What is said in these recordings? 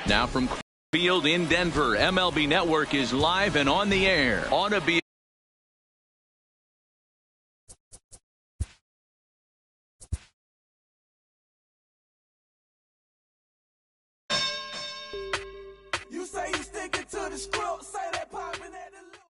Now from Field in Denver, MLB Network is live and on the air. Ought to be. You say you sticking to the script, say that popping at the loop.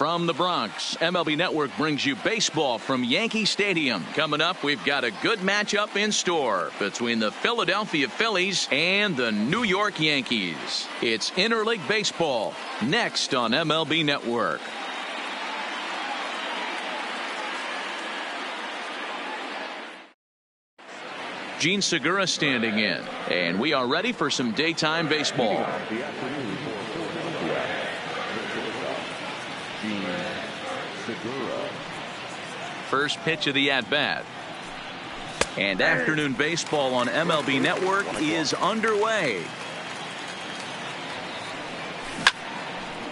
From the Bronx, MLB Network brings you baseball from Yankee Stadium. Coming up, we've got a good matchup in store between the Philadelphia Phillies and the New York Yankees. It's interleague baseball next on MLB Network. Gene Segura standing in, and we are ready for some daytime baseball. First pitch of the at-bat. And afternoon baseball on MLB Network is underway.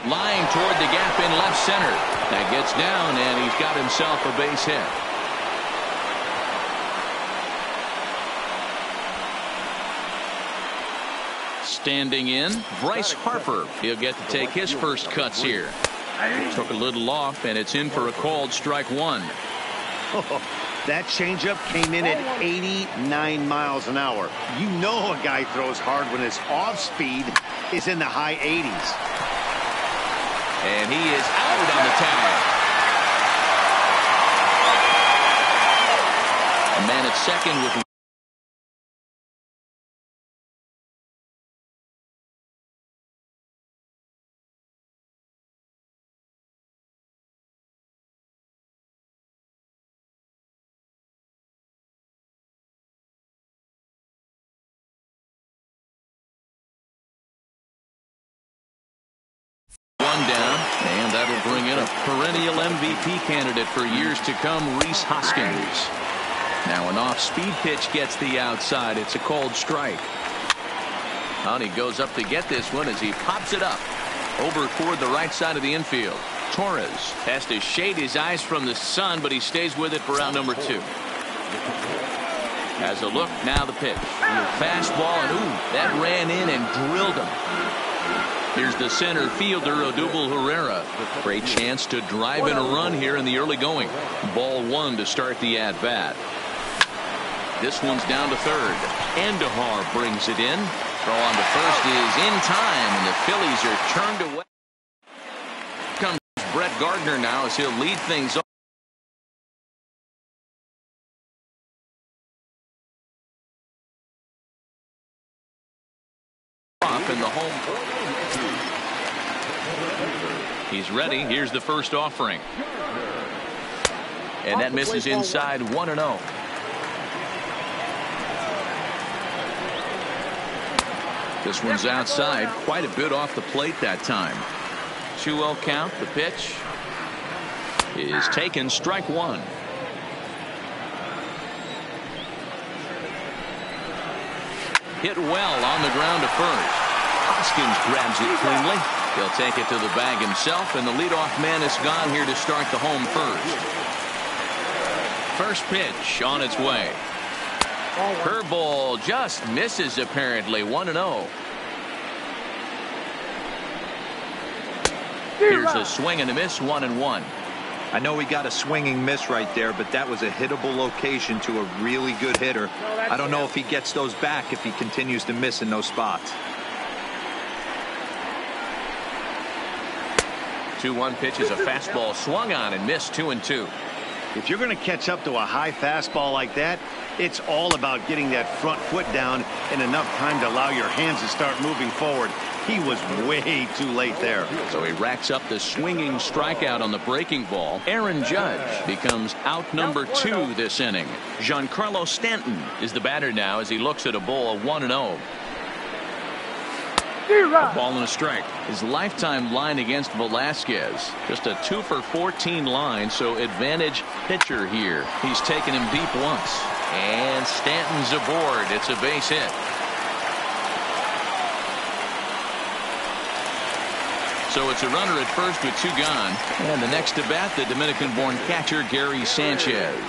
Line toward the gap in left center. That gets down, and he's got himself a base hit. Standing in, Bryce Harper. He'll get to take his first cuts here. Took a little off, and it's in for a called strike one. That changeup came in at 89 miles an hour. You know a guy throws hard when his off speed is in the high 80s. And he is out on the tag. A man at second with down, and that'll bring in a perennial MVP candidate for years to come, Rhys Hoskins. Now an off-speed pitch gets the outside. It's a called strike. And he goes up to get this one as he pops it up over toward the right side of the infield. Torres has to shade his eyes from the sun, but he stays with it for round number 2. Has a look, now the pitch. Fastball, and ooh, that ran in and drilled him. Here's the center fielder, Odubel Herrera. Great chance to drive in a run here in the early going. Ball 1 to start the at-bat. This one's down to third. Andahar brings it in. Throw on to first is in time, and the Phillies are turned away. Comes Brett Gardner now as he'll lead things off. In the home. He's ready. Here's the first offering. And that misses inside 1-0. This one's outside, quite a bit off the plate that time. 2-0 count. The pitch is taken, strike 1. Hit well on the ground to first. Hoskins grabs it cleanly. He'll take it to the bag himself, and the leadoff man is gone here to start the home first. First pitch on its way. Curveball just misses apparently. 1-0. Here's a swing and a miss. 1-1. I know he got a swinging miss right there, but that was a hittable location to a really good hitter. I don't know if he gets those back if he continues to miss in those spots. 2-1 pitch is a fastball swung on and missed. 2-2. If you're going to catch up to a high fastball like that, it's all about getting that front foot down in enough time to allow your hands to start moving forward. He was way too late there. So he racks up the swinging strikeout on the breaking ball. Aaron Judge becomes out number 2 this inning. Giancarlo Stanton is the batter now as he looks at a ball of 1-0. A ball and a strike. His lifetime line against Velasquez, just a 2-for-14 line, so advantage pitcher here. He's taken him deep once, and Stanton's aboard. It's a base hit. So it's a runner at first with 2 gone, and the next to bat, the Dominican-born catcher Gary Sanchez.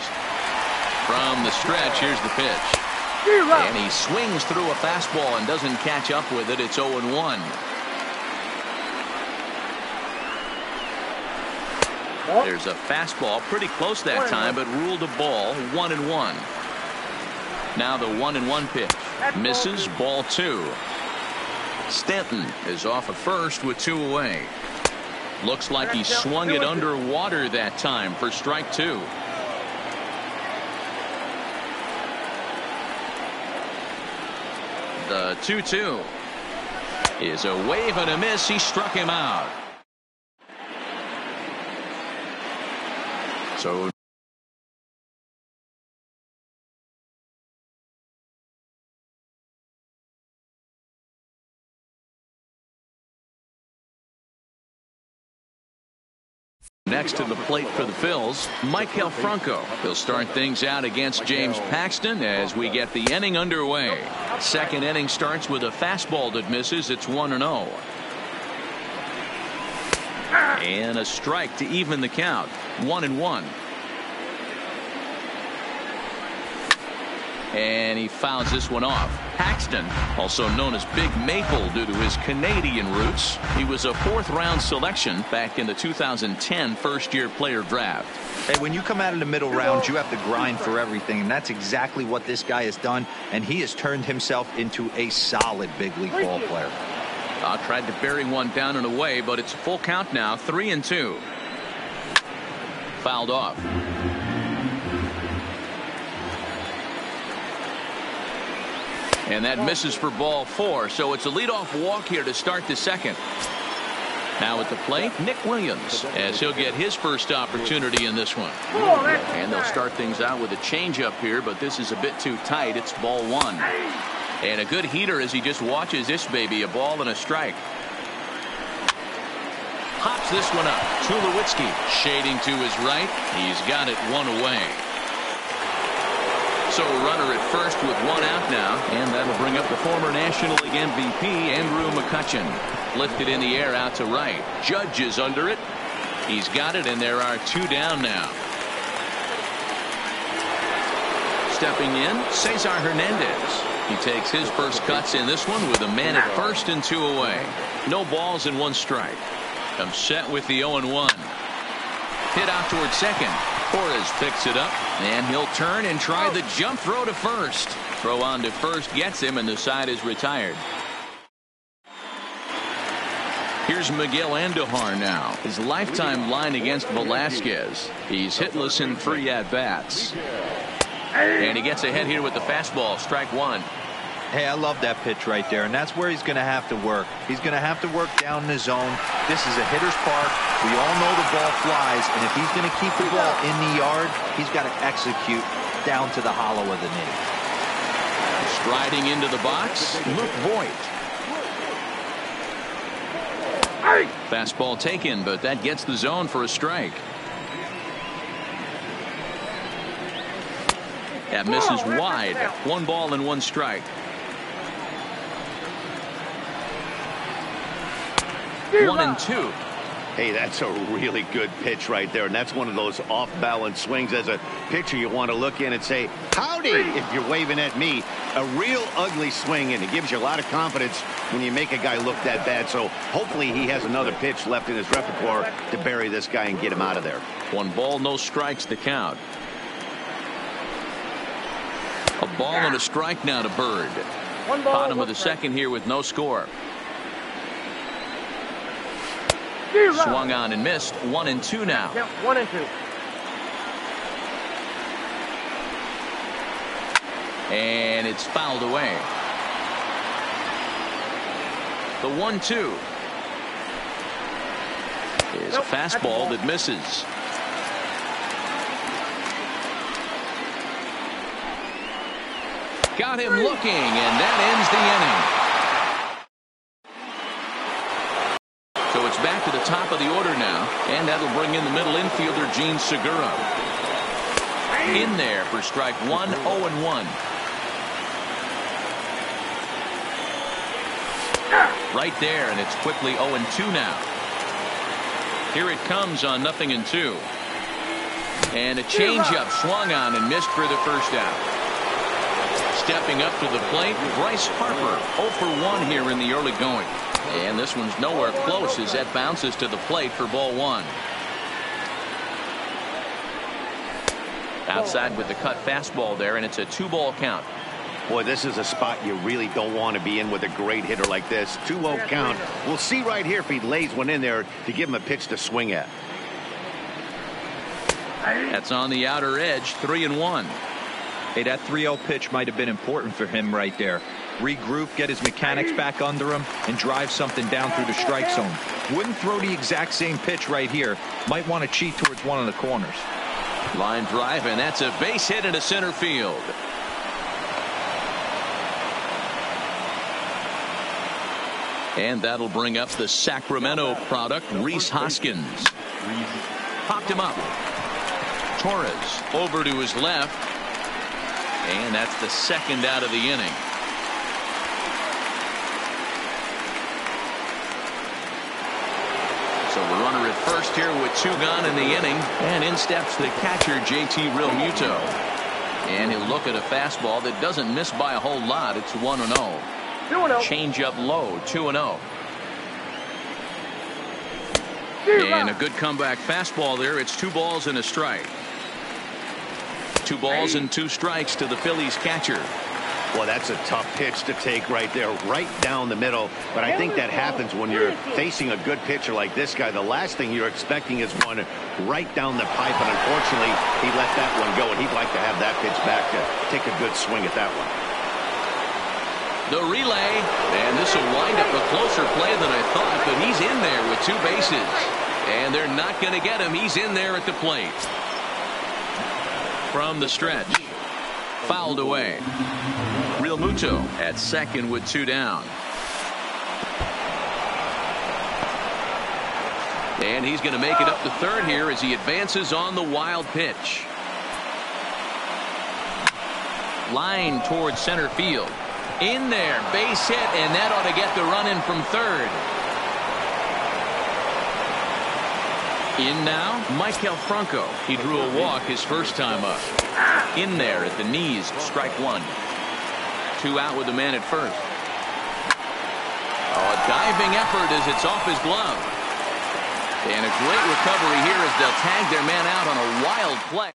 From the stretch, here's the pitch. And he swings through a fastball and doesn't catch up with it. It's 0-1. There's a fastball pretty close that time, but ruled a ball. 1-1. Now the 1-1 pitch misses. Ball 2. Stanton is off at first with 2 away. Looks like he swung it underwater that time for strike 2. The 2-2 is a wave and a miss. He struck him out. So next to the plate for the Phils, Maikel Franco. He'll start things out against James Paxton as we get the inning underway. Second inning starts with a fastball that misses. It's 1-0. And a strike to even the count. 1-1. And he fouls this one off. Paxton, also known as Big Maple due to his Canadian roots. He was a 4th-round selection back in the 2010 first-year player draft. Hey, when you come out of the middle round, you have to grind for everything, and that's exactly what this guy has done, and he has turned himself into a solid big league ball player. Tried to bury one down and away, but it's a full count now. 3-2. Fouled off. And that misses for ball 4. So it's a leadoff walk here to start the second. Now at the plate, Nick Williams, as he'll get his first opportunity in this one. And they'll start things out with a changeup here, but this is a bit too tight. It's ball 1. And a good heater as he just watches this baby. A ball and a strike. Hops this one up. Tulowitzki shading to his right. He's got it 1 away. So a runner at first with one out now, and that'll bring up the former National League MVP, Andrew McCutchen. Lifted in the air out to right. Judge is under it. He's got it, and there are two down now. Stepping in, Cesar Hernandez. He takes his first cuts in this one with a man at first and two away. No balls and one strike. I'm set with the 0-1. Hit out toward second. Torres picks it up, and he'll turn and try the jump throw to first. Throw on to first gets him, and the side is retired. Here's Miguel Andujar now. His lifetime line against Velasquez. He's hitless in 3 at-bats. And he gets ahead here with the fastball. Strike one. Hey, I love that pitch right there, and that's where he's going to have to work. He's going to have to work down in the zone. This is a hitter's park. We all know the ball flies, and if he's going to keep the ball in the yard, he's got to execute down to the hollow of the knee. Striding into the box, Luke Voigt. Fastball taken, but that gets the zone for a strike. That misses wide. 1 ball and 1 strike. 1-2. Hey, that's a really good pitch right there, and that's one of those off-balance swings. As a pitcher, you want to look in and say, howdy, if you're waving at me. A real ugly swing, and it gives you a lot of confidence when you make a guy look that bad. So hopefully he has another pitch left in his repertoire to bury this guy and get him out of there. 1 ball, no strikes to count. A ball and a strike now to Bird. Bottom of the second here with no score. Swung on and missed. 1-2 now. 1-2. And it's fouled away. The 1-2 is a fastball that misses. Got him looking, and that ends the inning. So it's back to the top of the order now, and that'll bring in the middle infielder, Gene Segura. In there for strike one, 0-1. Right there, and it's quickly 0-2 now. Here it comes on 0-2. And a changeup swung on and missed for the first out. Stepping up to the plate, Bryce Harper, 0 for 1 here in the early going. And this one's nowhere close as that bounces to the plate for ball 1. Outside with the cut fastball there, and it's a 2-ball count. Boy, this is a spot you really don't want to be in with a great hitter like this. 2-0 count. We'll see right here if he lays one in there to give him a pitch to swing at. That's on the outer edge, 3-1. Hey, that 3-0 pitch might have been important for him right there. Regroup, get his mechanics back under him, and drive something down through the strike zone. Wouldn't throw the exact same pitch right here. Might want to cheat towards one of the corners. Line drive, and that's a base hit into center field. And that'll bring up the Sacramento product, Rhys Hoskins. Popped him up. Torres over to his left. And that's the second out of the inning. So the runner at first here with 2 gone in the inning. And in steps the catcher, JT Realmuto. And he'll look at a fastball that doesn't miss by a whole lot. It's 1-0. Change up low, 2-0. And a good comeback fastball there. It's 2 balls and a strike. 2 balls and 2 strikes to the Phillies catcher. Well, that's a tough pitch to take right there, right down the middle. But I think that happens when you're facing a good pitcher like this guy. The last thing you're expecting is one right down the pipe. And unfortunately, he let that one go. And he'd like to have that pitch back to take a good swing at that one. The relay, and this will wind up a closer play than I thought, but he's in there with 2 bases. And they're not going to get him. He's in there at the plate. From the stretch. Fouled away. Realmuto at second with 2 down. And he's going to make it up to third here as he advances on the wild pitch. Line towards center field. In there, base hit, and that ought to get the run in from third. In now, Michael Franco. He drew a walk his first time up. In there at the knees, strike one. 2 out with the man at first. Oh, a diving effort as it's off his glove. And a great recovery here as they'll tag their man out on a wild play.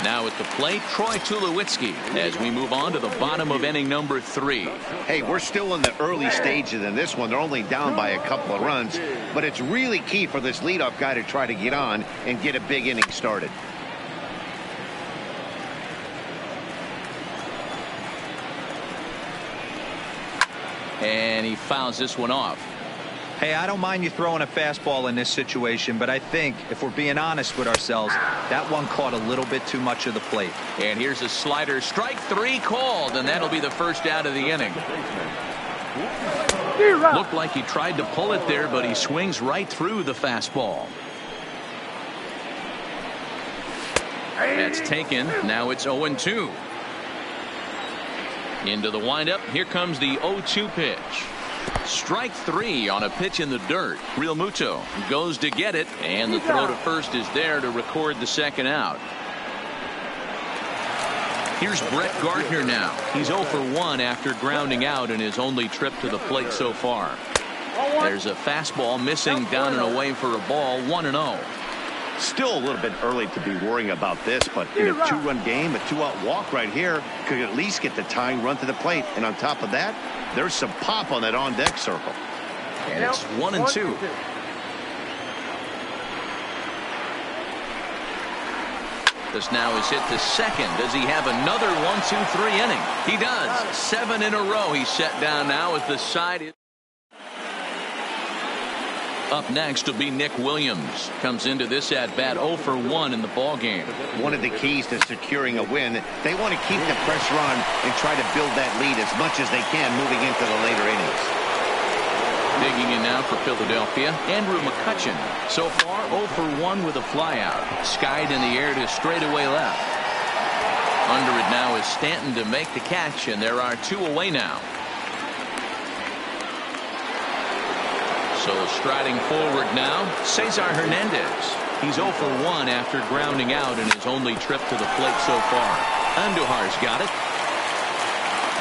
Now at the plate, Troy Tulowitzki as we move on to the bottom of inning number 3. Hey, we're still in the early stages in this one. They're only down by a couple of runs, but it's really key for this leadoff guy to try to get on and get a big inning started. And he fouls this one off. Hey, I don't mind you throwing a fastball in this situation, but I think if we're being honest with ourselves, that one caught a little bit too much of the plate. And here's a slider, strike 3 called, and that'll be the first out of the inning. Looked like he tried to pull it there, but he swings right through the fastball. That's taken. Now it's 0-2. Into the windup. Here comes the 0-2 pitch. Strike 3 on a pitch in the dirt. Real Muto goes to get it, and the throw to first is there to record the second out. Here's Brett Gardner now. He's 0 for 1 after grounding out in his only trip to the plate so far. There's a fastball missing down and away for a ball. 1-0. Still a little bit early to be worrying about this, but in a 2-run game, a 2-out walk right here could at least get the tying run to the plate. And on top of that, there's some pop on that on-deck circle. And it's 1-2. This now is hit to second. Does he have another 1-2-3 inning? He does. 7 in a row. He's set down now as the side is. Up next will be Nick Williams. Comes into this at-bat 0 for 1 in the ball game. One of the keys to securing a win, they want to keep the pressure on and try to build that lead as much as they can moving into the later innings. Digging in now for Philadelphia, Andrew McCutchen. So far 0 for 1 with a flyout. Skied in the air to straightaway left. Under it now is Stanton to make the catch, and there are 2 away now. So striding forward now, Cesar Hernandez. He's 0 for 1 after grounding out in his only trip to the plate so far. Andujar's got it.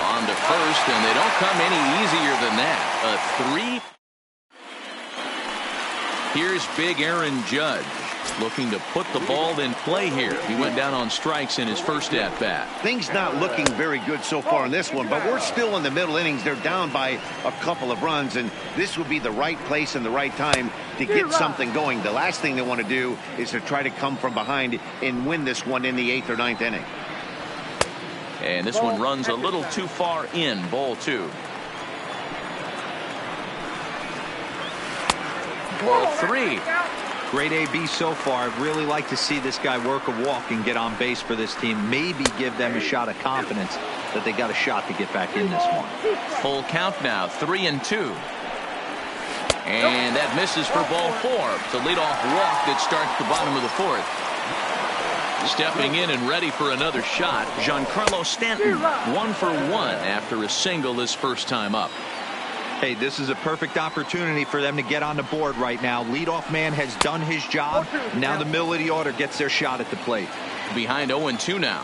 On to first, and they don't come any easier than that. A 3. Here's big Aaron Judge looking to put the ball in play here. He went down on strikes in his first at-bat. Things not looking very good so far in this one, but we're still in the middle innings. They're down by a couple of runs, and this would be the right place and the right time to get something going. The last thing they want to do is to try to come from behind and win this one in the 8th or 9th inning. And this one runs a little too far in. Ball 2. Ball 3. Great AB so far. I'd really like to see this guy work a walk and get on base for this team. Maybe give them a shot of confidence that they got a shot to get back in this one. Full count now, 3-2. And that misses for ball 4. It's a leadoff walk that starts the bottom of the 4th. Stepping in and ready for another shot, Giancarlo Stanton. 1 for 1 after a single his first time up. Hey, this is a perfect opportunity for them to get on the board right now. Leadoff man has done his job. Now the middle of the order gets their shot at the plate. Behind 0-2 now.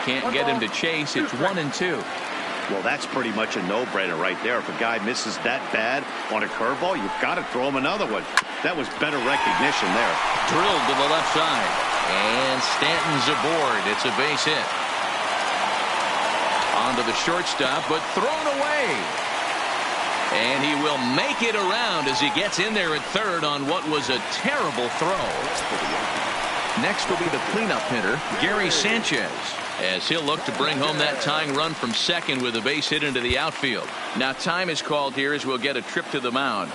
Can't get him to chase. It's 1-2. Well, that's pretty much a no-brainer right there. If a guy misses that bad on a curveball, you've got to throw him another one. That was better recognition there. Drilled to the left side. And Stanton's aboard. It's a base hit. Onto the shortstop, but thrown away. And he will make it around as he gets in there at third on what was a terrible throw. Next will be the cleanup hitter, Gary Sanchez, as he'll look to bring home that tying run from second with a base hit into the outfield. Now time is called here as we'll get a trip to the mound.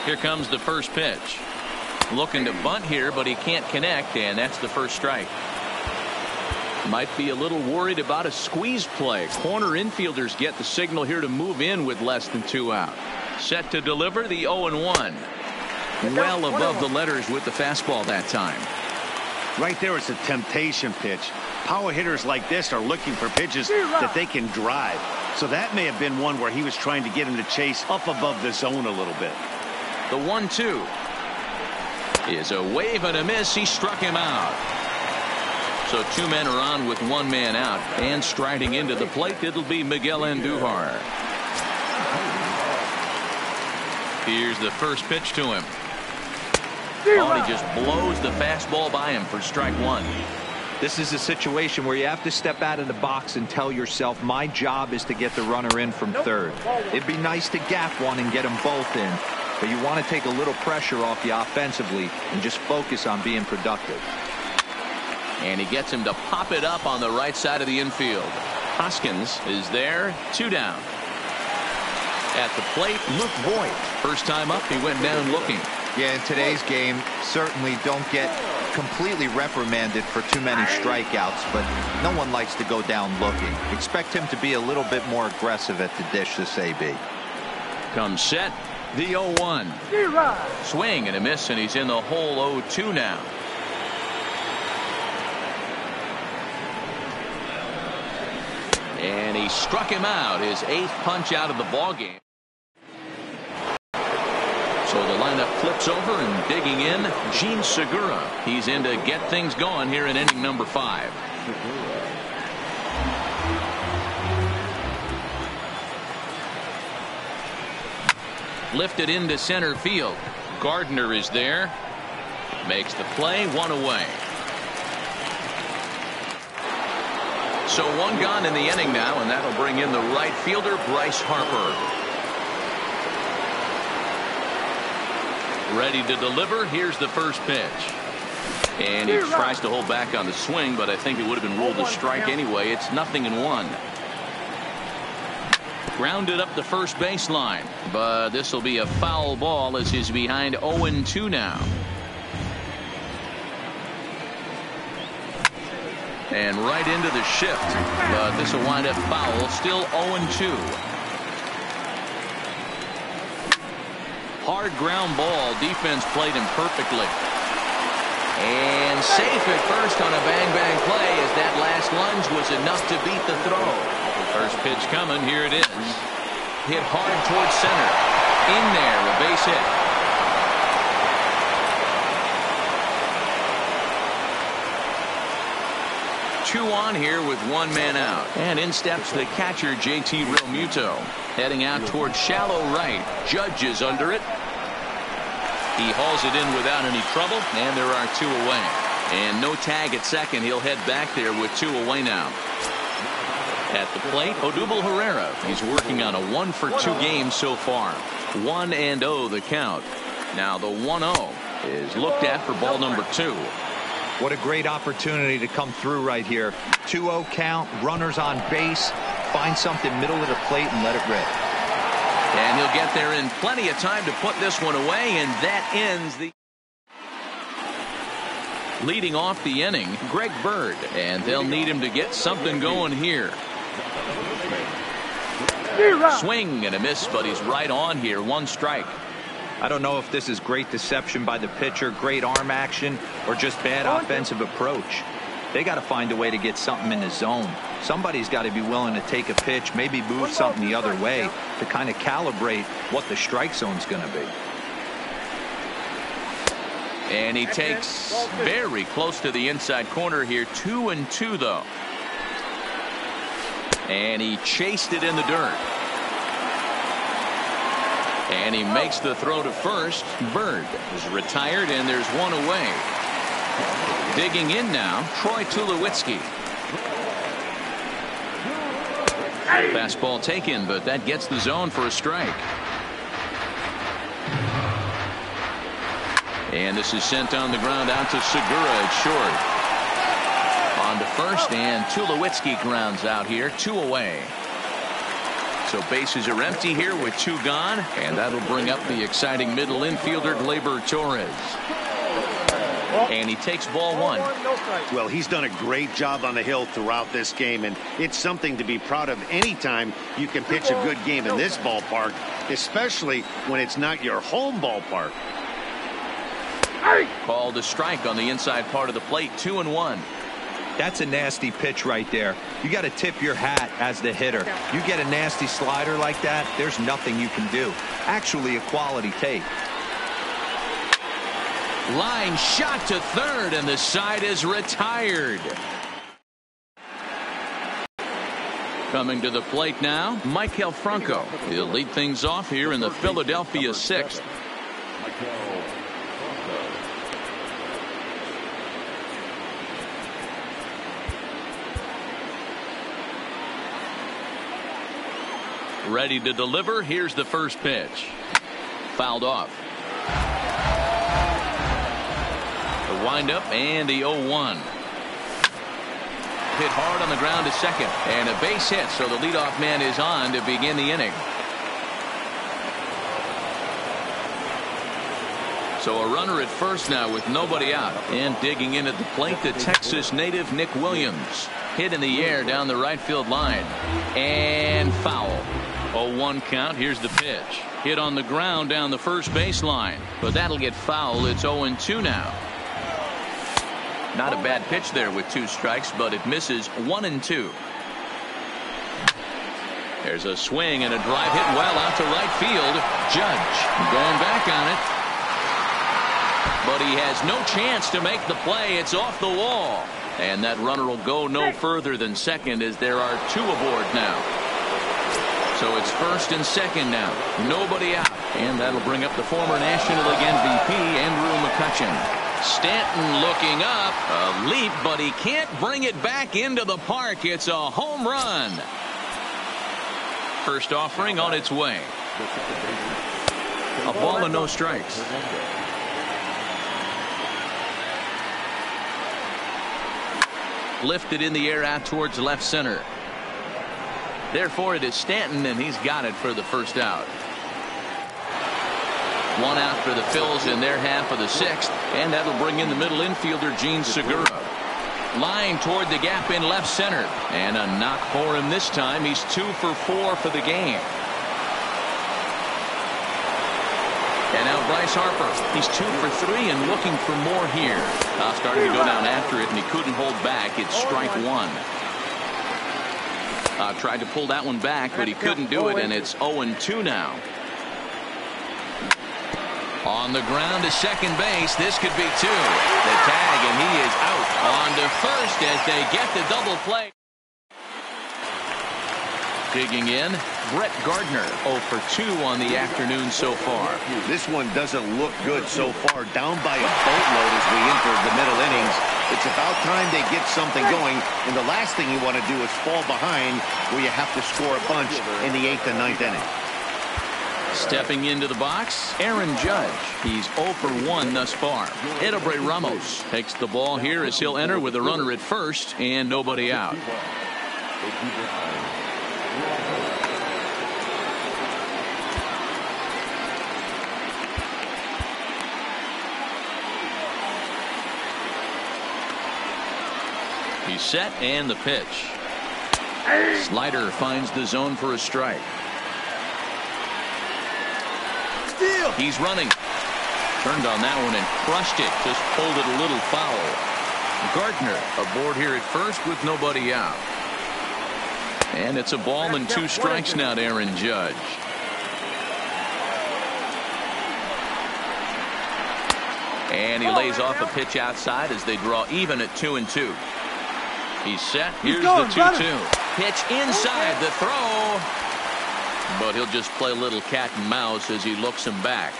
Here comes the first pitch. Looking to bunt here, but he can't connect, and that's the first strike. Might be a little worried about a squeeze play. Corner infielders get the signal here to move in with less than 2 out. Set to deliver the 0-1. Well above the letters with the fastball that time. Right there, it's a temptation pitch. Power hitters like this are looking for pitches that they can drive. So that may have been one where he was trying to get him to chase up above the zone a little bit. The 1-2 is a wave and a miss. He struck him out. So two men are on with one man out, and striding into the plate, it'll be Miguel Andujar. Here's the first pitch to him. Oh, he just blows the fastball by him for strike one. This is a situation where you have to step out of the box and tell yourself, my job is to get the runner in from third. It'd be nice to gap one and get them both in, but you want to take a little pressure off you offensively and just focus on being productive. And he gets him to pop it up on the right side of the infield. Hoskins is there, 2 down. At the plate, Luke Voigt. First time up, he went down looking. Yeah, in today's game, certainly don't get completely reprimanded for too many strikeouts, but no one likes to go down looking. Expect him to be a little bit more aggressive at the dish this AB. Comes set, the 0-1. Swing and a miss, and he's in the hole 0-2 now. And he struck him out, his 8th punch out of the ballgame. So the lineup flips over, and digging in, Gene Segura. He's in to get things going here in inning number 5. Lifted into center field. Gardner is there. Makes the play, 1 away. So 1 gone in the inning now, and that'll bring in the right fielder, Bryce Harper. Ready to deliver. Here's the first pitch. And he tries to hold back on the swing, but I think it would have been ruled a strike anyway. It's 0-1. Grounded up the first baseline, but this will be a foul ball as he's behind 0-2 now. And right into the shift, but this will wind up foul. Still 0-2. Hard ground ball. Defense played him perfectly. And safe at first on a bang-bang play, as that last lunge was enough to beat the throw. First pitch coming. Here it is. Hit hard towards center. In there, a base hit. Two on here with 1 man out. And in steps the catcher, JT Realmuto. Heading out towards shallow right. Judge is under it. He hauls it in without any trouble, and there are 2 away. And no tag at second. He'll head back there with 2 away now. At the plate, Odubel Herrera. He's working on a 1-for-2 game so far. 1-0 the count. Now the 1-0 is looked at for ball number 2. What a great opportunity to come through right here. 2-0 count, runners on base. Find something middle of the plate and let it rip. And he'll get there in plenty of time to put this one away, and that ends the leading off the inning, Greg Bird, and they'll need him to get something going here. Swing and a miss, but he's right on here. 1 strike. I don't know if this is great deception by the pitcher, great arm action, or just bad offensive approach. They got to find a way to get something in the zone. Somebody's got to be willing to take a pitch, maybe move something the other way to kind of calibrate what the strike zone's going to be. And he takes very close to the inside corner here. 2-2 though. And he chased it in the dirt. And he makes the throw to first. Bird is retired, and there's 1 away. Digging in now, Troy Tulowitzki. Fastball taken, but that gets the zone for a strike. And this is sent on the ground out to Segura at short. On to first, and Tulowitzki grounds out here. 2 away. So bases are empty here with 2 gone, and that'll bring up the exciting middle infielder Gleyber Torres. And he takes ball one. Well, he's done a great job on the hill throughout this game, and it's something to be proud of anytime you can pitch a good game in this ballpark, especially when it's not your home ballpark. Called a strike on the inside part of the plate, 2-1. That's a nasty pitch right there. You got to tip your hat as the hitter. You get a nasty slider like that, there's nothing you can do. Actually, a quality take. Line shot to third, and the side is retired. Coming to the plate now, Michael Franco. He'll lead things off here in the Philadelphia 6th. Ready to deliver. Here's the first pitch. Fouled off. The windup and the 0-1. Hit hard on the ground to second, and a base hit, so the leadoff man is on to begin the inning. So a runner at first now with nobody out, and digging in at the plate, the Texas native Nick Williams. Hit in the air down the right field line, and foul. 0-1 count. Here's the pitch. Hit on the ground down the first baseline, but that'll get foul. It's 0-2 now. Not a bad pitch there with 2 strikes, but it misses 1-2. There's a swing and a drive hit well out to right field. Judge going back on it, but he has no chance to make the play. It's off the wall, and that runner will go no further than second as there are 2 aboard now. So it's first and second now. Nobody out. And that'll bring up the former National League MVP, Andrew McCutchen. Stanton looking up. A leap, but he can't bring it back into the park. It's a home run. First offering on its way. A ball and no strikes. Lifted in the air out towards left center. Therefore, it is Stanton, and he's got it for the first out. 1 out for the Phils in their half of the 6th, and that'll bring in the middle infielder, Gene Segura. Line toward the gap in left center, and a knock for him this time. He's 2 for 4 for the game. And now Bryce Harper. He's 2 for 3 and looking for more here. Starting to go down after it, and he couldn't hold back. It's strike 1. Tried to pull that one back, but he couldn't do it, and it's 0-2 now. On the ground to second base. This could be 2. The tag, and he is out. On to first as they get the double play. Digging in, Brett Gardner 0 for 2 on the afternoon so far. This one doesn't look good so far. Down by a boatload as we enter the middle innings. It's about time they get something going, and the last thing you want to do is fall behind where you have to score a bunch in the 8th and 9th inning. Stepping into the box, Aaron Judge. He's 0 for 1 thus far. Edobre Ramos takes the ball here as he'll enter with a runner at first and nobody out. He's set, and the pitch. Slider finds the zone for a strike. He's running. Turned on that one and crushed it. Just pulled it a little foul. Gardner aboard here at first with nobody out. And it's a ball and 2 strikes now to Aaron Judge. And he lays off a pitch outside as they draw even at 2-2. He's set. Here's the 2-2. Pitch inside the throw. But he'll just play a little cat and mouse as he looks him back.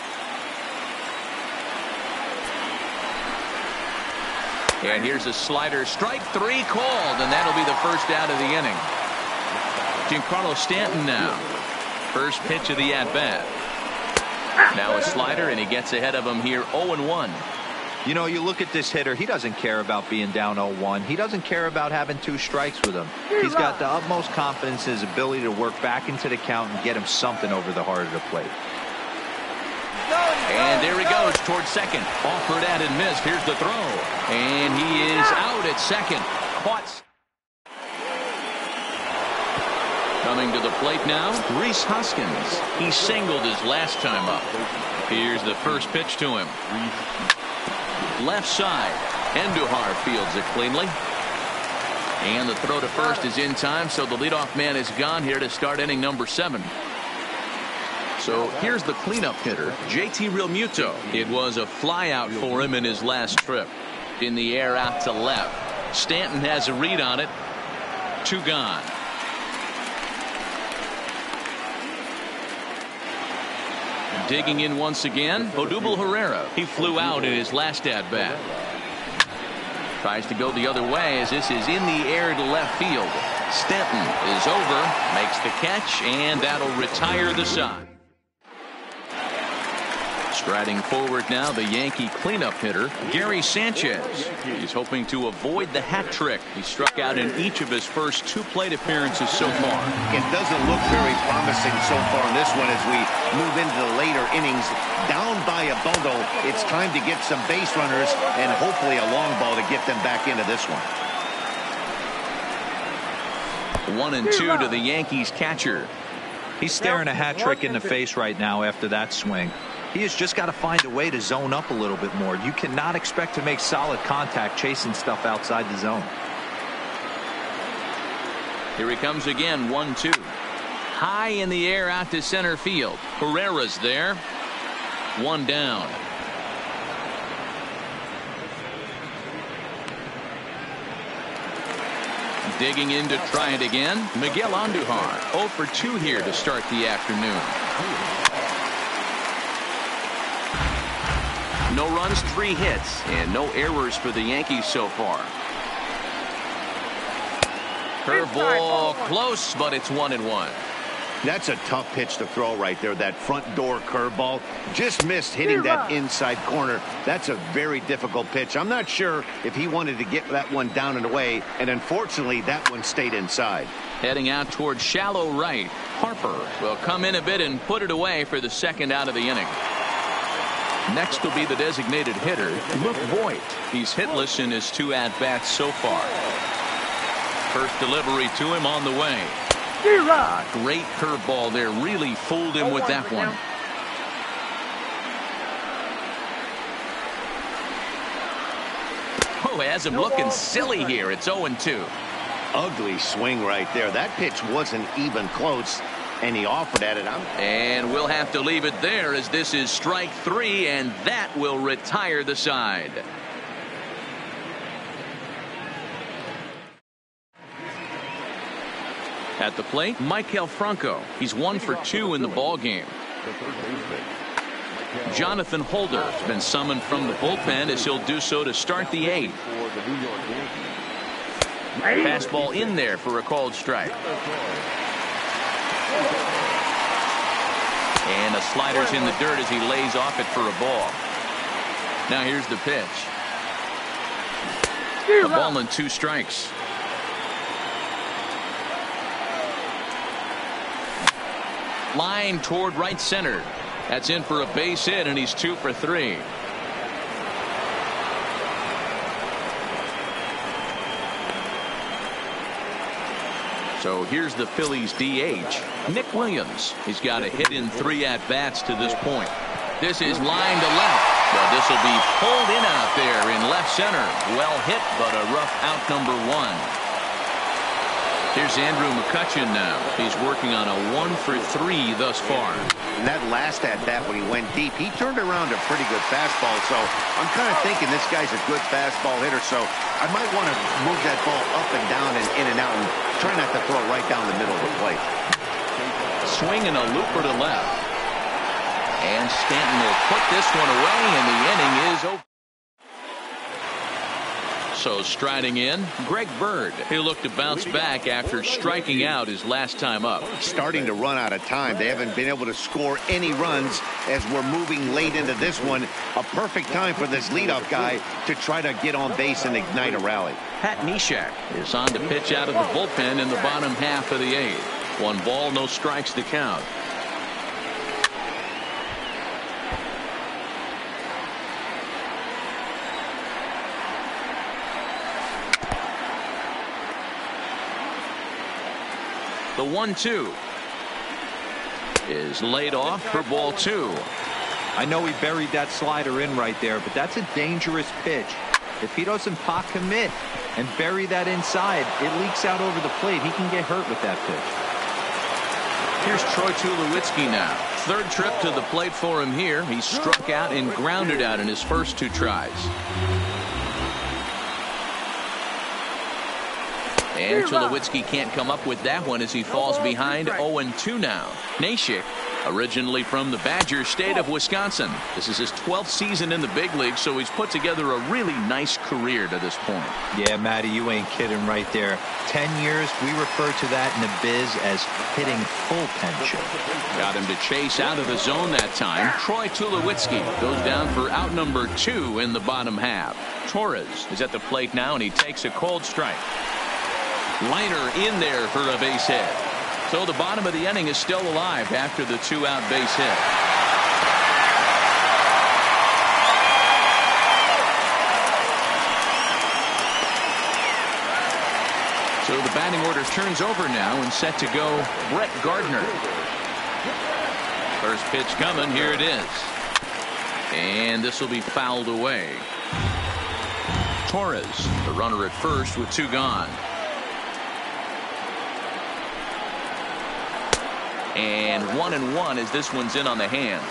And here's a slider. Strike 3 called, and that'll be the first out of the inning. Giancarlo Stanton now. First pitch of the at-bat. Now a slider, and he gets ahead of him here 0-1. You know, you look at this hitter, he doesn't care about being down 0-1. He doesn't care about having 2 strikes with him. He's got the utmost confidence in his ability to work back into the count and get him something over the heart of the plate. And there he goes. towards second. Offered at and missed. Here's the throw. And he is out at second. Caught. Coming to the plate now, Rhys Hoskins. He singled his last time up. Here's the first pitch to him. Left side. Andujar fields it cleanly. And the throw to first is in time, so the leadoff man is gone here to start inning number 7. So here's the cleanup hitter, JT Realmuto. It was a flyout for him in his last trip. In the air out to left. Stanton has a read on it. 2 gone. Digging in once again, Odubel Herrera. He flew out in his last at-bat. Tries to go the other way as this is in the air to left field. Stanton is over, makes the catch, and that'll retire the side. Striding forward now, the Yankee cleanup hitter, Gary Sanchez. He's hoping to avoid the hat trick. He struck out in each of his first 2 plate appearances so far. It doesn't look very promising so far in this one as we move into the later innings. Down by a bundle, it's time to get some base runners and hopefully a long ball to get them back into this one. 1-2 to the Yankees catcher. He's staring a hat trick in the face right now after that swing. He has just got to find a way to zone up a little bit more. You cannot expect to make solid contact chasing stuff outside the zone. Here he comes again, 1-2. High in the air out to center field. Herrera's there. 1 down. Digging in to try it again, Miguel Andujar. 0 for 2 here to start the afternoon. No runs, 3 hits, and no errors for the Yankees so far. Curveball close, but it's 1-1. That's a tough pitch to throw right there. That front door curveball just missed hitting that inside corner. That's a very difficult pitch. I'm not sure if he wanted to get that one down and away, and unfortunately that one stayed inside. Heading out towards shallow right. Harper will come in a bit and put it away for the second out of the inning. Next will be the designated hitter, Luke Voigt. He's hitless in his 2 at-bats so far. First delivery to him on the way. Great curveball there. Really fooled him with that one. Oh, has him looking silly here. It's 0-2. Ugly swing right there. That pitch wasn't even close. And he offered at it. And we'll have to leave it there as this is strike 3, and that will retire the side. At the plate, Maikel Franco. He's 1 for 2 in the ball game. Jonathan Holder has been summoned from the bullpen as he'll do so to start the 8th. Fastball in there for a called strike. And the slider's in the dirt as he lays off it for a ball. Now here's the pitch. A ball and 2 strikes. Line toward right center. That's in for a base hit, and he's 2 for 3. So here's the Phillies DH, Nick Williams. He's got a hit in 3 at-bats to this point. This is line to left. Well, this will be pulled in out there in left center. Well hit, but a rough out number 1. Here's Andrew McCutchen now. He's working on a 1 for 3 thus far. And that last at-bat when he went deep, he turned around a pretty good fastball. So I'm kind of thinking this guy's a good fastball hitter. So I might want to move that ball up and down and in and out and try not to throw it right down the middle of the plate. Swing and a looper to left. And Stanton will put this one away, and the inning is over. So striding in, Greg Bird. He'll look to bounce back after striking out his last time up. Starting to run out of time. They haven't been able to score any runs as we're moving late into this one. A perfect time for this leadoff guy to try to get on base and ignite a rally. Pat Neshek is on to pitch out of the bullpen in the bottom half of the 8th. 1 ball, no strikes to count. The 1-2 is laid off for ball 2. I know he buried that slider in right there, but that's a dangerous pitch. If he doesn't pot commit and bury that inside, it leaks out over the plate. He can get hurt with that pitch. Here's Troy Tulowitzki now. Third trip to the plate for him here. He struck out and grounded out in his first 2 tries. And Tulowitzki can't come up with that one as he falls behind 0-2 now. Neshek, originally from the Badger State of Wisconsin. This is his 12th season in the big league, so he's put together a really nice career to this point. Yeah, Matty, you ain't kidding right there. 10 years, we refer to that in the biz as hitting full pension. Got him to chase out of the zone that time. Troy Tulowitzki goes down for out number 2 in the bottom half. Torres is at the plate now, and he takes a cold strike. Liner in there for a base hit. So the bottom of the inning is still alive after the 2-out base hit. So the batting order turns over now and set to go Brett Gardner. First pitch coming. Here it is. And this will be fouled away. Torres, the runner at first with 2 gone. And 1-1 as this one's in on the hands.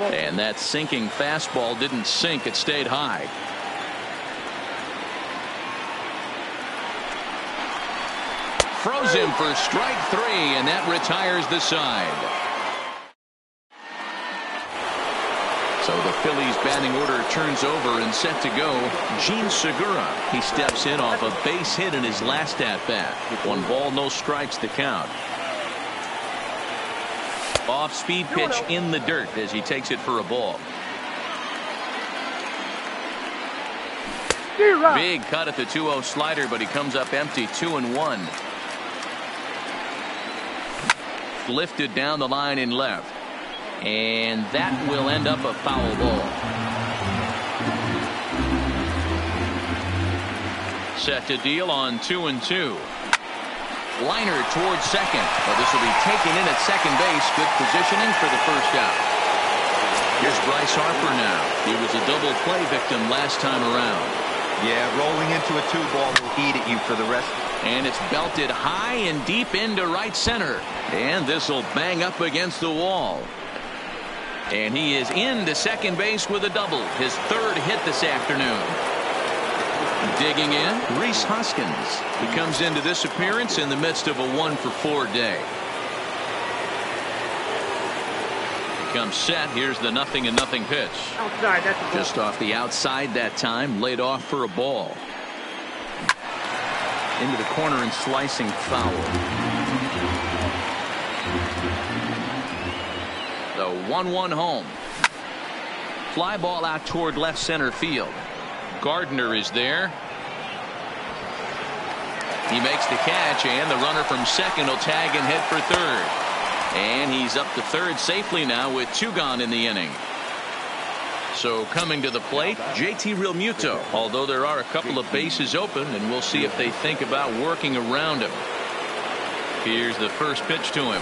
And that sinking fastball didn't sink. It stayed high. Throws him for strike 3, and that retires the side. So the Phillies batting order turns over and set to go. Gene Segura. He steps in off a base hit in his last at-bat. 1 ball, no strikes to count. Off-speed pitch in the dirt as he takes it for a ball. Big cut at the 2-0 slider, but he comes up empty. 2-1. Lifted down the line in left, and that will end up a foul ball. Set to deal on 2-2. Liner towards second, but this will be taken in at second base. Good positioning for the first out. Here's Bryce Harper now. He was a double play victim last time around. Yeah, rolling into a 2-ball will eat at you for the rest. And it's belted high and deep into right center. And this will bang up against the wall. And he is into second base with a double. His 3rd hit this afternoon. Digging in, Rhys Hoskins. He comes into this appearance in the midst of a 1-for-4 day. Comes set. Here's the 0-0 pitch. Outside, that's a ball. Just off the outside that time. Laid off for a ball. Into the corner and slicing foul. The 1-1 home. Fly ball out toward left center field. Gardner is there. He makes the catch, and the runner from second will tag and head for third. And he's up to third safely now with 2 gone in the inning. So coming to the plate, JT Realmuto, although there are a couple of bases open, and we'll see if they think about working around him. Here's the first pitch to him.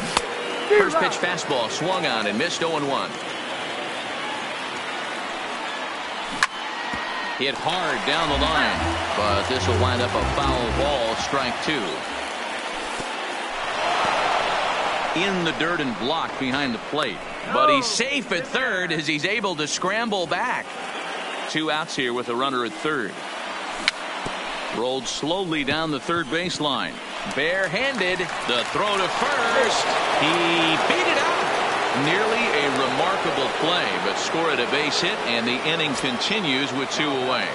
First pitch fastball swung on and missed. 0-1. Hit hard down the line, but this will wind up a foul ball. Strike 2. In the dirt and blocked behind the plate, but he's safe at third as he's able to scramble back. 2 outs here with a runner at third. Rolled slowly down the third baseline. Barehanded, the throw to first. He beat it out. Nearly a remarkable play, but scored a base hit, and the inning continues with 2 away.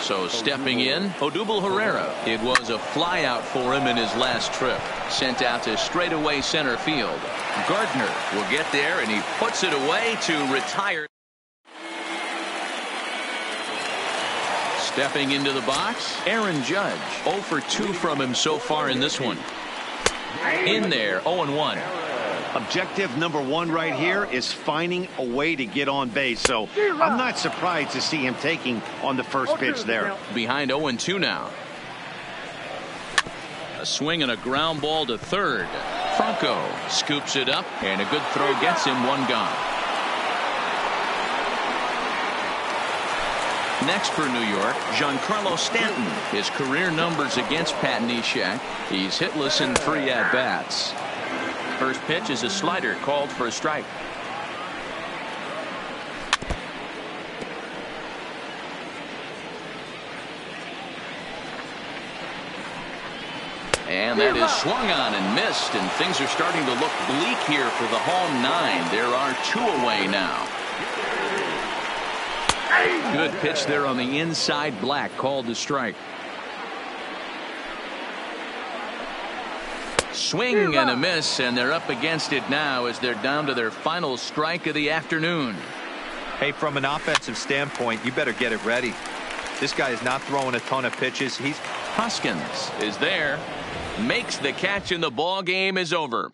So stepping in, Odubel Herrera. It was a flyout for him in his last trip. Sent out to straightaway center field. Gardner will get there, and he puts it away to retire. Stepping into the box, Aaron Judge. 0 for 2 from him so far in this one. In there, 0-1. Objective number 1 right here is finding a way to get on base. So I'm not surprised to see him taking on the first pitch there. Behind 0-2 now. A swing and a ground ball to third. Franco scoops it up, and a good throw gets him 1 gone. Next for New York, Giancarlo Stanton. His career numbers against Pat Neshek. He's hitless in 3 at-bats. First pitch is a slider called for a strike. And that is swung on and missed, and things are starting to look bleak here for the home 9. There are 2 away now. Good pitch there on the inside, Black called to strike. Swing and a miss, and they're up against it now as they're down to their final strike of the afternoon. Hey, from an offensive standpoint, you better get it ready. This guy is not throwing a ton of pitches. Hoskins is there, makes the catch, and the ball game is over.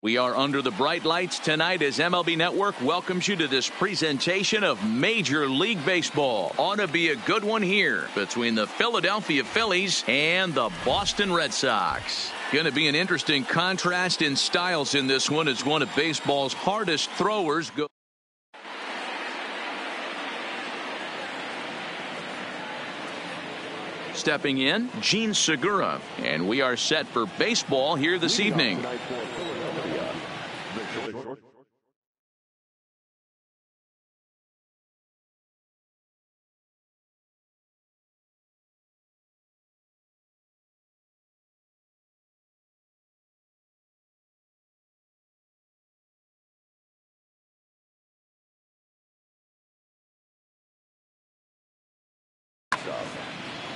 We are under the bright lights tonight as MLB Network welcomes you to this presentation of Major League Baseball. Ought to be a good one here between the Philadelphia Phillies and the Boston Red Sox. Going to be an interesting contrast in styles in this one as one of baseball's hardest throwers goes. Stepping in, Gene Segura. And we are set for baseball here this evening.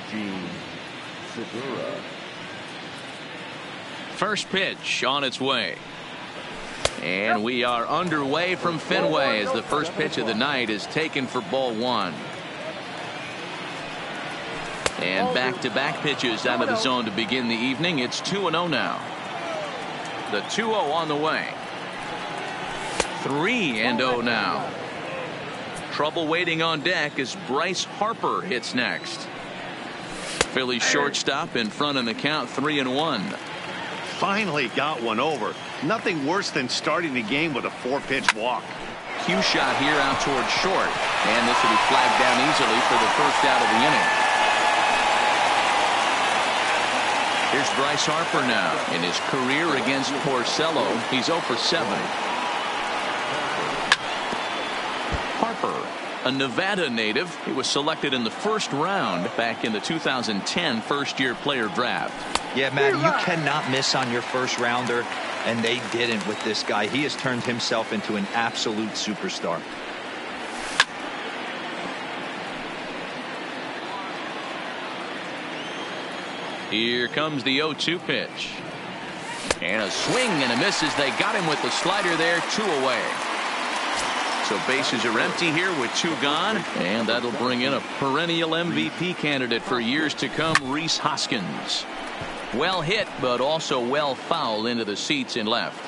Gene Segura. First pitch on its way. And we are underway from Fenway as the first pitch of the night is taken for ball one. And back-to-back pitches out of the zone to begin the evening. It's 2-0 now. The 2-0 on the way. 3-0 now. Trouble waiting on deck as Bryce Harper hits next. Phillies shortstop in front in the count, 3-1. Finally got one over. Nothing worse than starting the game with a 4-pitch walk. Cue shot here out towards short. And this will be flagged down easily for the first out of the inning. Here's Bryce Harper now. In his career against Porcello, he's 0 for 7. Harper, a Nevada native. He was selected in the first round back in the 2010 first-year player draft. Yeah, Matt, you cannot miss on your first rounder, and they didn't with this guy. He has turned himself into an absolute superstar. Here comes the 0-2 pitch. And a swing and a miss as they got him with the slider there, 2 away. So bases are empty here with 2 gone, and that'll bring in a perennial MVP candidate for years to come, Rhys Hoskins. Well hit, but also well fouled into the seats in left.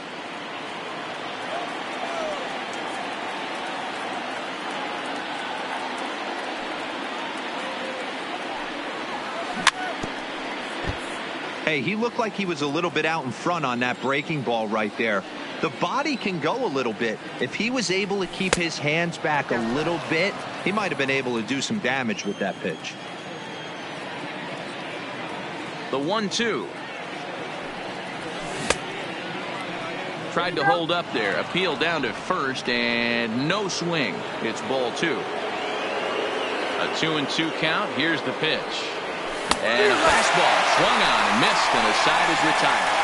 Hey, he looked like he was a little bit out in front on that breaking ball right there. The body can go a little bit. If he was able to keep his hands back a little bit, he might have been able to do some damage with that pitch. The 1-2. Tried to hold up there. Appeal down to first, and no swing. It's ball 2. A 2-2 count. Here's the pitch. And a fastball swung on and missed, and the side is retired.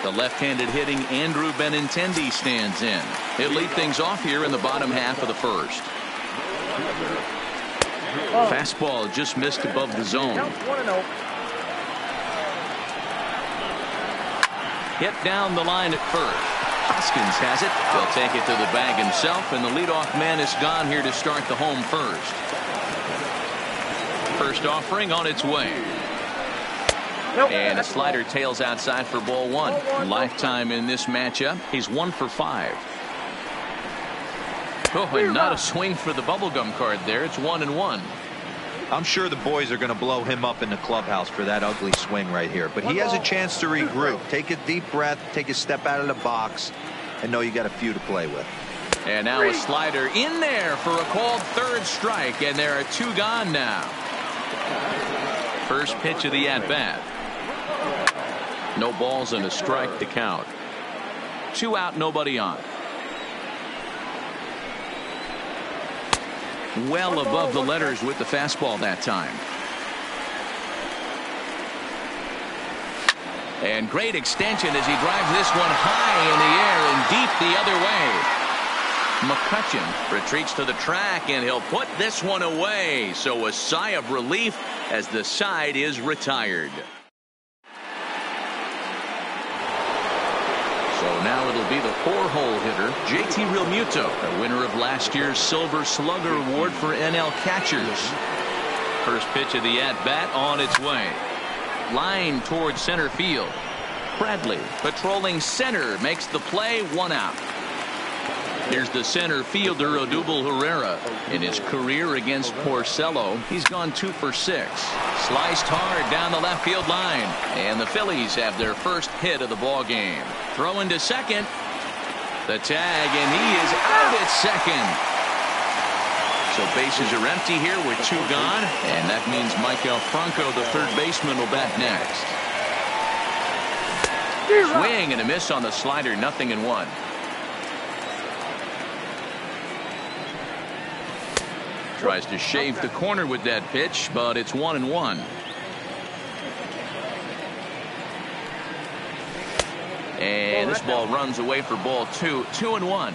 The left-handed hitting Andrew Benintendi stands in. He'll lead things off here in the bottom half of the first. Fastball just missed above the zone. Hit down the line at first. Hoskins has it. He'll take it to the bag himself, and the leadoff man is gone here to start the home first. First offering on its way. And a slider tails outside for ball 1. Lifetime in this matchup. He's 1 for 5. Oh, and not a swing for the bubblegum card there. It's 1-1. I'm sure the boys are going to blow him up in the clubhouse for that ugly swing right here. But he has a chance to regroup. Take a deep breath, take a step out of the box, and know you got a few to play with. And now a slider in there for a called third strike, and there are 2 gone now. First pitch of the at-bat. No balls and a strike to count. 2 out, nobody on. Well above the letters with the fastball that time. And great extension as he drives this one high in the air and deep the other way. McCutchen retreats to the track, and he'll put this one away. So a sigh of relief as the side is retired. So now it'll be the 4-hole hitter, JT Realmuto, the winner of last year's Silver Slugger Award for NL catchers. First pitch of the at-bat on its way. Line towards center field. Bradley patrolling center makes the play, 1 out. Here's the center fielder, Odubel Herrera. In his career against Porcello, he's gone 2 for 6. Sliced hard down the left field line. And the Phillies have their first hit of the ball game. Throwing to second. The tag, and he is out at second. So So bases are empty here with 2 gone, and that means Michael Franco, the third baseman, will bat next. Swing and a miss on the slider, 0-1. Tries to shave the corner with that pitch, but it's 1-1. And this ball runs away for ball 2, 2-1.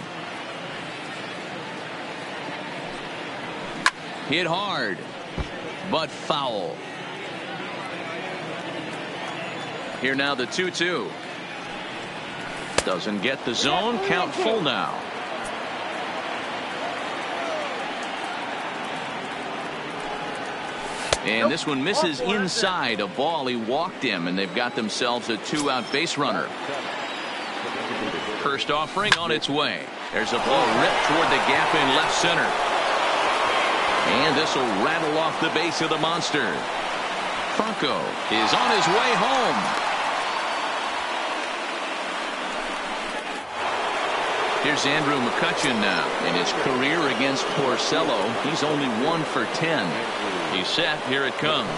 Hit hard, but foul. Here now the 2-2. Doesn't get the zone. Count full now. And this one misses inside. A ball, he walked him, and they've got themselves a 2-out base runner. First offering on its way. There's a ball ripped toward the gap in left center. And this will rattle off the base of the monster. Franco is on his way home. Here's Andrew McCutchen now. In his career against Porcello, he's only 1 for 10. He's set. Here it comes.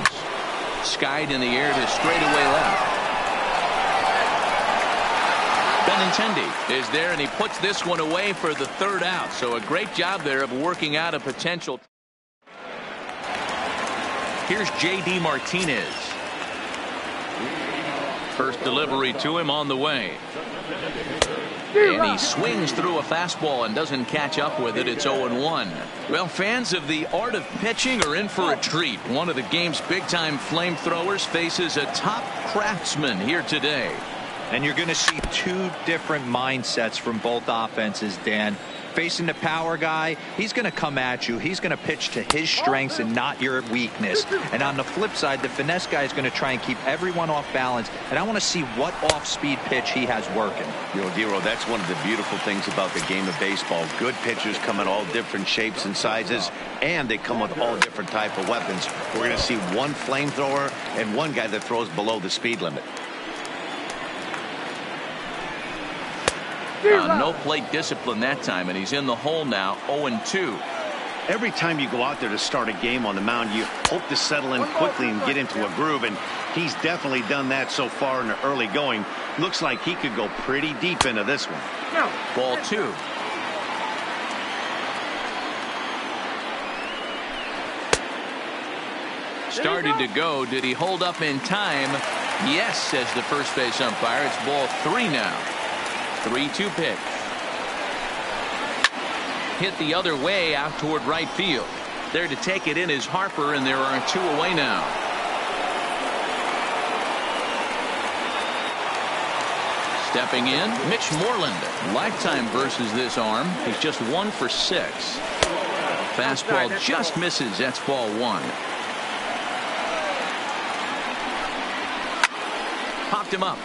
Skied in the air to straightaway left. Benintendi is there, and he puts this one away for the 3rd out. So a great job there of working out a potential. Here's J.D. Martinez. First delivery to him on the way. And he swings through a fastball and doesn't catch up with it. It's 0-1. Well, fans of the art of pitching are in for a treat. One of the game's big-time flamethrowers faces a top craftsman here today. And you're going to see 2 different mindsets from both offenses, Dan. Facing the power guy, he's going to come at you. He's going to pitch to his strengths and not your weakness. And on the flip side, the finesse guy is going to try and keep everyone off balance. And I want to see what off-speed pitch he has working. You know, Dero, that's one of the beautiful things about the game of baseball. Good pitchers come in all different shapes and sizes, and they come with all different type of weapons. We're going to see one flamethrower and one guy that throws below the speed limit. No plate discipline that time, and he's in the hole now, 0-2. Every time you go out there to start a game on the mound, you hope to settle in quickly and get into a groove, and he's definitely done that so far in the early going. Looks like he could go pretty deep into this one. Ball 2. Started to go. Did he hold up in time? Yes, says the first base umpire. It's ball 3 now. 3-2 pitch. Hit the other way out toward right field. There to take it in is Harper, and there are 2 away now. Stepping in, Mitch Moreland. Lifetime versus this arm. He's just 1 for 6. Fastball just misses. That's ball 1. Popped him up.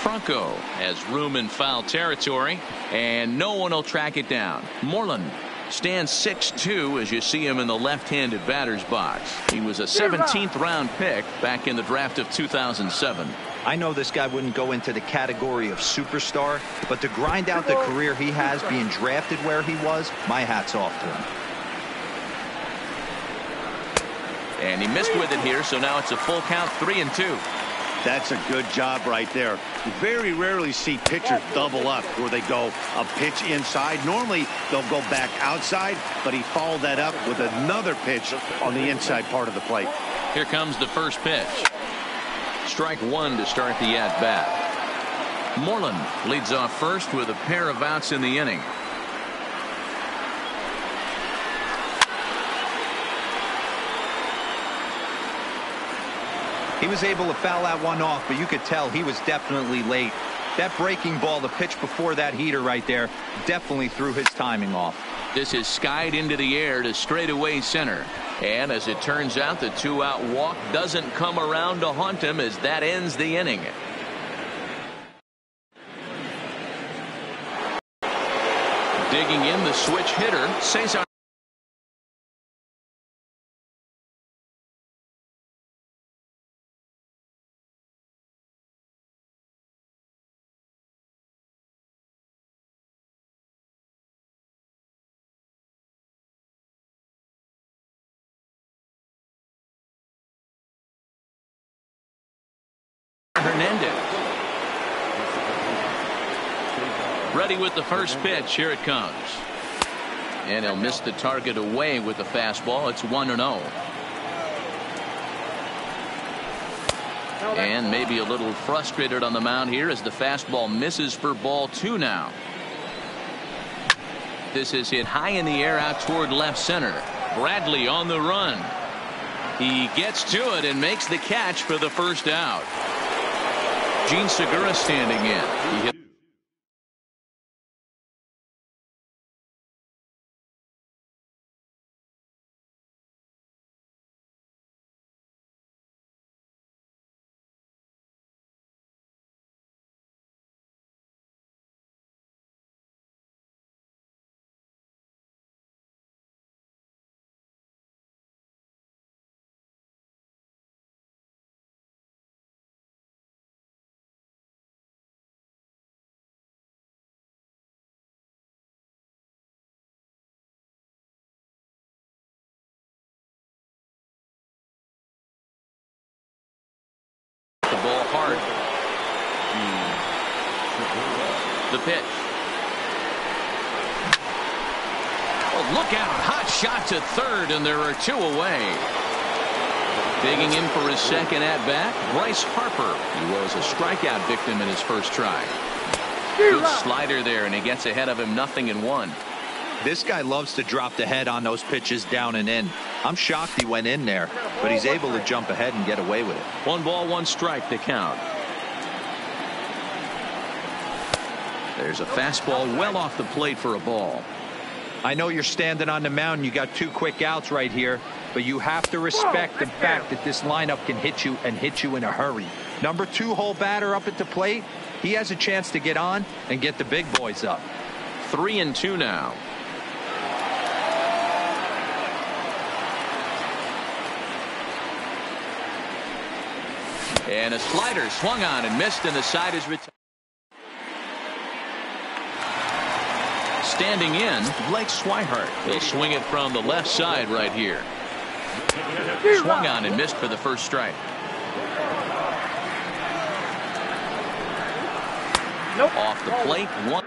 Franco has room in foul territory, and no one will track it down. Moreland stands 6'2" as you see him in the left-handed batter's box. He was a 17th round pick back in the draft of 2007. I know this guy wouldn't go into the category of superstar, but to grind out the career he has being drafted where he was, my hat's off to him. And he missed with it here, so now it's a full count, 3-2. That's a good job right there. You very rarely see pitchers double up where they go a pitch inside. Normally they'll go back outside, but he followed that up with another pitch on the inside part of the plate. Here comes the first pitch. Strike 1 to start the at-bat. Moreland leads off first with a pair of outs in the inning. He was able to foul that one off, but you could tell he was definitely late. That breaking ball, the pitch before that heater right there, definitely threw his timing off. This is skied into the air to straightaway center. And as it turns out, the 2-out walk doesn't come around to haunt him as that ends the inning. Digging in, the switch hitter, Cesar. Hernandez. Ready with the first pitch. Here it comes. And he'll miss the target away with the fastball. It's 1-0. And maybe a little frustrated on the mound here as the fastball misses for ball 2 now. This is hit high in the air out toward left center. Bradley on the run. He gets to it and makes the catch for the first out. Gene Segura standing in. He hit the ball hard. The pitch. Oh, look out. Hot shot to third, and there are 2 away. Digging in for his second at bat, Bryce Harper. He was a strikeout victim in his first try. Good slider there, and he gets ahead of him 0-1. This guy loves to drop the head on those pitches down and in. I'm shocked he went in there, but he's able to jump ahead and get away with it. 1 ball, 1 strike to count. There's a fastball well off the plate for a ball. I know you're standing on the mound. You got 2 quick outs right here, but you have to respect the fact that this lineup can hit you and hit you in a hurry. Number 2 hole batter up at the plate. He has a chance to get on and get the big boys up. 3-2 now. And a slider swung on and missed, and the side is retired. Standing in, Blake Swihart. He'll swing it from the left side right here. Swung on and missed for the first strike. Off the plate, 1.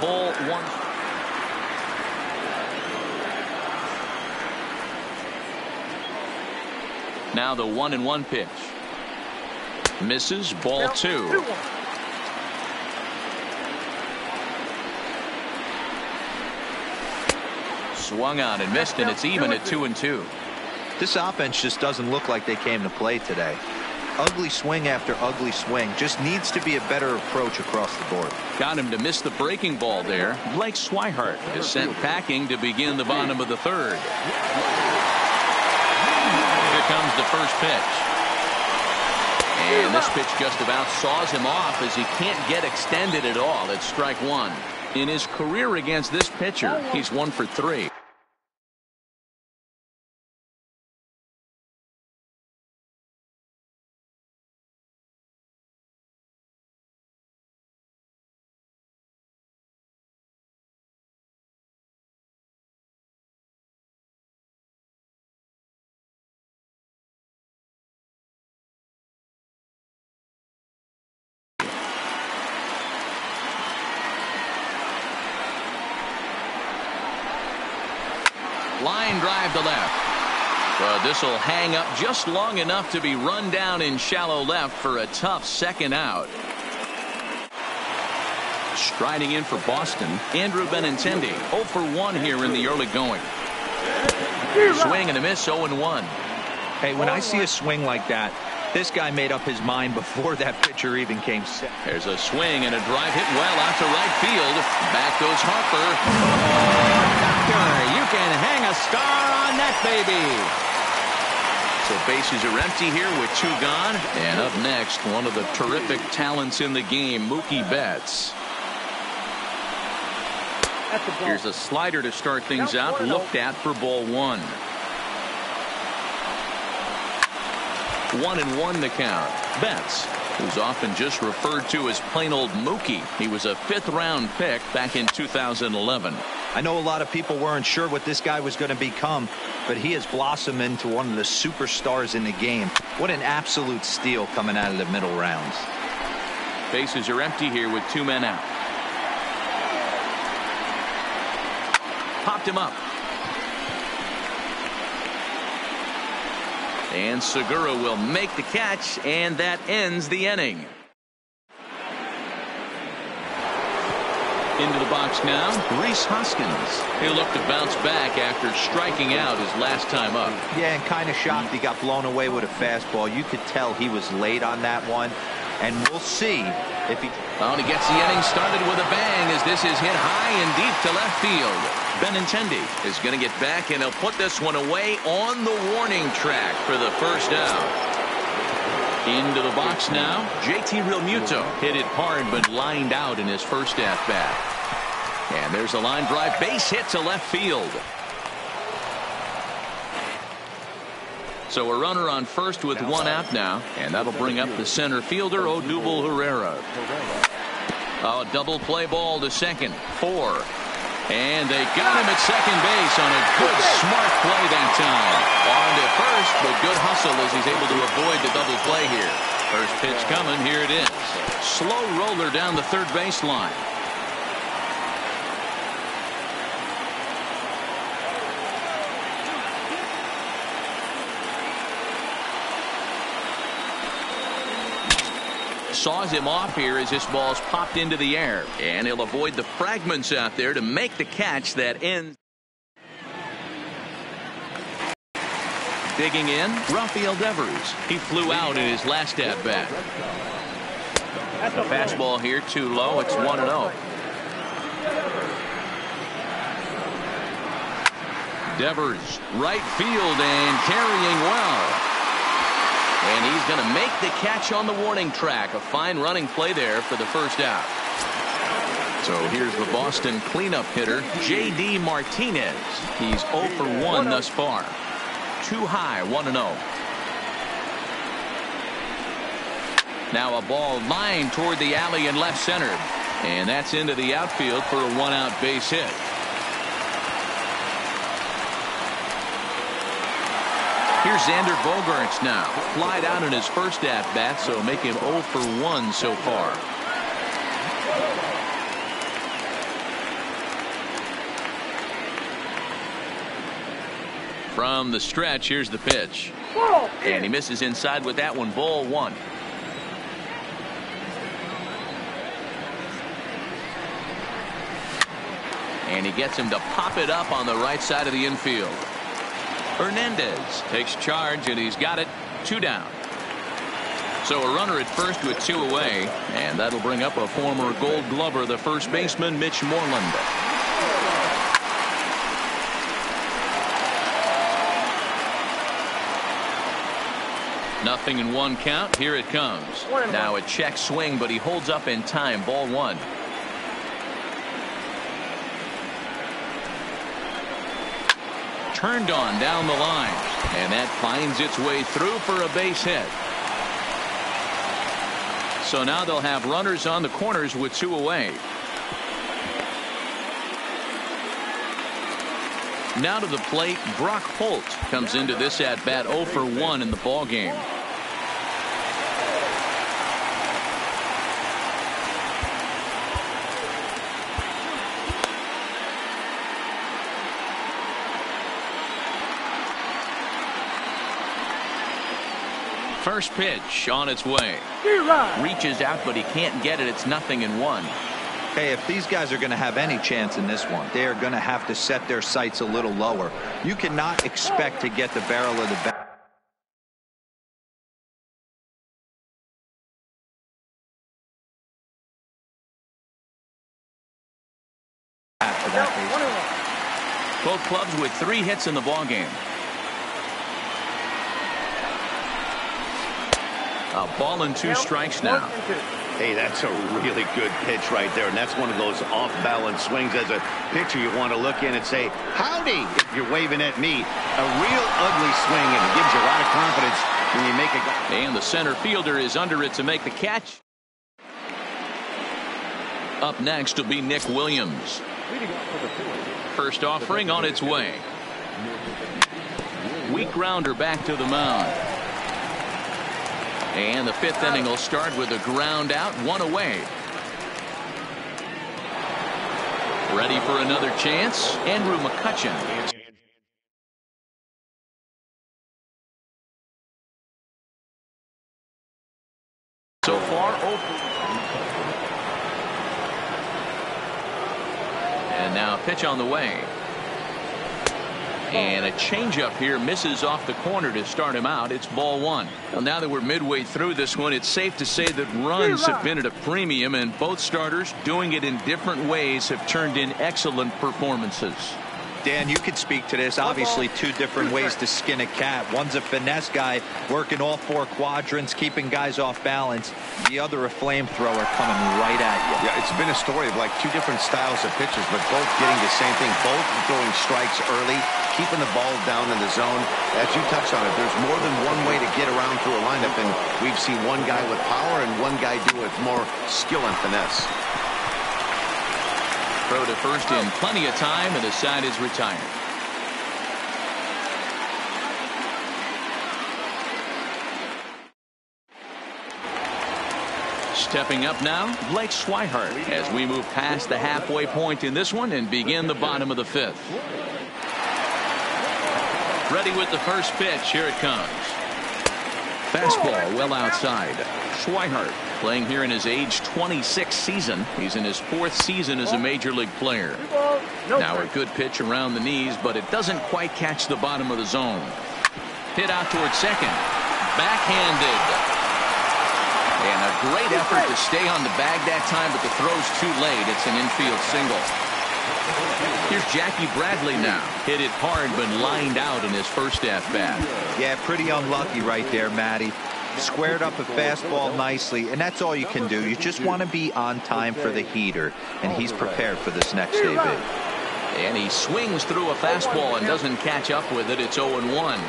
Ball 1. Now the 1-1 pitch. Misses. Ball 2. Swung on and missed, and it's even at 2-2. This offense just doesn't look like they came to play today. Ugly swing after ugly swing. Just needs to be a better approach across the board. Got him to miss the breaking ball there. Blake Swihart is sent packing to begin the bottom of the 3rd. Here comes the first pitch. And this pitch just about saws him off as he can't get extended at all. It's strike 1. In his career against this pitcher, he's 1 for 3. Line drive to left. This will hang up just long enough to be run down in shallow left for a tough second out. Striding in for Boston, Andrew Benintendi. 0 for 1 here in the early going. Swing and a miss, 0-1. Hey, when I see a swing like that, this guy made up his mind before that pitcher even came set. There's a swing and a drive hit well out to right field. Back goes Harper. Doctor, you can hang a star on that baby. So bases are empty here with 2 gone. And up next, one of the terrific talents in the game, Mookie Betts. Here's a slider to start things out, looked at for ball 1. 1-1 the count. Betts, who's often just referred to as plain old Mookie. He was a 5th-round pick back in 2011. I know a lot of people weren't sure what this guy was going to become, but he has blossomed into one of the superstars in the game. What an absolute steal coming out of the middle rounds. Bases are empty here with 2 men out. Popped him up. And Segura will make the catch, and that ends the inning. Into the box now, Rhys Hoskins. He'll look to bounce back after striking out his last time up. Yeah, and kind of shocked he got blown away with a fastball. You could tell he was late on that one, and we'll see if he... Well, he gets the inning started with a bang as this is hit high and deep to left field. Benintendi is going to get back, and he'll put this one away on the warning track for the first out. Into the box now, JT Realmuto hit it hard but lined out in his first at-bat. And there's a line drive base hit to left field. So a runner on first with 1 out now, and that'll bring up the center fielder Odubel Herrera. A double play ball to second. 4. And they got him at second base on a good, smart play that time. On to first, but good hustle as he's able to avoid the double play here. First pitch coming, here it is. Slow roller down the third baseline. Saws him off here as this ball's popped into the air, and he'll avoid the fragments out there to make the catch that ends. Digging in, Rafael Devers. He flew out in his last at bat. The fastball here too low. It's 1-0. Devers, right field and carrying well. And he's going to make the catch on the warning track. A fine running play there for the first out. So here's the Boston cleanup hitter, J.D. Martinez. He's 0 for 1 thus far. Too high, 1-0. Now a ball lined toward the alley in left center. And that's into the outfield for a 1-out base hit. Here's Xander Bogaerts now. Flied out in his first at-bat, so make him 0 for 1 so far. From the stretch, here's the pitch. And he misses inside with that one. Ball 1. And he gets him to pop it up on the right side of the infield. Hernandez takes charge, and he's got it. 2 down. So a runner at first with 2 away, and that'll bring up a former Gold Glover, the first baseman, Mitch Moreland. Nothing in 1 count. Here it comes. Now a check swing, but he holds up in time. Ball 1. Turned on down the line, and that finds its way through for a base hit. So now they'll have runners on the corners with 2 away. Now to the plate, Brock Holt comes into this at bat 0 for 1 in the ball game. First pitch on its way. Reaches out, but he can't get it. It's 0-1. Hey, if these guys are going to have any chance in this one, they are going to have to set their sights a little lower. You cannot expect to get the barrel of the bat. Both clubs with 3 hits in the ball game. A ball and 2 strikes now. Hey, that's a really good pitch right there, and that's one of those off-balance swings. As a pitcher, you want to look in and say, howdy, if you're waving at me. A real ugly swing, and it gives you a lot of confidence when you make it. And the center fielder is under it to make the catch. Up next will be Nick Williams. First offering on its way. Weak grounder back to the mound. And the 5th inning will start with a ground out, 1 away. Ready for another chance, Andrew McCutchen. So far, open. And now pitch on the way. And a changeup here misses off the corner to start him out. It's ball 1. Well, now that we're midway through this one, it's safe to say that runs have been at a premium, and both starters, doing it in different ways, have turned in excellent performances. Dan, you could speak to this. Obviously, 2 different ways to skin a cat. One's a finesse guy working all 4 quadrants, keeping guys off balance. The other, a flamethrower coming right at you. Yeah, it's been a story of like 2 different styles of pitchers, but both getting the same thing. Both throwing strikes early, keeping the ball down in the zone. As you touched on it, there's more than one way to get around through a lineup, and we've seen one guy with power and one guy do it with more skill and finesse. Throw to first in plenty of time, and the side is retired. Stepping up now, Blake Swihart, as we move past the halfway point in this one and begin the bottom of the 5th. Ready with the first pitch. Here it comes. Fastball well outside. Swihart playing here in his age 26 season. He's in his 4th season as a major league player. Now a good pitch around the knees, but it doesn't quite catch the bottom of the zone. Hit out towards second. Backhanded. And a great effort to stay on the bag that time, but the throw's too late. It's an infield single. Here's Jackie Bradley now. Hit it hard, but lined out in his first at-bat. Yeah, pretty unlucky right there, Matty. Squared up a fastball nicely, and that's all you can do. You just want to be on time for the heater, and he's prepared for this next AB. And he swings through a fastball and doesn't catch up with it. It's 0-1.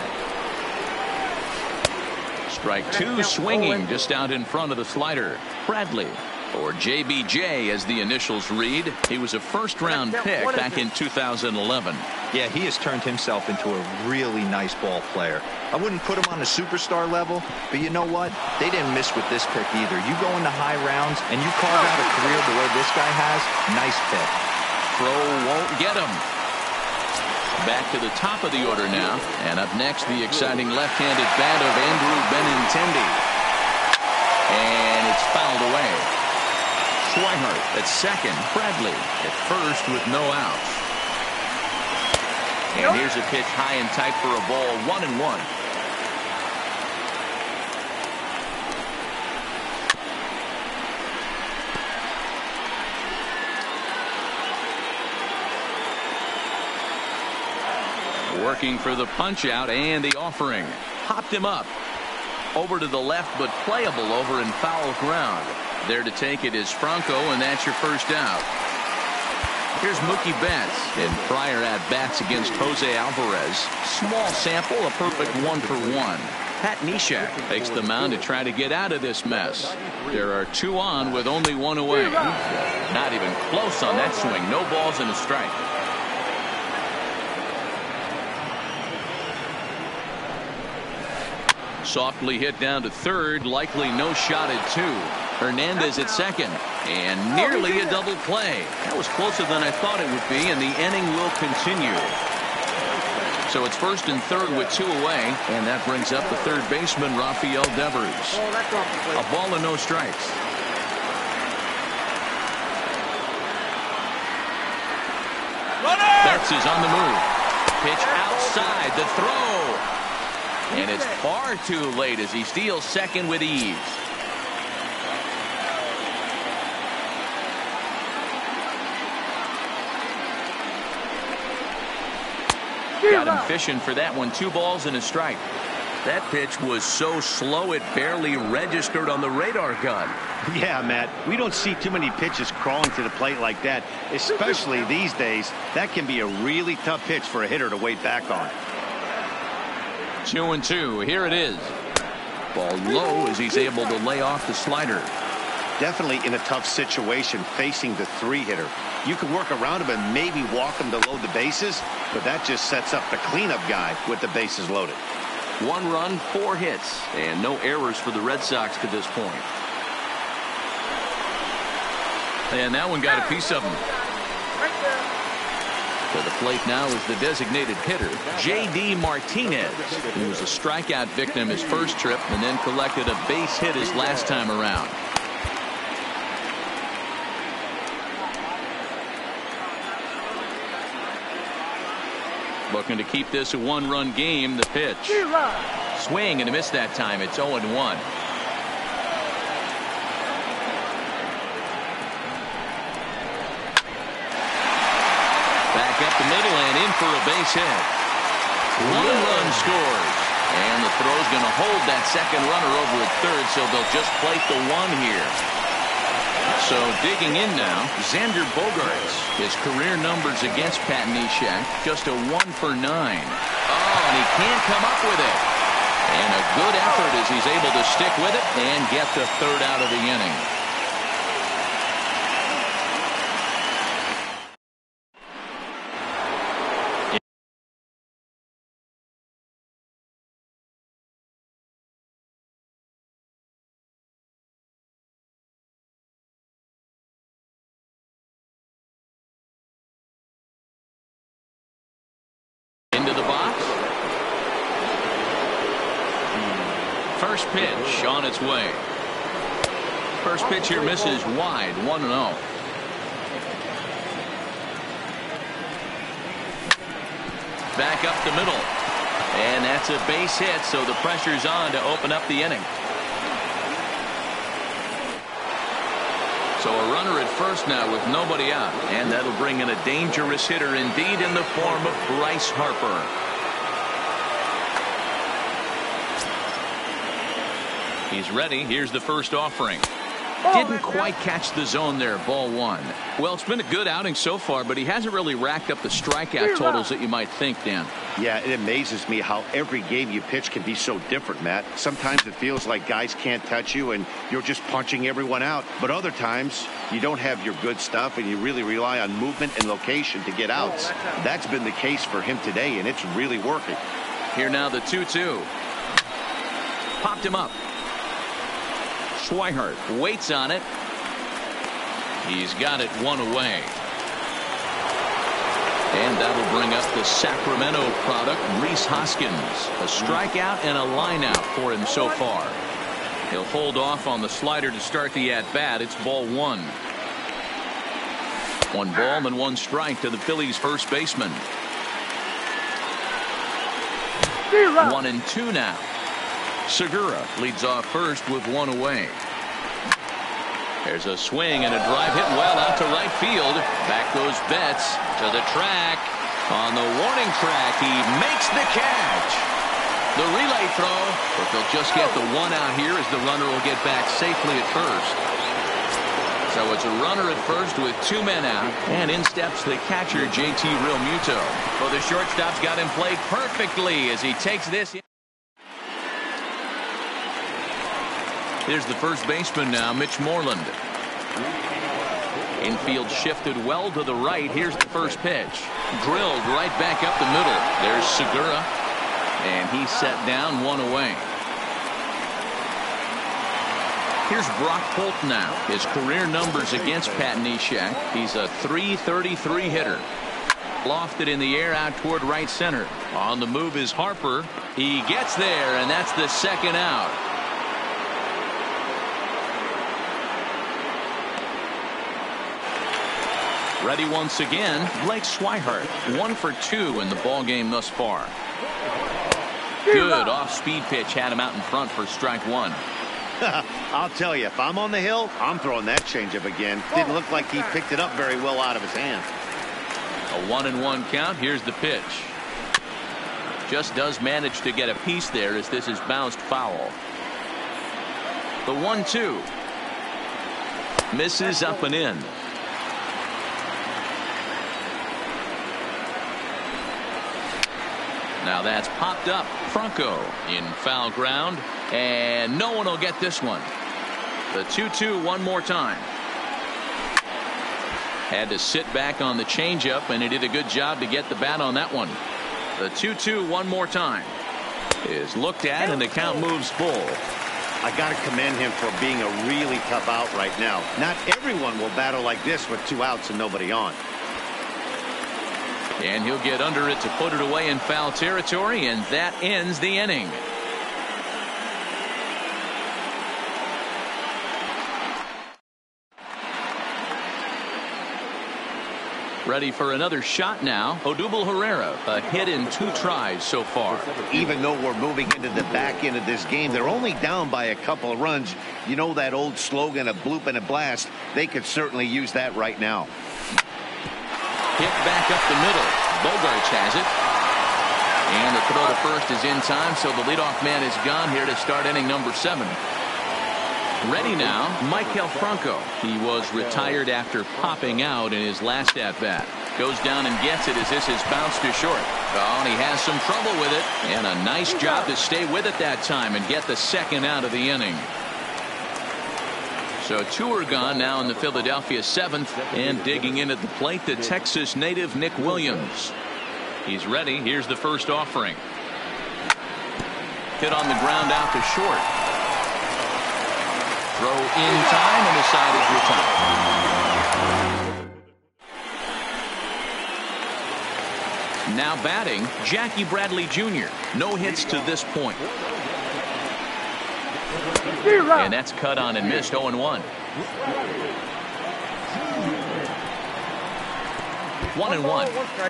Strike 2 swinging just out in front of the slider. Bradley, or JBJ as the initials read. He was a first-round pick back in 2011. Yeah, he has turned himself into a really nice ball player. I wouldn't put him on a superstar level, but you know what? They didn't miss with this pick either. You go into high rounds and you carve out a career the way this guy has, nice pick. Throw won't get him. Back to the top of the order now. And up next, the exciting left-handed bat of Andrew Benintendi. And it's fouled away. Swihart at second. Bradley at first with no outs. And here's a pitch high and tight for a ball. 1-1. Working for the punch out and the offering. Hopped him up. Over to the left, but playable over in foul ground. There to take it is Franco, and that's your first out. Here's Mookie Betts in prior at-bats against Jose Alvarez. Small sample, a perfect 1-for-1. Pat Neshek takes the mound to try to get out of this mess. There are 2 on with only 1 away. Not even close on that swing. No balls and a strike. Softly hit down to third, likely no shot at 2. Hernandez at second, and nearly a double play. That was closer than I thought it would be, and the inning will continue. So it's first and third with 2 away, and that brings up the third baseman, Rafael Devers. A ball and no strikes. Betts is on the move. Pitch outside, the throw. And it's far too late as he steals second with ease. Got him fishing for that one. 2 balls and a strike. That pitch was so slow it barely registered on the radar gun. Yeah, Matt, we don't see too many pitches crawling to the plate like that, especially these days. That can be a really tough pitch for a hitter to wait back on. 2-2. Here it is. Ball low as he's able to lay off the slider. Definitely in a tough situation facing the 3-hitter. You can work around him and maybe walk him to load the bases, but that just sets up the cleanup guy with the bases loaded. 1 run, 4 hits, and no errors for the Red Sox to this point. And that one got a piece of him. To the plate now is the designated hitter, J.D. Martinez, who was a strikeout victim his first trip and then collected a base hit his last time around. Looking to keep this a 1-run game. The pitch. Swing and a miss that time. It's 0-1. Back up the middle and in for a base hit. 1 run scores. And the throw's going to hold that second runner over at third, so they'll just plate the 1 here. So digging in now, Xander Bogaerts. His career numbers against Pat Neshek, just a 1 for 9. Oh, and he can't come up with it. And a good effort as he's able to stick with it and get the 3rd out of the inning. Into the box. First pitch on its way. First pitch here misses wide. 1-0. Back up the middle. And that's a base hit, so the pressure's on to open up the inning. So a runner at first now with nobody out, and that'll bring in a dangerous hitter indeed in the form of Bryce Harper. He's ready. Here's the first offering. Didn't quite catch the zone there. Ball 1. Well, it's been a good outing so far, but he hasn't really racked up the strikeout totals that you might think, Dan. Yeah, it amazes me how every game you pitch can be so different, Matt. Sometimes it feels like guys can't touch you and you're just punching everyone out. But other times you don't have your good stuff and you really rely on movement and location to get outs. That's been the case for him today, and it's really working. Here now the 2-2. Popped him up. Swihart waits on it. He's got it 1 away. And that'll bring up the Sacramento product, Rhys Hoskins. A strikeout and a line out for him so far. He'll hold off on the slider to start the at-bat. It's ball 1. 1 ball and 1 strike to the Phillies' first baseman. 1-2 now. Segura leads off first with 1 away. There's a swing and a drive hit well out to right field. Back goes Betts to the track. On the warning track, he makes the catch. The relay throw, but they'll just get the 1 out here as the runner will get back safely at first. So it's a runner at first with 2 men out, and in steps the catcher, JT Realmuto. Well, the shortstop's got him played perfectly as he takes this. Here's the first baseman now, Mitch Moreland. Infield shifted well to the right. Here's the first pitch. Drilled right back up the middle. There's Segura. And he's set down 1 away. Here's Brock Holt now. His career numbers against Pat Neshek. He's a .333 hitter. Lofted in the air out toward right center. On the move is Harper. He gets there, and that's the 2nd out. Ready once again, Blake Swihart. 1 for 2 in the ball game thus far. Good off-speed pitch had him out in front for strike 1. I'll tell you, if I'm on the hill, I'm throwing that changeup again. Didn't look like he picked it up very well out of his hand. A 1-1 count. Here's the pitch. Just does manage to get a piece there as this is bounced foul. The 1-2. Misses up and in. Now that's popped up. Franco in foul ground, and no one will get this one. The 2-2 one more time. Had to sit back on the changeup, and he did a good job to get the bat on that one. The 2-2 one more time is looked at, and the count moves full. I got to commend him for being a really tough out right now. Not everyone will battle like this with 2 outs and nobody on. And he'll get under it to put it away in foul territory, and that ends the inning. Ready for another shot now. Odubel Herrera, a hit in 2 tries so far. Even though we're moving into the back end of this game, they're only down by a couple of runs. You know that old slogan, a bloop and a blast? They could certainly use that right now. Hit back up the middle. Bogarts has it. And the throw to first is in time, so the leadoff man is gone here to start inning number 7. Ready now, Maikel Franco. He was retired after popping out in his last at-bat. Goes down and gets it as this is bounced to short. Oh, and he has some trouble with it. And a nice job to stay with it that time and get the second out of the inning. So 2 are gone now in the Philadelphia 7th, and digging in at the plate, the Texas native Nick Williams. He's ready. Here's the first offering. Hit on the ground out to short. Throw in time, and the side is retired. Now batting, Jackie Bradley Jr. No hits to this point. And that's cut on and missed. 0-1. 1-1.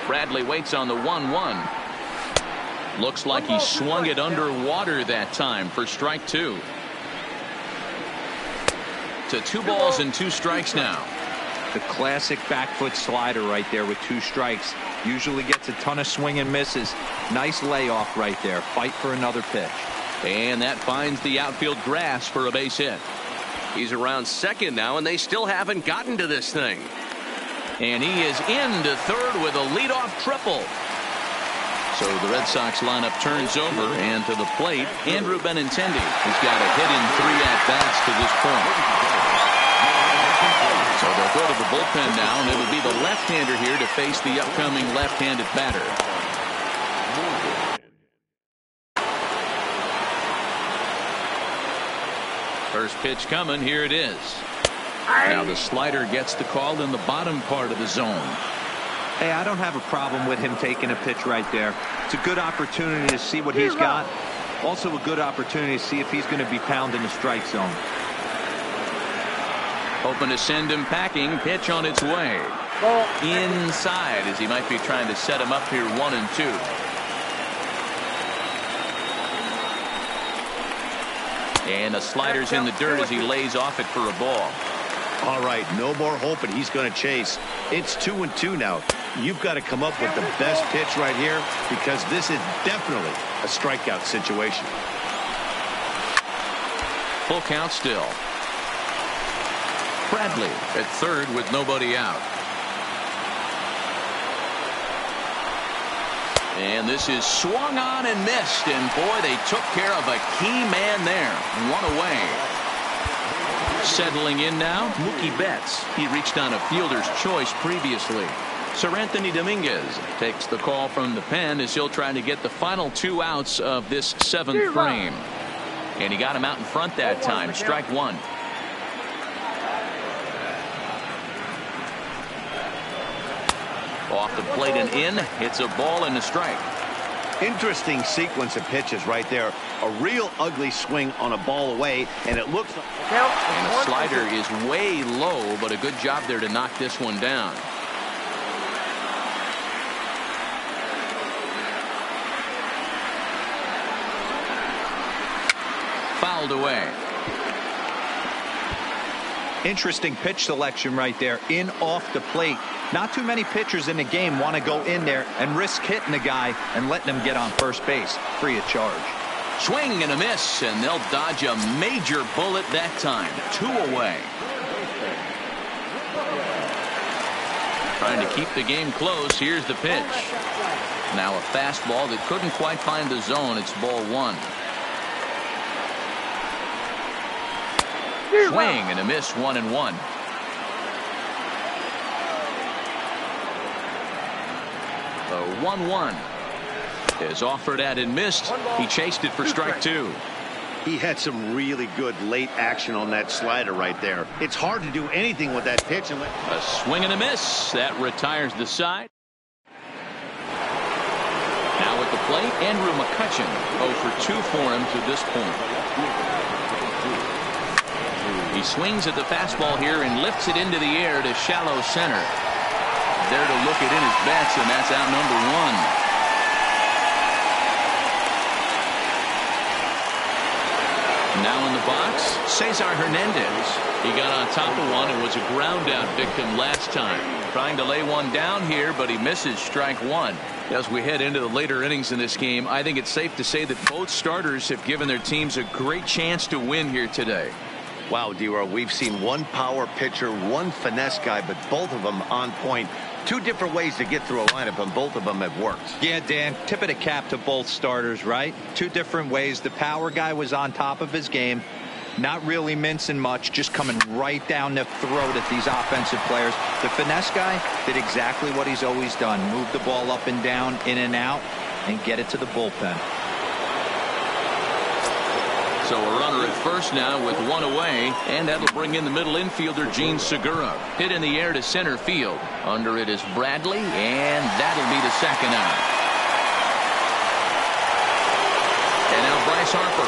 Bradley waits on the 1-1. Looks like he swung it underwater that time for strike 2. To 2 balls and 2 strikes now. The classic back foot slider right there with 2 strikes. Usually gets a ton of swing and misses. Nice layoff right there. Fight for another pitch. And that finds the outfield grass for a base hit. He's around second now, and they still haven't gotten to this thing. And he is into third with a leadoff triple. So the Red Sox lineup turns over, and to the plate, Andrew Benintendi, who's got a hit in 3 at-bats to this point. So they'll go to the bullpen now, and it'll be the left-hander here to face the upcoming left-handed batter. First pitch coming. Here it is. Now the slider gets the call in the bottom part of the zone. Hey, I don't have a problem with him taking a pitch right there. It's a good opportunity to see what he's got. Also a good opportunity to see if he's going to be pounding the strike zone. Hoping to send him packing. Pitch on its way. Inside as he might be trying to set him up here 1-2. And the slider's in the dirt as he lays off it for a ball. All right, no more hoping he's going to chase. It's 2-2 now. You've got to come up with the best pitch right here because this is definitely a strikeout situation. Full count still. Bradley at third with nobody out. And this is swung on and missed, and boy, they took care of a key man there. 1 away. Settling in now, Mookie Betts. He reached on a fielder's choice previously. Sir Anthony Dominguez takes the call from the pen as he'll try to get the final 2 outs of this 7th frame. And he got him out in front that time. Strike one. Off the plate and in. It's a ball and a strike. Interesting sequence of pitches right there. A real ugly swing on a ball away, and it looks like... And the slider is way low, but a good job there to knock this one down. Fouled away. Interesting pitch selection right there. In off the plate. Not too many pitchers in the game want to go in there and risk hitting the guy and letting him get on first base free of charge. Swing and a miss, and they'll dodge a major bullet that time. 2 away. Trying to keep the game close. Here's the pitch. Now a fastball that couldn't quite find the zone. It's ball 1. Swing and a miss. 1-1. The 1-1 is offered at and missed. He chased it for strike 2. He had some really good late action on that slider right there. It's hard to do anything with that pitch. A swing and a miss. That retires the side. Now at the plate, Andrew McCutchen. 0 for 2 for him to this point. He swings at the fastball here and lifts it into the air to shallow center. There to look it in his bets, and that's out number 1. Now in the box, Cesar Hernandez. He got on top of one and was a ground out victim last time. Trying to lay one down here, but he misses strike 1. As we head into the later innings in this game, I think it's safe to say that both starters have given their teams a great chance to win here today. Wow, D-Row, we've seen one power pitcher, one finesse guy, but both of them on point. 2 different ways to get through a lineup, and both of them have worked. Yeah, Dan, tip of the cap to both starters, right? 2 different ways. The power guy was on top of his game, not really mincing much, just coming right down the throat at these offensive players. The finesse guy did exactly what he's always done. Move the ball up and down, in and out, and get it to the bullpen. So a runner at first now with 1 away, and that'll bring in the middle infielder Gene Segura. Hit in the air to center field. Under it is Bradley, and that'll be the second out. And now Bryce Harper.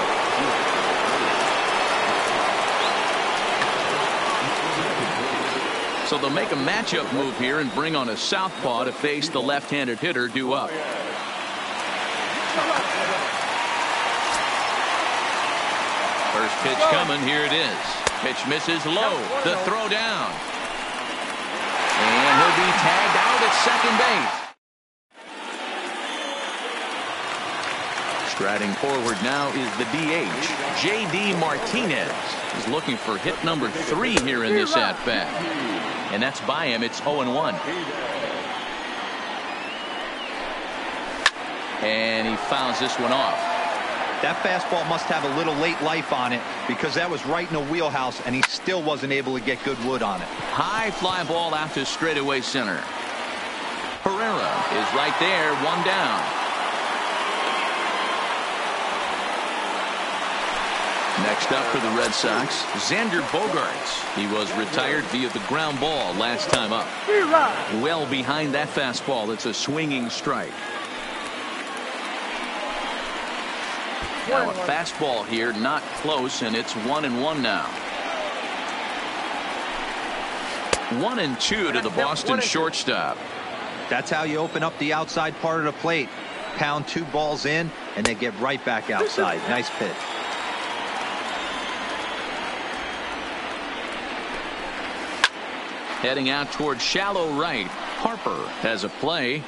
So they'll make a matchup move here and bring on a southpaw to face the left-handed hitter due up. First pitch coming. Here it is. Pitch misses low. The throw down. And he'll be tagged out at second base. Striding forward now is the DH, J.D. Martinez. He's looking for hit number 3 here in this at-bat. And that's by him. It's 0-1. And he fouls this one off. That fastball must have a little late life on it because that was right in the wheelhouse, and he still wasn't able to get good wood on it. High fly ball out to straightaway center. Herrera is right there, 1 down. Next up for the Red Sox, Xander Bogaerts. He was retired via the ground ball last time up. Well behind that fastball, it's a swinging strike. Now a fastball here, not close, and it's 1-1 now. 1-2 to the Boston shortstop. That's how you open up the outside part of the plate. Pound 2 balls in, and then get right back outside. Nice pitch. Heading out towards shallow right. Harper has a play.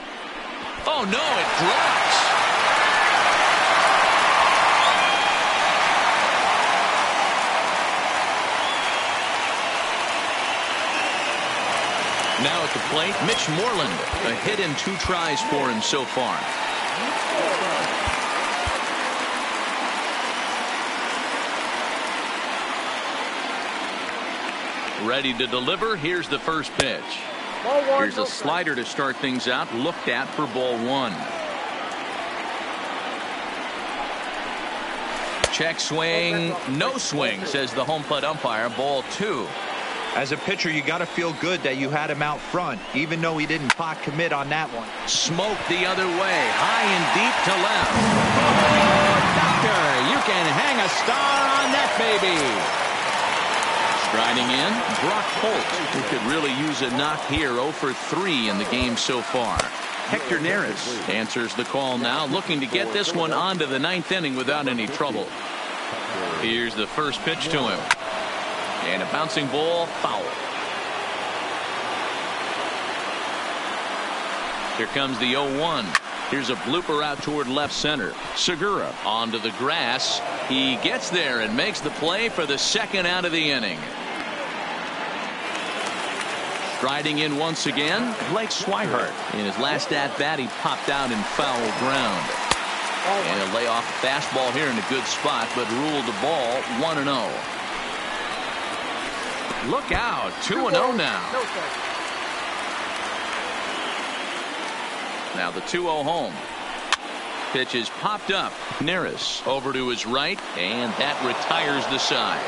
Oh, no, it drops. Now at the plate, Mitch Moreland. A hit in 2 tries for him so far. Ready to deliver. Here's the first pitch. Here's a slider to start things out, looked at for ball one. Check swing, no swing, says the home plate umpire. Ball two. As a pitcher, you got to feel good that you had him out front, even though he didn't pot commit on that one. Smoke the other way, high and deep to left. Oh, doctor, you can hang a star on that baby. Striding in, Brock Holt, who could really use a knock here. 0 for 3 in the game so far. Hector Neris answers the call now, looking to get this one onto the ninth inning without any trouble. Here's the first pitch to him. And a bouncing ball, foul. Here comes the 0-1. Here's a blooper out toward left center. Segura onto the grass. He gets there and makes the play for the second out of the inning. Striding in once again, Blake Swihart. In his last at-bat, he popped out in foul ground. And a layoff fastball here in a good spot, but ruled the ball 1-0. Look out, 2-0 now. Now the 2-0 home. Pitch is popped up. Neris over to his right, and that retires the side.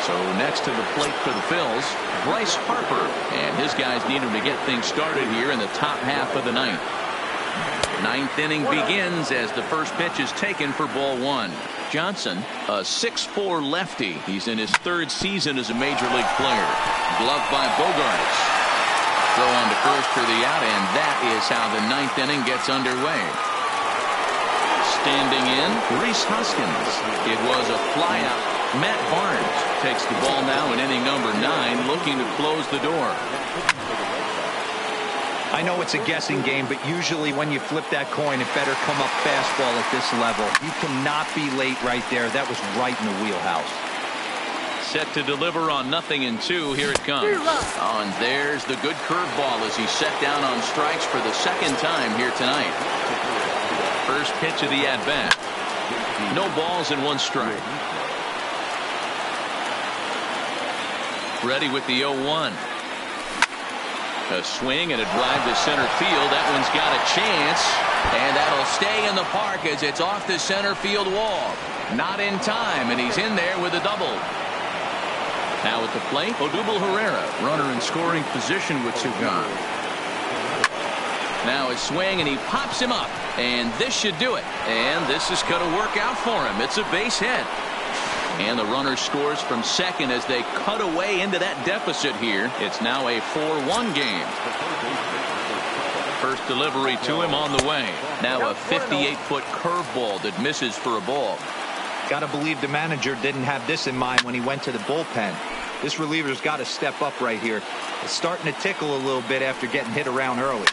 So next to the plate for the Phils, Bryce Harper. And his guys need him to get things started here in the top half of the ninth. Ninth inning begins as the first pitch is taken for ball one. Johnson, a 6'4" lefty. He's in his third season as a major league player. Gloved by Bogarts. Throw on to first for the out, and that is how the ninth inning gets underway. Standing in, Rhys Hoskins. It was a fly out. Matt Barnes takes the ball now in inning number 9, looking to close the door. I know it's a guessing game, but usually when you flip that coin, it better come up fastball at this level. You cannot be late right there. That was right in the wheelhouse. Set to deliver on 0-2. Here it comes. Oh, and there's the good curveball as he's set down on strikes for the second time here tonight. First pitch of the at-bat. No balls and 1 strike. Ready with the 0-1. A swing and a drive to center field. That one's got a chance, and that'll stay in the park as it's off the center field wall. Not in time, and he's in there with a double. Now at the plate, Odubel Herrera, runner in scoring position with 2 gone. Now a swing, and he pops him up, and this should do it. And this is going to work out for him. It's a base hit. And the runner scores from second as they cut away into that deficit here. It's now a 4-1 game. First delivery to him on the way. Now a 58-foot curveball that misses for a ball. Got to believe the manager didn't have this in mind when he went to the bullpen. This reliever's got to step up right here. It's starting to tickle a little bit after getting hit around early.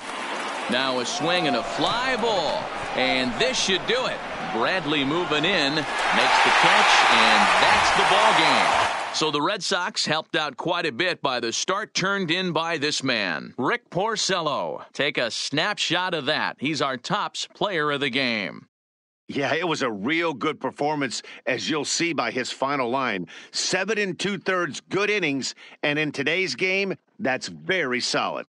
Now a swing and a fly ball. And this should do it. Bradley moving in, makes the catch, and that's the ball game. So the Red Sox helped out quite a bit by the start turned in by this man, Rick Porcello. Take a snapshot of that. He's our tops player of the game. Yeah, it was a real good performance, as you'll see by his final line. 7 2/3 good innings, and in today's game, that's very solid.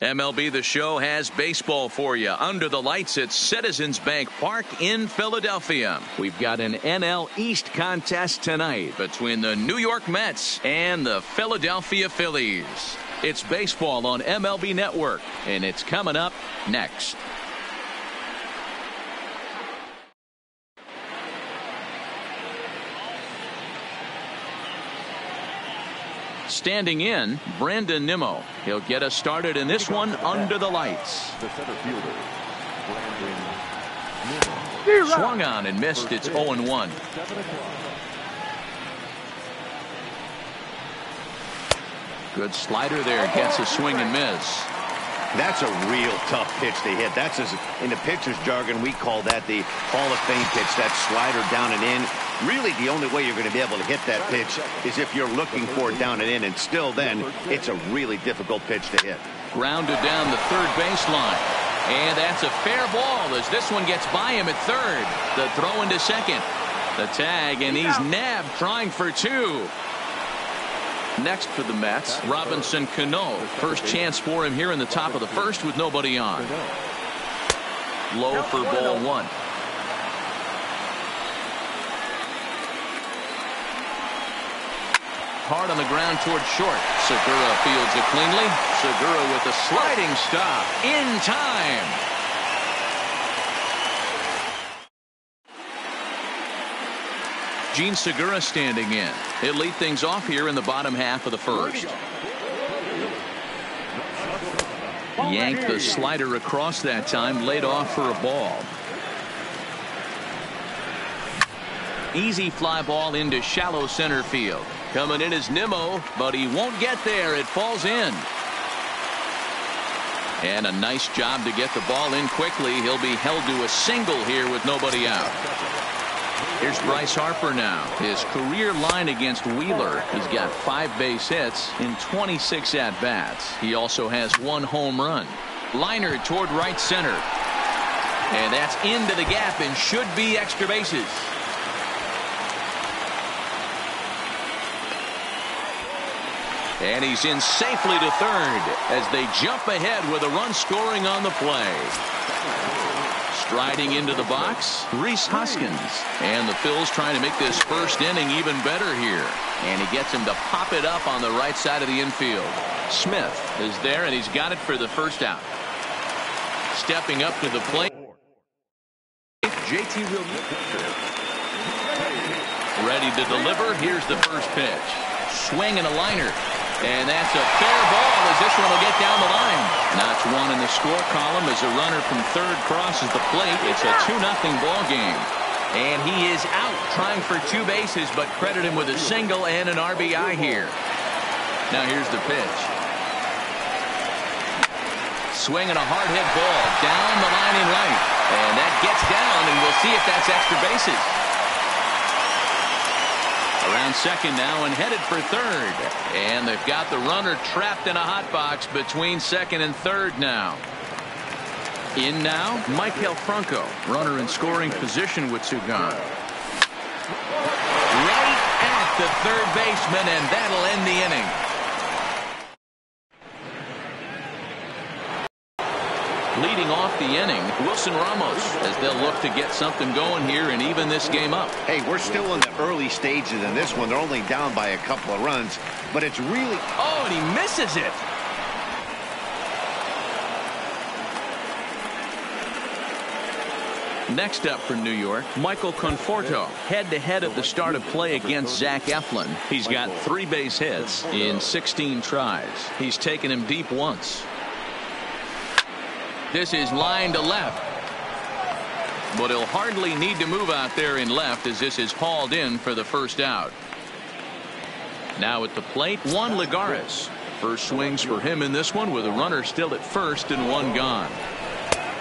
MLB The Show has baseball for you under the lights at Citizens Bank Park in Philadelphia. We've got an NL East contest tonight between the New York Mets and the Philadelphia Phillies. It's baseball on MLB Network, and it's coming up next. Standing in, Brandon Nimmo. He'll get us started in this one under the lights. The center fielder, Brandon Nimmo. Swung on and missed. It's 0-1. 7 o'clock. Good slider there. Gets a swing and miss. That's a real tough pitch to hit. That's, in the pitcher's jargon, we call that the Hall of Fame pitch. That slider down and in. Really, the only way you're going to be able to hit that pitch is if you're looking for it down and in, and still then, it's a really difficult pitch to hit. Grounded down the third baseline. And that's a fair ball as this one gets by him at third. The throw into second. The tag, and he's nabbed trying for two. Next for the Mets, Robinson Cano. First chance for him here in the top of the first with nobody on. Low for ball one. Hard on the ground toward short. Segura fields it cleanly. Segura with a sliding stop in time. Gene Segura standing in. He'll lead things off here in the bottom half of the first. Yanked the slider across that time, laid off for a ball. Easy fly ball into shallow center field. Coming in is Nimmo, but he won't get there. It falls in. And a nice job to get the ball in quickly. He'll be held to a single here with nobody out. Here's Bryce Harper now. His career line against Wheeler. He's got 5 base hits in 26 at-bats. He also has 1 home run. Liner toward right center. And that's into the gap and should be extra bases. And he's in safely to third as they jump ahead with a run scoring on the play. Striding into the box, Rhys Hoskins. And the Phils trying to make this first inning even better here. And he gets him to pop it up on the right side of the infield. Smith is there, and he's got it for the first out. Stepping up to the plate, JT Realmuto. Ready to deliver. Here's the first pitch. Swing and a liner. And that's a fair ball as this one will get down the line. Notch one in the score column as a runner from third crosses the plate. It's a 2-0 ball game. And he is out trying for 2 bases, but credit him with a single and an RBI here. Now here's the pitch. Swing and a hard hit ball down the line in right. And that gets down, and we'll see if that's extra bases. Around second now and headed for third. And they've got the runner trapped in a hot box between second and third now. In now, Maikel Franco, runner in scoring position with 2 gone. Right at the third baseman, and that'll end the inning. Leading off the inning, Wilson Ramos, as they'll look to get something going here and even this game up. Hey, we're still in the early stages in this one. They're only down by a couple of runs, but it's really... Oh, and he misses it. Next up for New York, Michael Conforto, head-to-head at the start of play against Zach Eflin. He's got 3 base hits in 16 tries. He's taken him deep once. This is line to left. But he'll hardly need to move out there in left as this is hauled in for the first out. Now at the plate, Juan Lagares. First swings for him in this one with a runner still at first and 1 gone.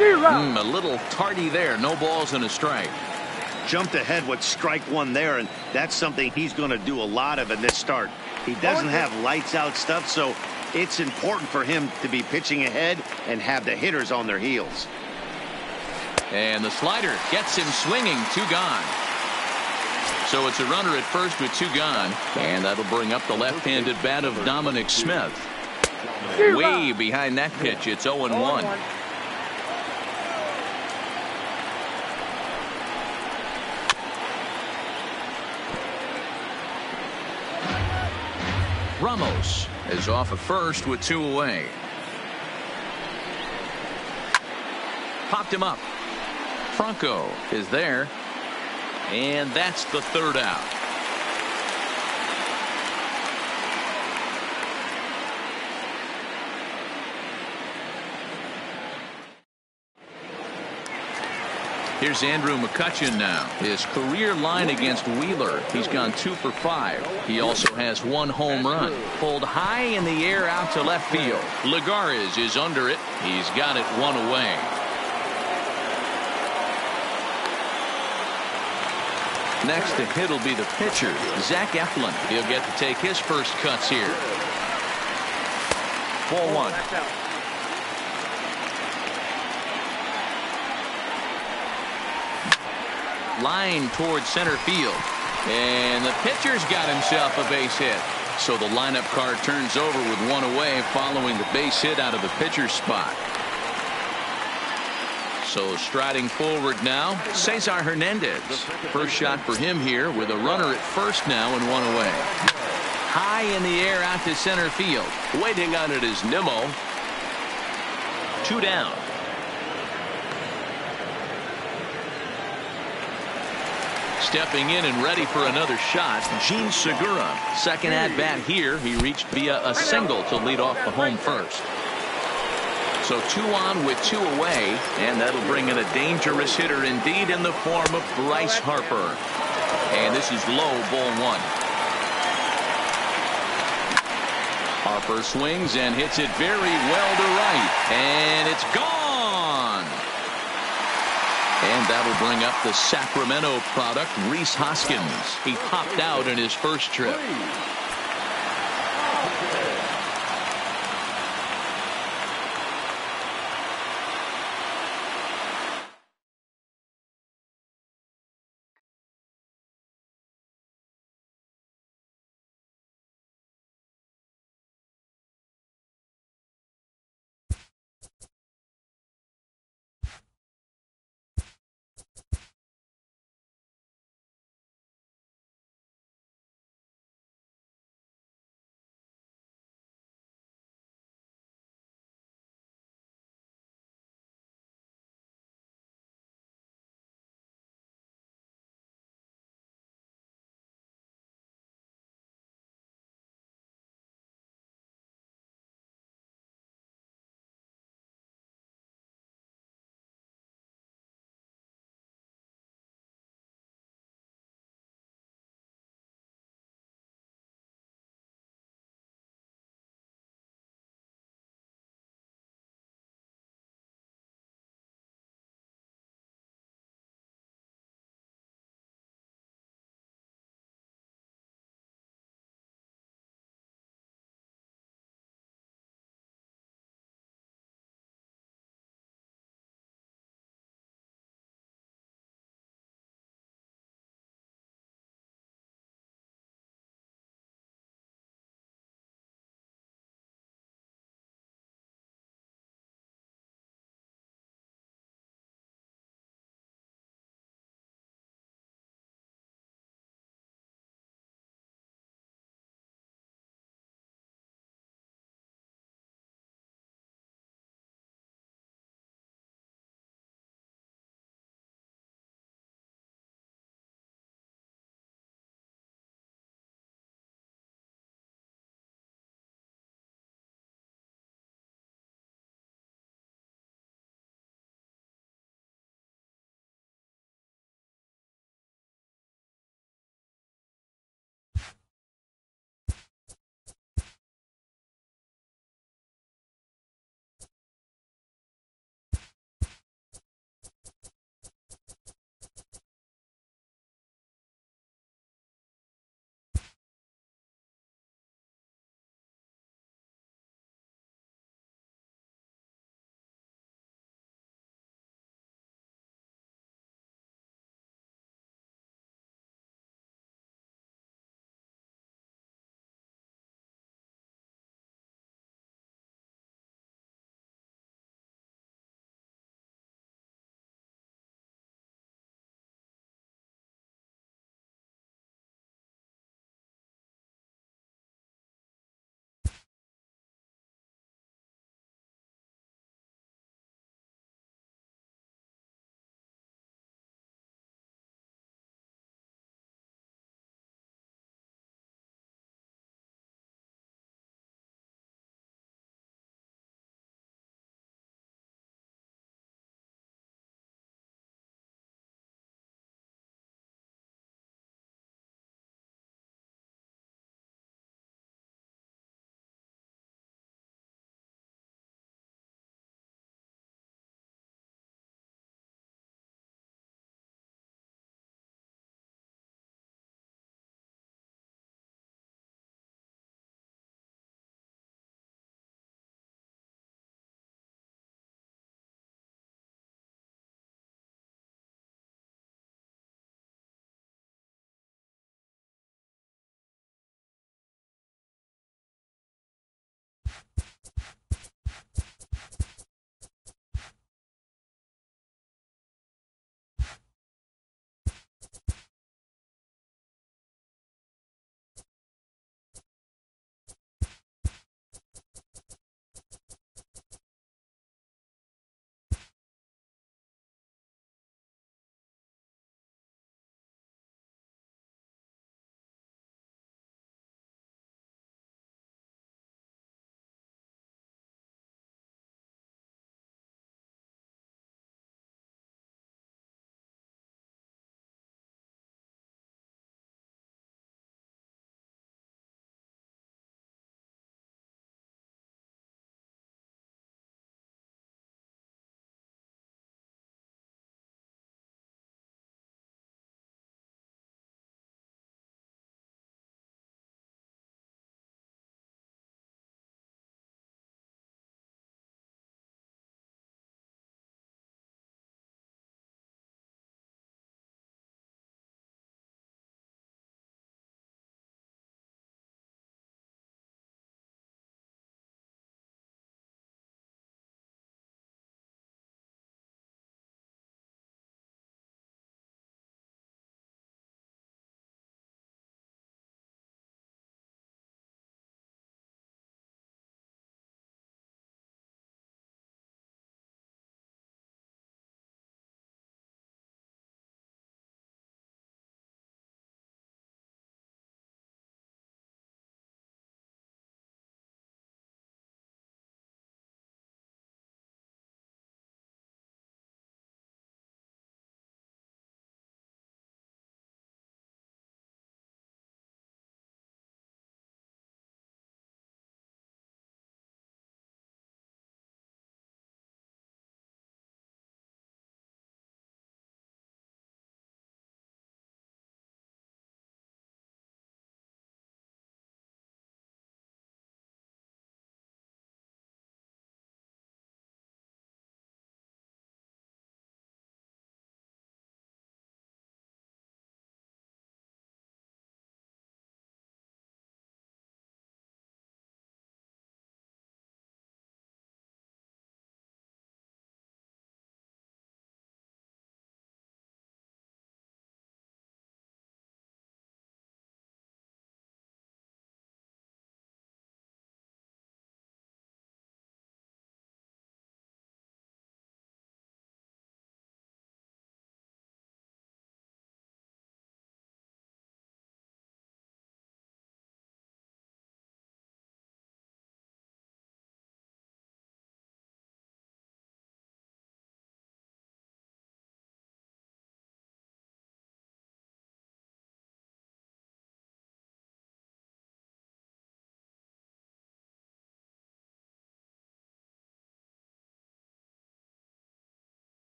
A little tardy there. No balls and a strike. Jumped ahead with strike 1 there, and that's something he's going to do a lot of in this start. He doesn't have lights out stuff, so it's important for him to be pitching ahead and have the hitters on their heels. And the slider gets him swinging. 2 gone. So it's a runner at first with 2 gone. And that'll bring up the left-handed bat of Dominic Smith. Way behind that pitch. It's 0-1. Ramos is off at first with 2 away. Popped him up. Franco is there. And that's the 3rd out. Here's Andrew McCutchen now. His career line against Wheeler. He's gone 2 for 5. He also has 1 home run. Pulled high in the air out to left field. Lagares is under it. He's got it 1 away. Next to hit will be the pitcher, Zach Eflin. He'll get to take his first cuts here. Ball 1. Line towards center field. And the pitcher's got himself a base hit. So the lineup card turns over with 1 away following the base hit out of the pitcher's spot. So striding forward now, Cesar Hernandez. First shot for him here with a runner at first now and 1 away. High in the air out to center field. Waiting on it is Nimmo. 2 down. Stepping in and ready for another shot, Gene Segura. Second at bat here. He reached via a single to lead off the home first. So 2 on with 2 away, and that'll bring in a dangerous hitter indeed in the form of Bryce Harper. And this is low, ball 1. Harper swings and hits it very well to right, and it's gone. And that'll bring up the Sacramento product, Rhys Hoskins. He popped out in his first trip.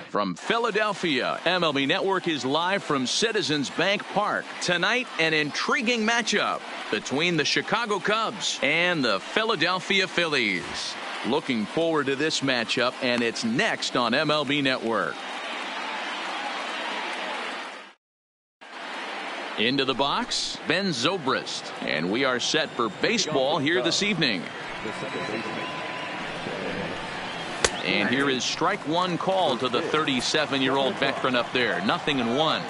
From Philadelphia, MLB Network is live from Citizens Bank Park. Tonight, an intriguing matchup between the Chicago Cubs and the Philadelphia Phillies. Looking forward to this matchup, and it's next on MLB Network. Into the box, Ben Zobrist, and we are set for baseball here this evening. And here is strike one called to the 37-year-old veteran up there. 0-1.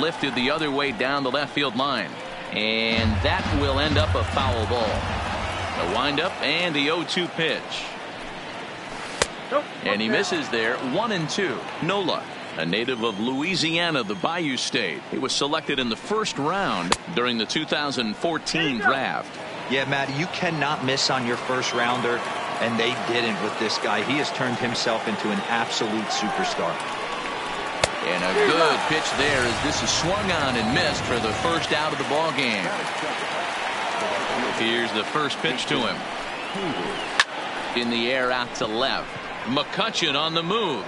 Lifted the other way down the left field line, and that will end up a foul ball. The windup and the 0-2 pitch, and he misses there. 1-2. No luck. A native of Louisiana, the Bayou State. He was selected in the first round during the 2014 draft. Yeah, Matt, you cannot miss on your first rounder, and they didn't with this guy. He has turned himself into an absolute superstar. And a good pitch there as this is swung on and missed for the first out of the ball game. Here's the first pitch to him. In the air out to left. McCutchen on the move.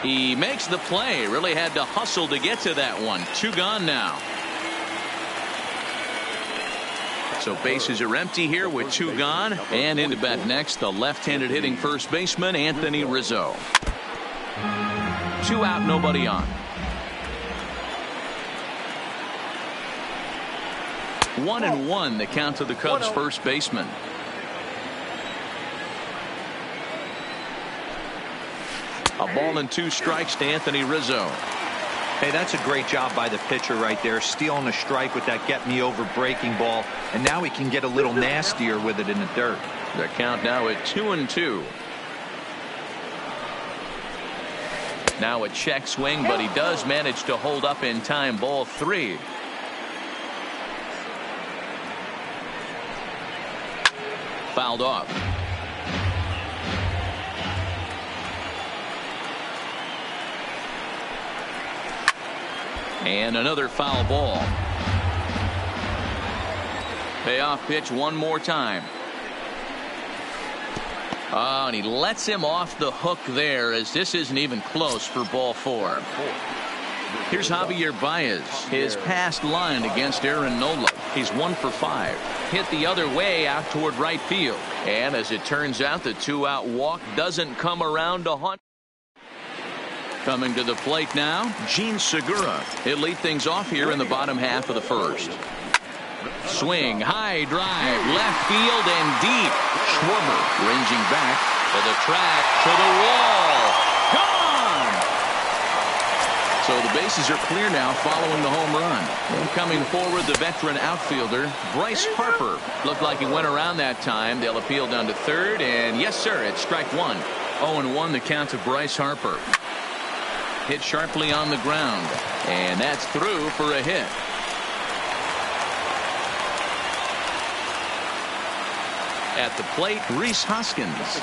He makes the play. Really had to hustle to get to that one. 2 gone now. So bases are empty here with 2 gone. And into bat next, the left-handed hitting first baseman, Anthony Rizzo. 2 out, nobody on. 1-1 the count to the Cubs first baseman. A ball and 2 strikes to Anthony Rizzo. Hey, that's a great job by the pitcher right there, stealing a strike with that get-me-over breaking ball, and now he can get a little nastier with it in the dirt. The count now at 2-2. Now a check swing, but he does manage to hold up in time. Ball 3. Fouled off. And another foul ball. Payoff pitch one more time. Oh, and he lets him off the hook there as this isn't even close for ball 4. Here's Javier Baez. His past line against Aaron Nola. He's 1 for 5. Hit the other way out toward right field. And as it turns out, the 2-out walk doesn't come around to haunt. Coming to the plate now, Gene Segura. He'll lead things off here in the bottom half of the first. Swing, high drive, left field and deep. Schwarber ranging back to the track, to the wall. Gone! So the bases are clear now following the home run. And coming forward, the veteran outfielder, Bryce Harper. Looked like he went around that time. They'll appeal down to third, and yes, sir, it's strike 1. 0-1 the count to Bryce Harper. Hit sharply on the ground, and that's through for a hit. At the plate, Rhys Hoskins.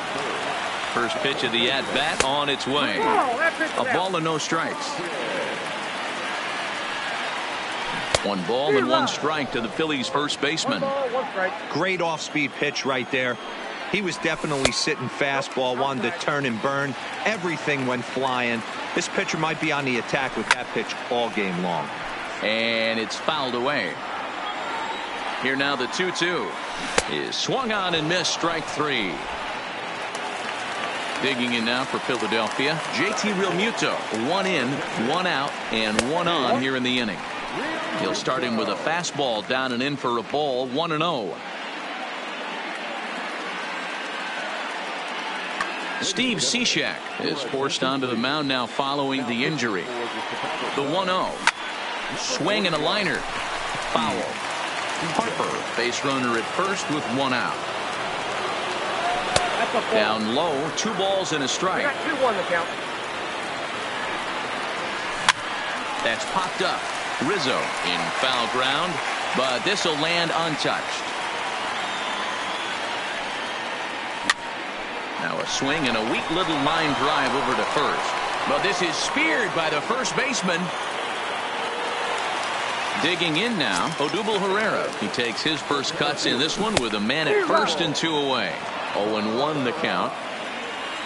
First pitch of the at-bat on its way. A ball and no strikes. 1 ball and 1 strike to the Phillies first baseman. Great off-speed pitch right there. He was definitely sitting fastball, wanted to turn and burn. Everything went flying. This pitcher might be on the attack with that pitch all game long. And it's fouled away. Here now the 2-2 is swung on and missed, strike 3. Digging in now for Philadelphia, JT Realmuto. 1 in, 1 out, and 1 on here in the inning. He'll start him with a fastball down and in for a ball. 1-0. Steve Cishek is forced onto the mound now following the injury. The 1-0. Swing and a liner. Foul. Harper, base runner at first with 1 out. Down low, 2 balls and a strike. That's popped up. Rizzo in foul ground, but this will land untouched. Now a swing and a weak little line drive over to first. But this is speared by the first baseman. Digging in now, Odubel Herrera. He takes his first cuts in this one with a man at first and 2 away. 0-1 the count.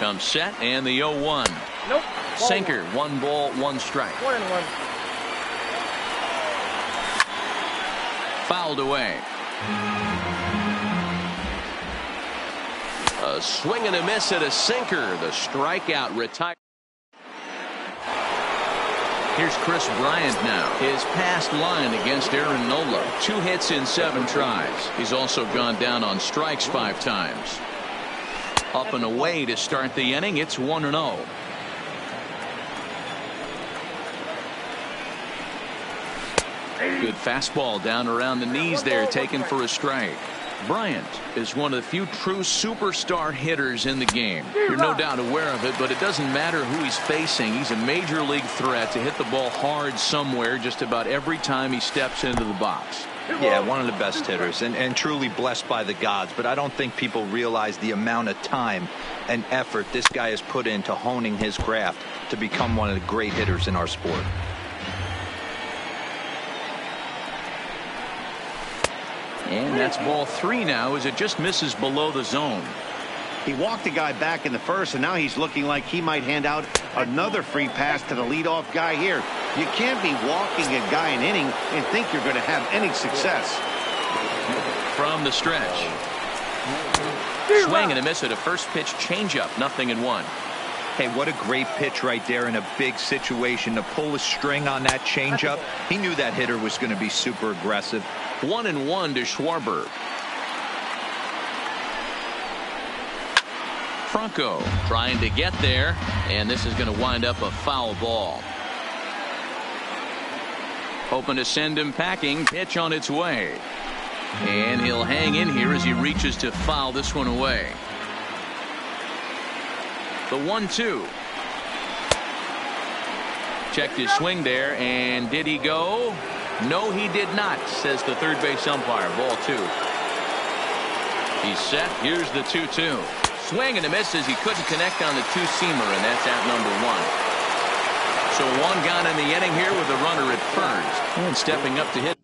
Comes set and the 0-1. Nope. Sinker, 1 ball, 1 strike. 1-1. Fouled away. A swing and a miss at a sinker. The strikeout retired. Here's Chris Bryant now. His past line against Aaron Nola. 2 hits in 7 tries. He's also gone down on strikes 5 times. Up and away to start the inning. It's 1-0. Good fastball down around the knees there, taken for a strike. Bryant is one of the few true superstar hitters in the game. You're no doubt aware of it, but it doesn't matter who he's facing. He's a major league threat to hit the ball hard somewhere just about every time he steps into the box. Yeah, one of the best hitters and truly blessed by the gods. But I don't think people realize the amount of time and effort this guy has put into honing his craft to become one of the great hitters in our sport. And that's ball 3 now as it just misses below the zone. He walked the guy back in the first, and now he's looking like he might hand out another free pass to the leadoff guy here. You can't be walking a guy an inning and think you're going to have any success. From the stretch. Swing and a miss at a first pitch changeup. 0-1. Hey, what a great pitch right there in a big situation to pull a string on that changeup. He knew that hitter was going to be super aggressive. 1-1 to Schwarber. Franco trying to get there, and this is going to wind up a foul ball. Hoping to send him packing. Pitch on its way. And he'll hang in here as he reaches to foul this one away. The 1-2. Checked his swing there, and did he go? No, he did not, says the third base umpire. Ball 2. He's set. Here's the 2-2. Swing and a miss as he couldn't connect on the 2-seamer, and that's out #1. So 1 gone in the inning here with a runner at first. And stepping up to hit.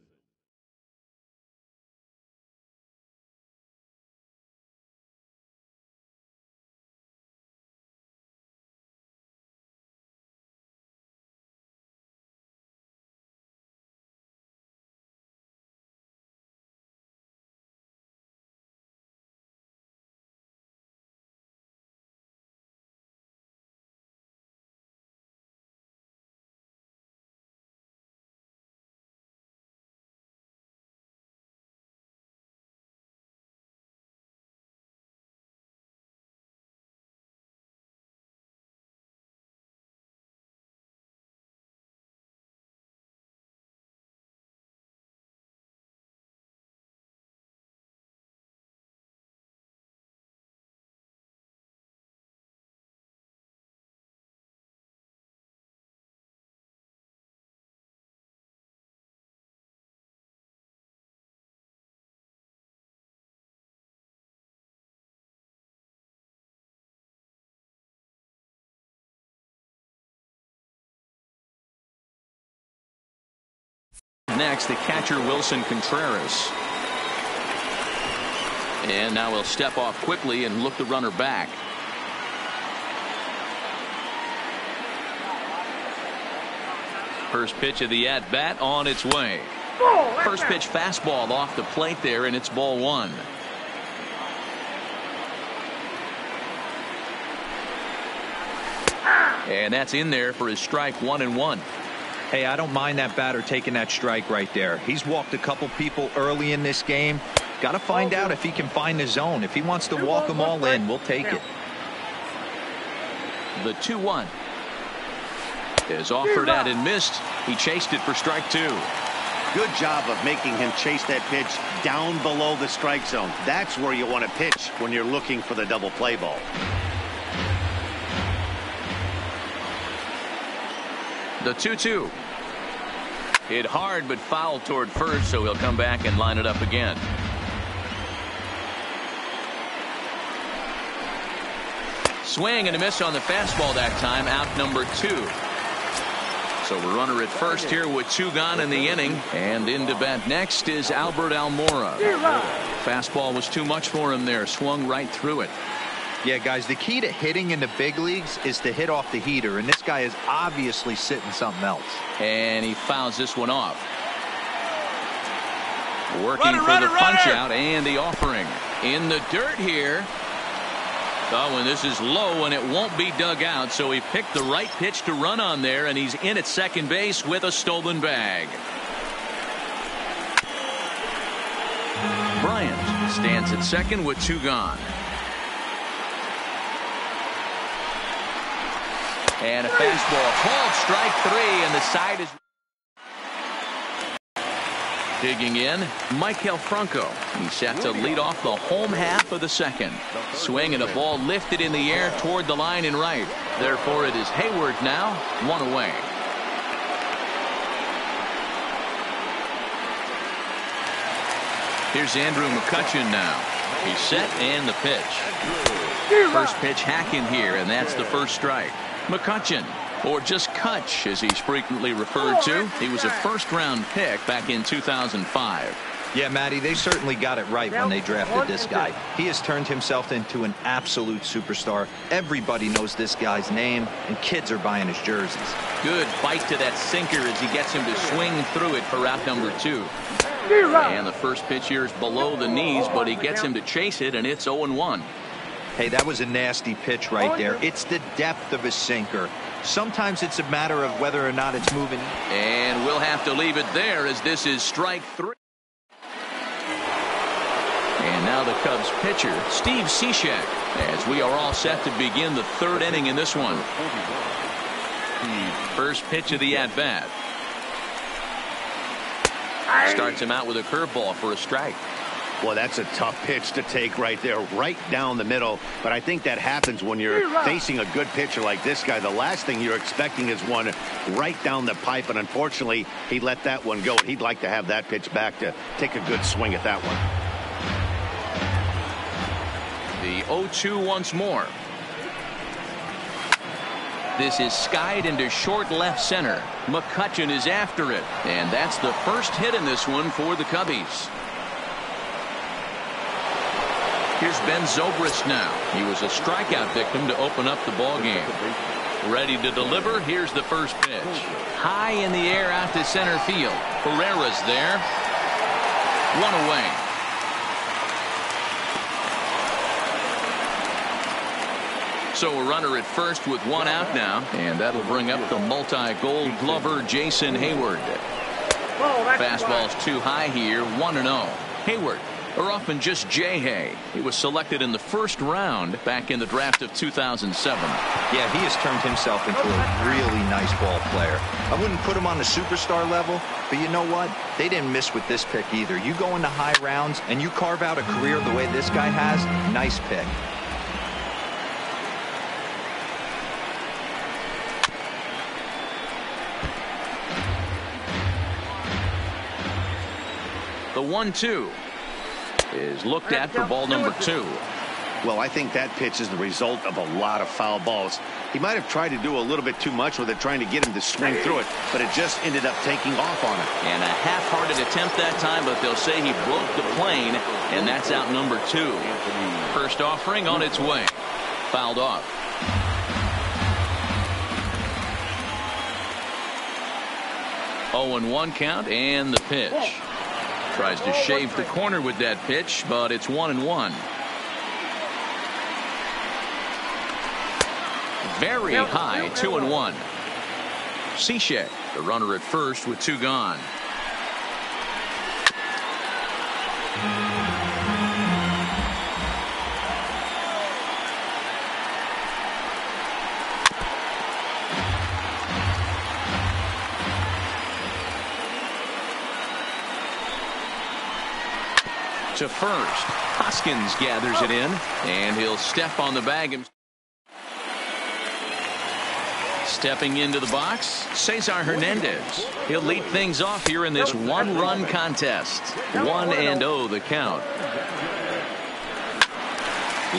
Next, the catcher Wilson Contreras. And now he'll step off quickly and look the runner back. First pitch of the at-bat on its way. First pitch fastball off the plate there, and it's ball 1. And that's in there for his strike. 1-1. Hey, I don't mind that batter taking that strike right there. He's walked a couple people early in this game. Got to find out if he can find the zone. If he wants to walk them all in, we'll take it. The 2-1 is offered at and missed. He chased it for strike 2. Good job of making him chase that pitch down below the strike zone. That's where you want to pitch when you're looking for the double play ball. The 2-2. Hit hard but fouled toward first, so he'll come back and line it up again. Swing and a miss on the fastball that time. Out #2. So a runner at first here with 2 gone in the inning. And in to bat next is Albert Almora. Fastball was too much for him there. Swung right through it. Yeah, guys, the key to hitting in the big leagues is to hit off the heater, and this guy is obviously sitting something else. And he fouls this one off. Working for the punch-out and the offering. In the dirt here. Oh, and this is low, and it won't be dug out, so he picked the right pitch to run on there, and he's in at second base with a stolen bag. Bryant stands at second with 2 gone. And a fastball called strike 3, and the side is digging in. Michael Franco. He's set to lead off the home half of the second. Swing and a ball lifted in the air toward the line and right. Therefore, it is Hayward now, 1 away. Here's Andrew McCutchen now. He's set and the pitch. First pitch hacking here, and that's the first strike. McCutchen, or just Kutch as he's frequently referred to. He was a first-round pick back in 2005. Yeah, Matty, they certainly got it right when they drafted this guy. He has turned himself into an absolute superstar. Everybody knows this guy's name, and kids are buying his jerseys. Good bite to that sinker as he gets him to swing through it for out number 2. And the first pitch here is below the knees, but he gets him to chase it, and it's 0-1. Hey, that was a nasty pitch right there. It's the depth of a sinker. Sometimes it's a matter of whether or not it's moving. And we'll have to leave it there as this is strike 3. And now the Cubs pitcher, Steve Cishek, as we are all set to begin the 3rd inning in this one. First pitch of the at-bat. Starts him out with a curveball for a strike. Well, that's a tough pitch to take right there, right down the middle. But I think that happens when you're facing a good pitcher like this guy. The last thing you're expecting is one right down the pipe, and unfortunately, he let that one go. He'd like to have that pitch back to take a good swing at that one. The 0-2 once more. This is skied into short left center. McCutchen is after it, and that's the first hit in this one for the Cubbies. Here's Ben Zobrist now. He was a strikeout victim to open up the ball game. Ready to deliver. Here's the first pitch. High in the air out to center field. Herrera's there. 1 away. So a runner at first with 1 out now, and that'll bring up the multi-gold glover Jason Hayward. Fastball's too high here. 1-0. Hayward, or often just J-Hay. He was selected in the 1st round back in the draft of 2007. Yeah, he has turned himself into a really nice ball player. I wouldn't put him on the superstar level, but you know what? They didn't miss with this pick either. You go into high rounds and you carve out a career the way this guy has, nice pick. The 1-2 is looked at for ball number 2. Well, I think that pitch is the result of a lot of foul balls. He might have tried to do a little bit too much with it, trying to get him to swing through it, but it just ended up taking off on it. And a half-hearted attempt that time, but they'll say he broke the plane, and that's out number 2. First offering on its way. Fouled off. Oh, 0-1 count, and the pitch. Tries to shave the corner with that pitch, but it's 1-1. Very high, 2-1. Cishek, the runner at first with 2 gone. To first. Hoskins gathers it in, and he'll step on the bag. Stepping into the box, Cesar Hernandez. He'll lead things off here in this 1-run contest. 1-0 the count.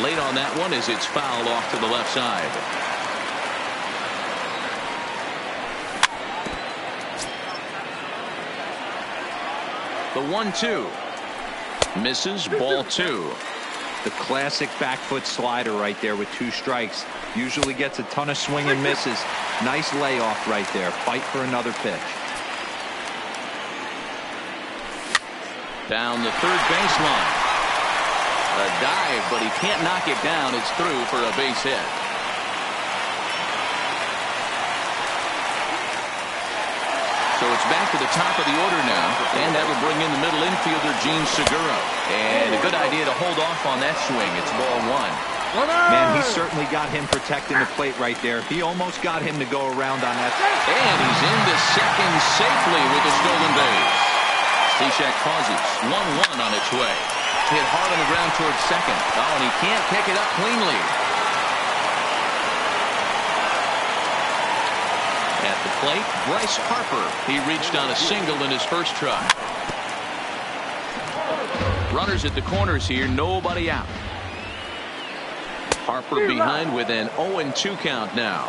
Late on that one as it's fouled off to the left side. The 1-2. Misses, ball 2. The classic back foot slider right there with 2 strikes. Usually gets a ton of swing and misses. Nice layoff right there. Fight for another pitch. Down the third baseline. A dive, but he can't knock it down. It's through for a base hit. So it's back to the top of the order now, and that will bring in the middle infielder, Gene Segura. And a good idea to hold off on that swing. It's ball 1. Man, he certainly got him protecting the plate right there. He almost got him to go around on that. And he's into second safely with the stolen base. Cishek pauses. 1-1 on its way. Hit hard on the ground towards second. Oh, and he can't pick it up cleanly. At the plate, Bryce Harper. He reached on a single in his first try. Runners at the corners here, nobody out. Harper behind with an 0-2 count now.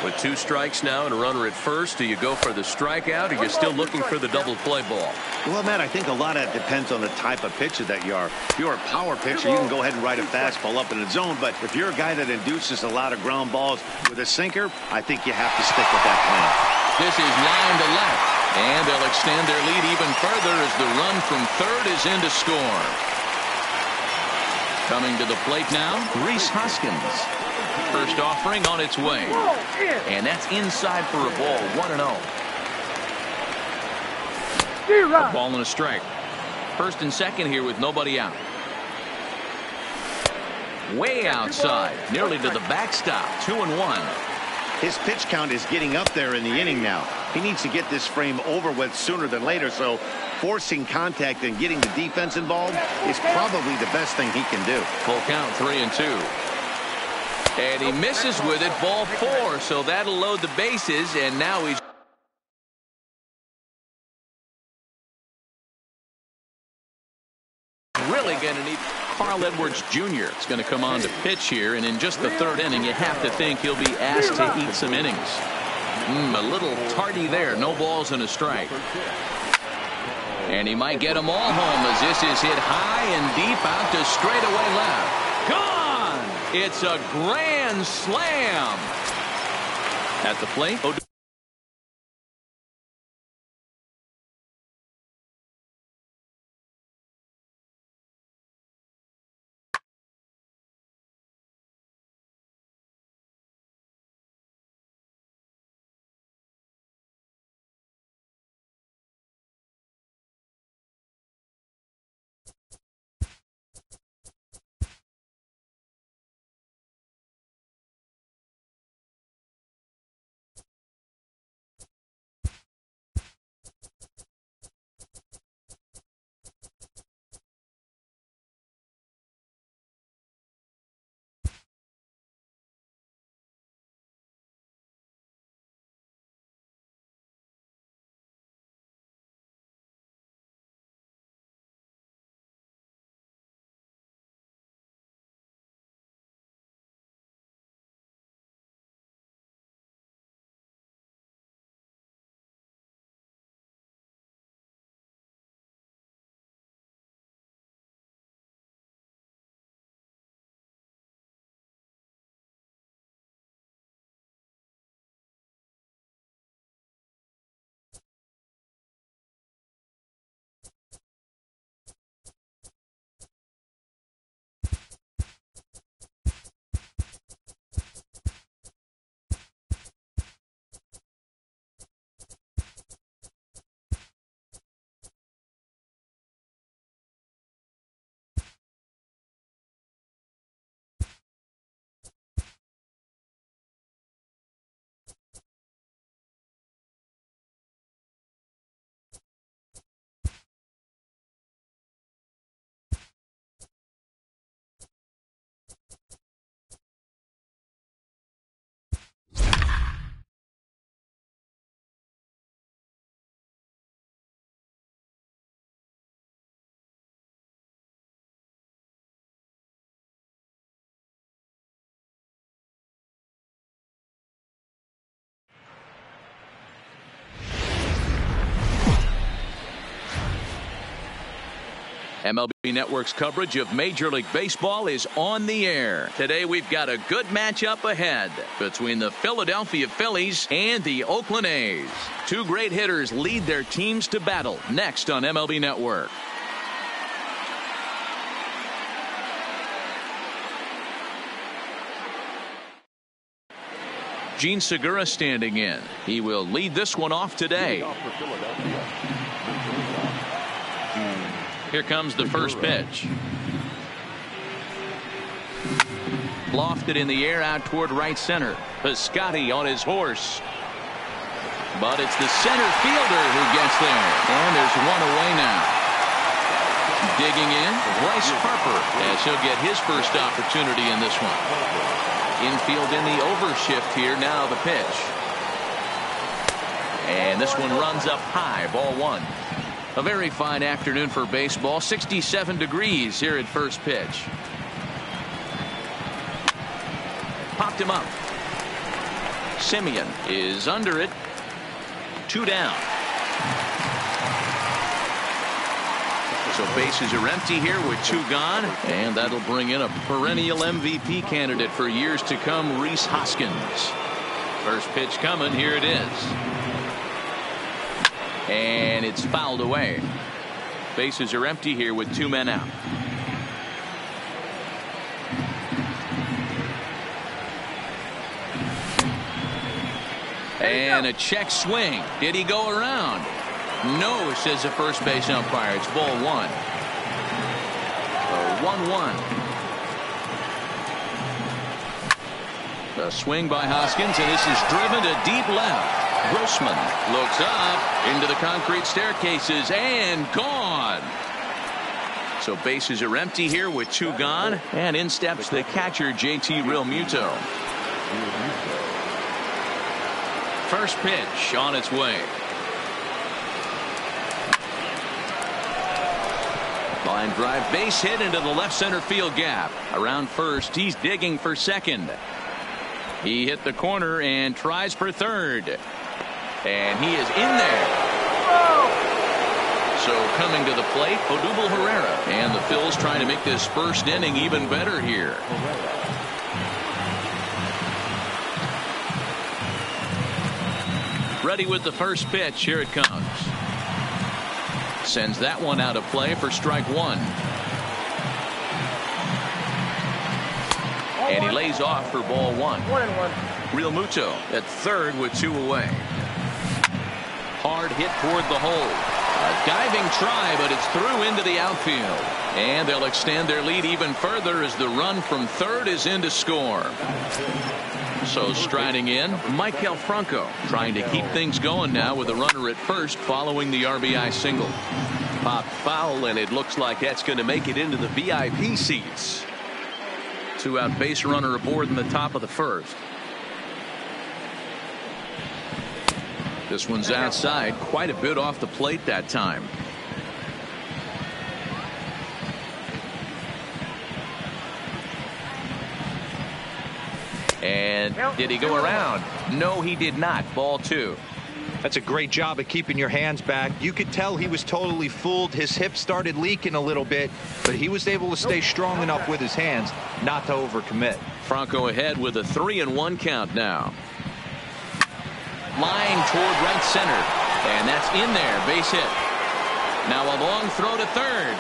With 2 strikes now and a runner at first, do you go for the strikeout or you're still looking for the double play ball? Well, Matt, I think a lot of it depends on the type of pitcher that you are. If you're a power pitcher, you can go ahead and ride a fastball up in the zone. But if you're a guy that induces a lot of ground balls with a sinker, I think you have to stick with that plan. This is line to left. And they'll extend their lead even further as the run from third is in to score. Coming to the plate now, Rhys Hoskins. First offering on its way. And that's inside for a ball, 1-0. A ball and a strike. First and second here with nobody out. Way outside, nearly to the backstop, 2-1. His pitch count is getting up there in the inning now. He needs to get this frame over with sooner than later, so forcing contact and getting the defense involved is probably the best thing he can do. Full count, 3-2. And he misses with it, ball 4, so that'll load the bases, and now he's really going to need Carl Edwards Jr. is going to come on to pitch here, and in just the third inning, you have to think he'll be asked to eat some innings. A little tardy there, no balls and a strike. And he might get them all home as this is hit high and deep out to straightaway left. Gone! It's a grand slam. At the plate, MLB Network's coverage of Major League Baseball is on the air. Today we've got a good matchup ahead between the Philadelphia Phillies and the Oakland A's. Two great hitters lead their teams to battle next on MLB Network. Gene Segura standing in. He will lead this one off today. Here comes the first pitch. Lofted in the air out toward right center. Piscotty on his horse. But it's the center fielder who gets there. And there's one away now. Digging in, Bryce Harper, as he'll get his first opportunity in this one. Infield in the overshift here. Now the pitch. And this one runs up high. Ball one. A very fine afternoon for baseball. 67 degrees here at first pitch. Popped him up. Simeon is under it. 2 down. So bases are empty here with 2 gone. And that'll bring in a perennial MVP candidate for years to come, Rhys Hoskins. First pitch coming. Here it is. And it's fouled away. Bases are empty here with 2 men out. And a check swing. Did he go around? No, says the first base umpire. It's ball 1. 1-1. A swing by Hoskins, and this is driven to deep left. Grossman looks up into the concrete staircases and gone. So bases are empty here with 2 gone, and in steps the catcher JT Realmuto. First pitch on its way. Line drive, base hit into the left center field gap. Around first, he's digging for second. He hit the corner and tries for third. And he is in there. So coming to the plate, Odubel Herrera. And the Phils trying to make this first inning even better here. Ready with the first pitch. Here it comes. Sends that one out of play for strike 1. And he lays off for ball 1. 1-1. Realmuto at third with 2 away. Hard hit toward the hole. A diving try, but it's through into the outfield. And they'll extend their lead even further as the run from third is in to score. So striding in, Maikel Franco trying to keep things going now with a runner at first following the RBI single. Pop foul, and it looks like that's going to make it into the VIP seats. 2-out base runner aboard in the top of the first. This one's outside, quite a bit off the plate that time. And did he go around? No, he did not. Ball 2. That's a great job of keeping your hands back. You could tell he was totally fooled. His hip started leaking a little bit, but he was able to stay strong enough with his hands not to overcommit. Franco ahead with a 3-1 count now. Line toward right center, and that's in there. Base hit. Now a long throw to third.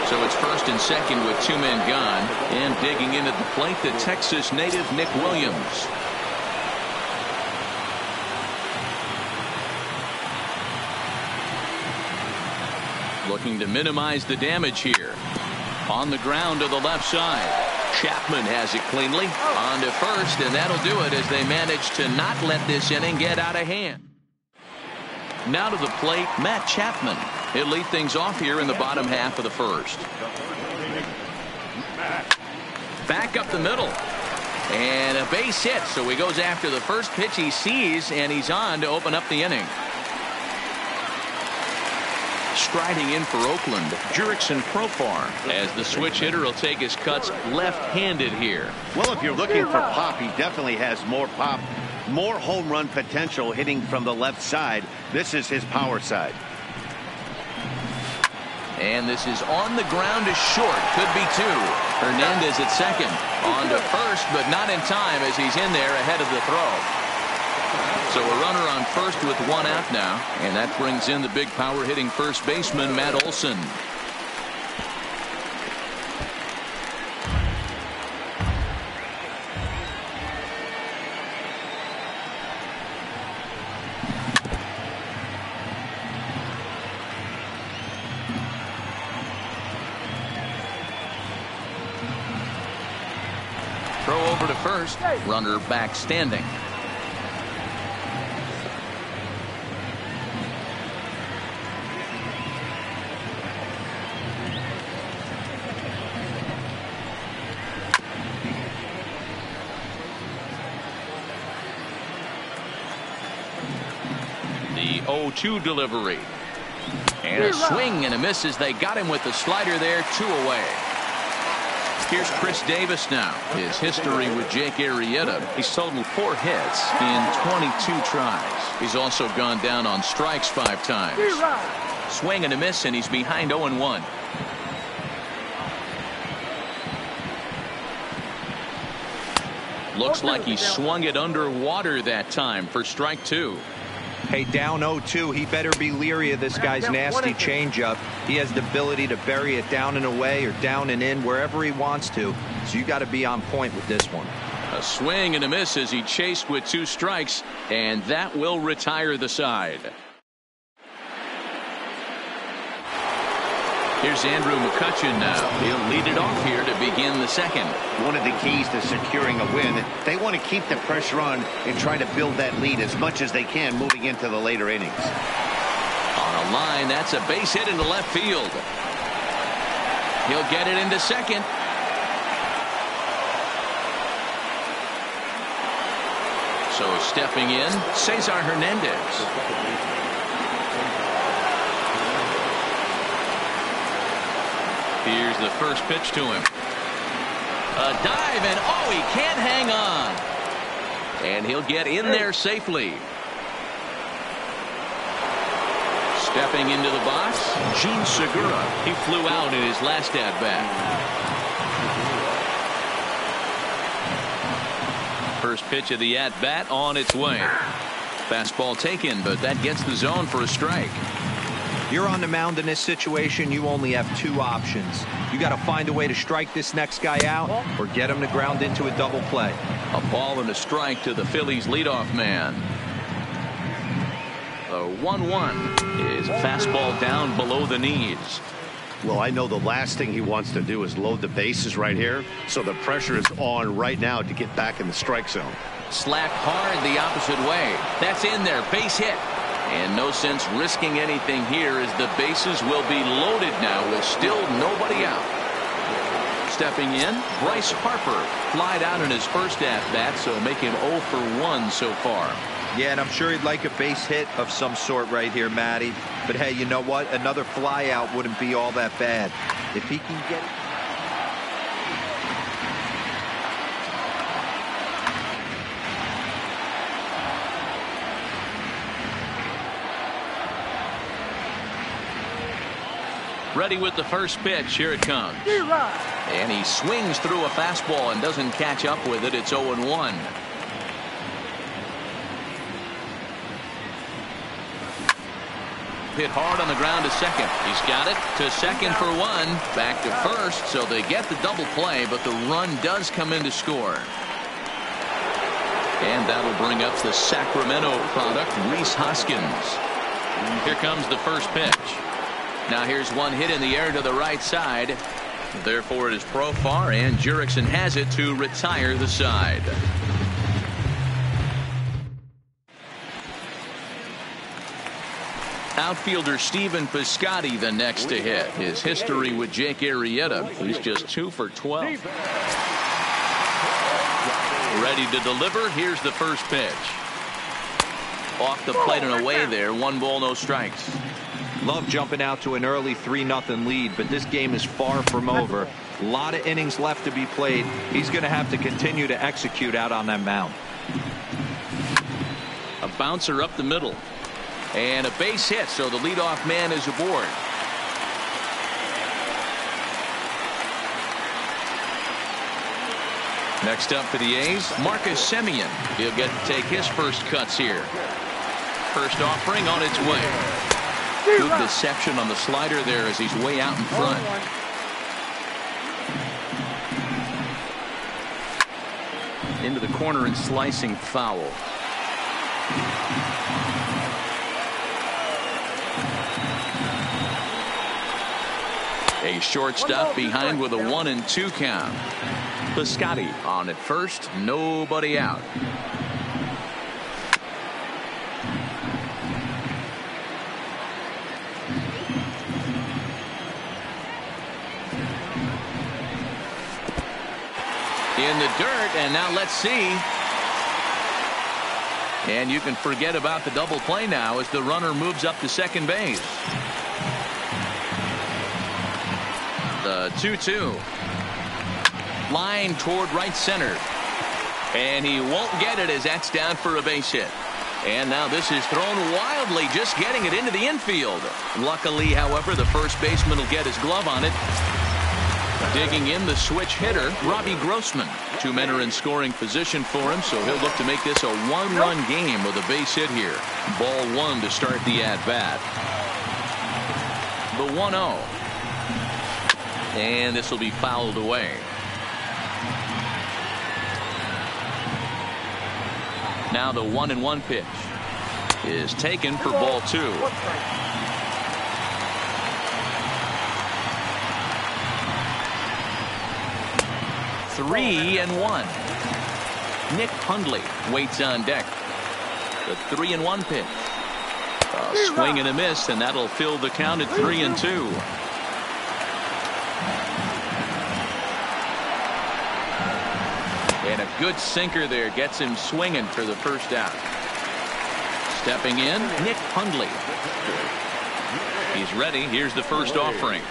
So it's first and second with 2 men gone, and digging into the plate, the Texas native Nick Williams. Looking to minimize the damage here. On the ground to the left side. Chapman has it cleanly. On to first, and that'll do it as they manage to not let this inning get out of hand. Now to the plate, Matt Chapman. He'll lead things off here in the bottom half of the first. Back up the middle. And a base hit, so he goes after the first pitch he sees, and he's on to open up the inning. Striding in for Oakland, Jurickson Profar, as the switch hitter will take his cuts left-handed here. Well, if you're looking for pop, he definitely has more pop More home run potential hitting from the left side. This is his power side. And this is on the ground to short. Could be two. Hernandez at second. On to first, but not in time as he's in there ahead of the throw. So a runner on first with one out now. And that brings in the big power hitting first baseman, Matt Olson. Throw over to first. Runner back standing. The 0-2 delivery. And a swing and a miss as they got him with the slider there. 2 away. Here's Chris Davis now. His history with Jake Arrieta. He's totaled 4 hits in 22 tries. He's also gone down on strikes 5 times. Swing and a miss, and he's behind 0-1. Looks like he swung it underwater that time for strike 2. Hey, down 0-2, he better be leery of this guy's nasty changeup. He has the ability to bury it down and away or down and in wherever he wants to. So you got to be on point with this one. A swing and a miss as he chased with 2 strikes, and that will retire the side. Here's Andrew McCutchen now. He'll lead it off here to begin the second. One of the keys to securing a win, they want to keep the pressure on and try to build that lead as much as they can moving into the later innings. On a line, that's a base hit into left field. He'll get it into second. So stepping in, Cesar Hernandez. Here's the first pitch to him. A dive, and oh, he can't hang on. And he'll get in there safely. Stepping into the box, Gene Segura. He flew out in his last at-bat. First pitch of the at-bat on its way. Fastball taken, but that gets the zone for a strike. You're on the mound in this situation, you only have 2 options. You got to find a way to strike this next guy out or get him to ground into a double play. A ball and a strike to the Phillies leadoff man. The 1-1 is a fastball down below the knees. Well, I know the last thing he wants to do is load the bases right here, so the pressure is on right now to get back in the strike zone. Slapped hard the opposite way. That's in there, base hit. And no sense risking anything here as the bases will be loaded now with still nobody out. Stepping in, Bryce Harper flied out in his first at-bat, so make him 0 for 1 so far. Yeah, and I'm sure he'd like a base hit of some sort right here, Matty. But hey, you know what? Another fly out wouldn't be all that bad. If he can get it. Ready with the first pitch. Here it comes. And he swings through a fastball and doesn't catch up with it. It's 0-1. Hit hard on the ground to second. He's got it to second for 1. Back to first, so they get the double play, but the run does come in to score. And that'll bring up the Sacramento product, Rhys Hoskins. Here comes the first pitch. Now here's one hit in the air to the right side. Therefore it is Profar, and Jurickson has it to retire the side. Outfielder Stephen Piscotty the next to hit. His history with Jake Arrieta, he's just 2 for 12. Ready to deliver. Here's the first pitch. Off the plate and away there. 1 ball, no strikes. Love jumping out to an early 3-0 lead, but this game is far from over. A lot of innings left to be played. He's going to have to continue to execute out on that mound. bouncer up the middle. And a base hit, so the leadoff man is aboard. Next up for the A's, Marcus Semien. He'll get to take his first cuts here. First offering on its way. Good deception on the slider there as he's way out in front. Into the corner and slicing foul. A shortstop behind with a 1-2 count. Piscotty on at first, nobody out. In the dirt, and now let's see. And you can forget about the double play now as the runner moves up to second base. The 2-2. Line toward right center. And he won't get it as that's down for a base hit. And now this is thrown wildly, just getting it into the infield. Luckily, however, the first baseman will get his glove on it. Digging in the switch hitter, Robbie Grossman. Two men are in scoring position for him, so he'll look to make this a one-run game with a base hit here. Ball one to start the at-bat. The 1-0. And this will be fouled away. Now the 1-1 pitch is taken for ball two. 3-1. Nick Hundley waits on deck. The 3-1 pitch. A swing and a miss, and that'll fill the count at 3-2. And a good sinker there gets him swinging for the first out. Stepping in, Nick Hundley. He's ready. Here's the first offering.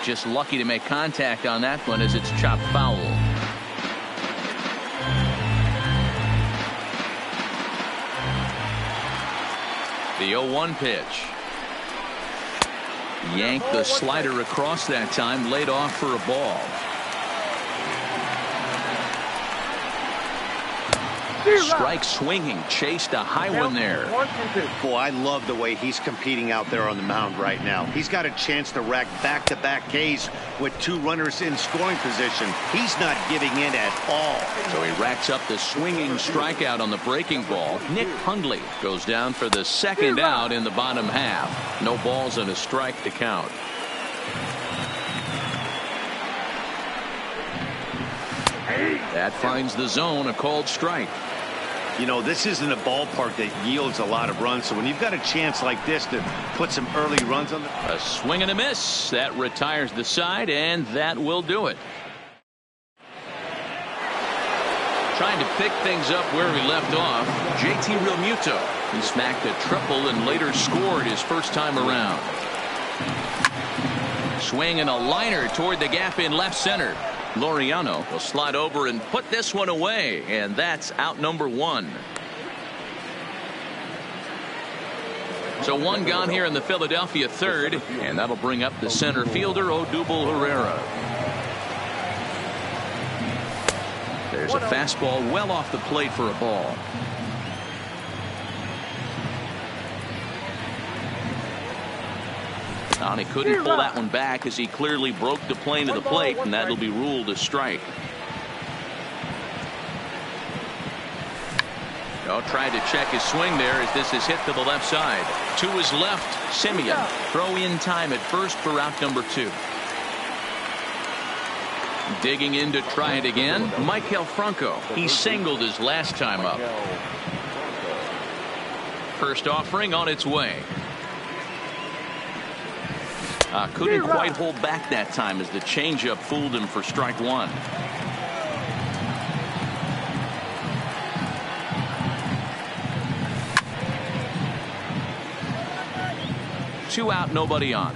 Just lucky to make contact on that one as it's chopped foul. The 0-1 pitch. Yanked the slider across that time, laid off for a ball. Strike swinging, chased a high one there. Boy, I love the way he's competing out there on the mound right now. He's got a chance to rack back-to-back Ks with two runners in scoring position. He's not giving in at all. So he racks up the swinging strikeout on the breaking ball. Nick Hundley goes down for the second out in the bottom half. No balls and a strike to count. That finds the zone, a called strike. You know, this isn't a ballpark that yields a lot of runs, so when you've got a chance like this to put some early runs on the... A swing and a miss. That retires the side, and that will do it. Trying to pick things up where we left off, JT Realmuto. He smacked a triple and later scored his first time around. Swing and a liner toward the gap in left center. Laureano will slide over and put this one away, and that's out number one. So one gone here in the Philadelphia third, and that'll bring up the center fielder Odubel Herrera. There's a fastball well off the plate for a ball. And he couldn't pull that one back as he clearly broke the plane to the plate, and that'll be ruled a strike. Tried to check his swing there as this is hit to the left side. To his left, Semien. Throw in time at first for out number two. Digging in to try it again, Maikel Franco. He singled his last time up. First offering on its way. Couldn't quite hold back that time as the changeup fooled him for strike one. Two out, nobody on.